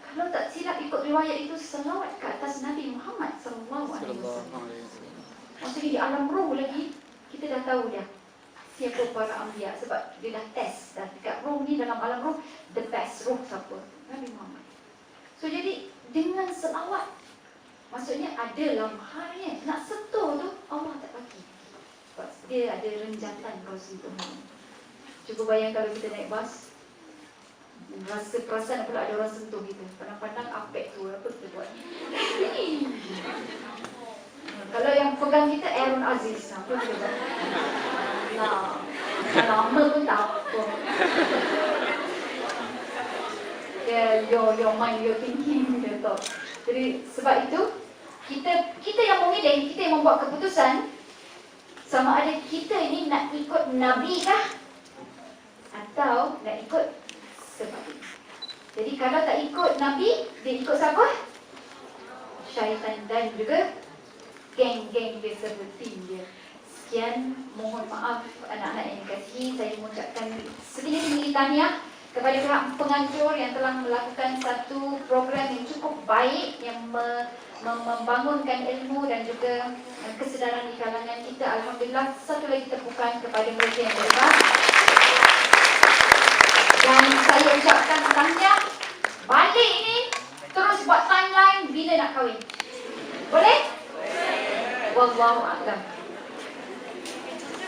Kalau tak silap ikut riwayat itu, selawat ke atas Nabi Muhammad SAW. Maksudnya di alam roh lagi kita dah tahu dah siapa para anbiya, sebab dia dah test dah dekat roh ni, dalam alam roh the best roh siapa? Nabi Muhammad. So jadi dengan selawat, maksudnya adalah maharnya. Nak sentuh tu Allah tak bagi, sebab dia ada renjatan kau sentuh. Cuba bayangkan kalau kita naik bas, rasa perasaan pula ada orang sentuh kita. Pandang-pandang apek tu, apa kita buat? Kalau yang pegang kita Aaron Aziz, apa kita buat? Nah, lama pun tak apa. Your mind, your thinking gitu. Jadi sebab itu kita yang memilih, kita yang membuat keputusan sama ada kita ini nak ikut Nabi kah atau nak ikut sebab ini. Jadi kalau tak ikut Nabi, dia ikut siapa? Syaitan dan juga geng-geng dia serta tim dia. Sekian, mohon maaf anak-anak yang dikasihi, saya mengucapkan sedikit tahniah kepada pihak penganjur yang telah melakukan satu program yang cukup baik yang membangunkan ilmu dan juga kesedaran di kalangan kita. Alhamdulillah, satu lagi tepukan kepada mereka yang berbat. Dan saya ucapkan tahniah, balik ini terus buat timeline bila nak kahwin. Boleh? Wallahu a'lam.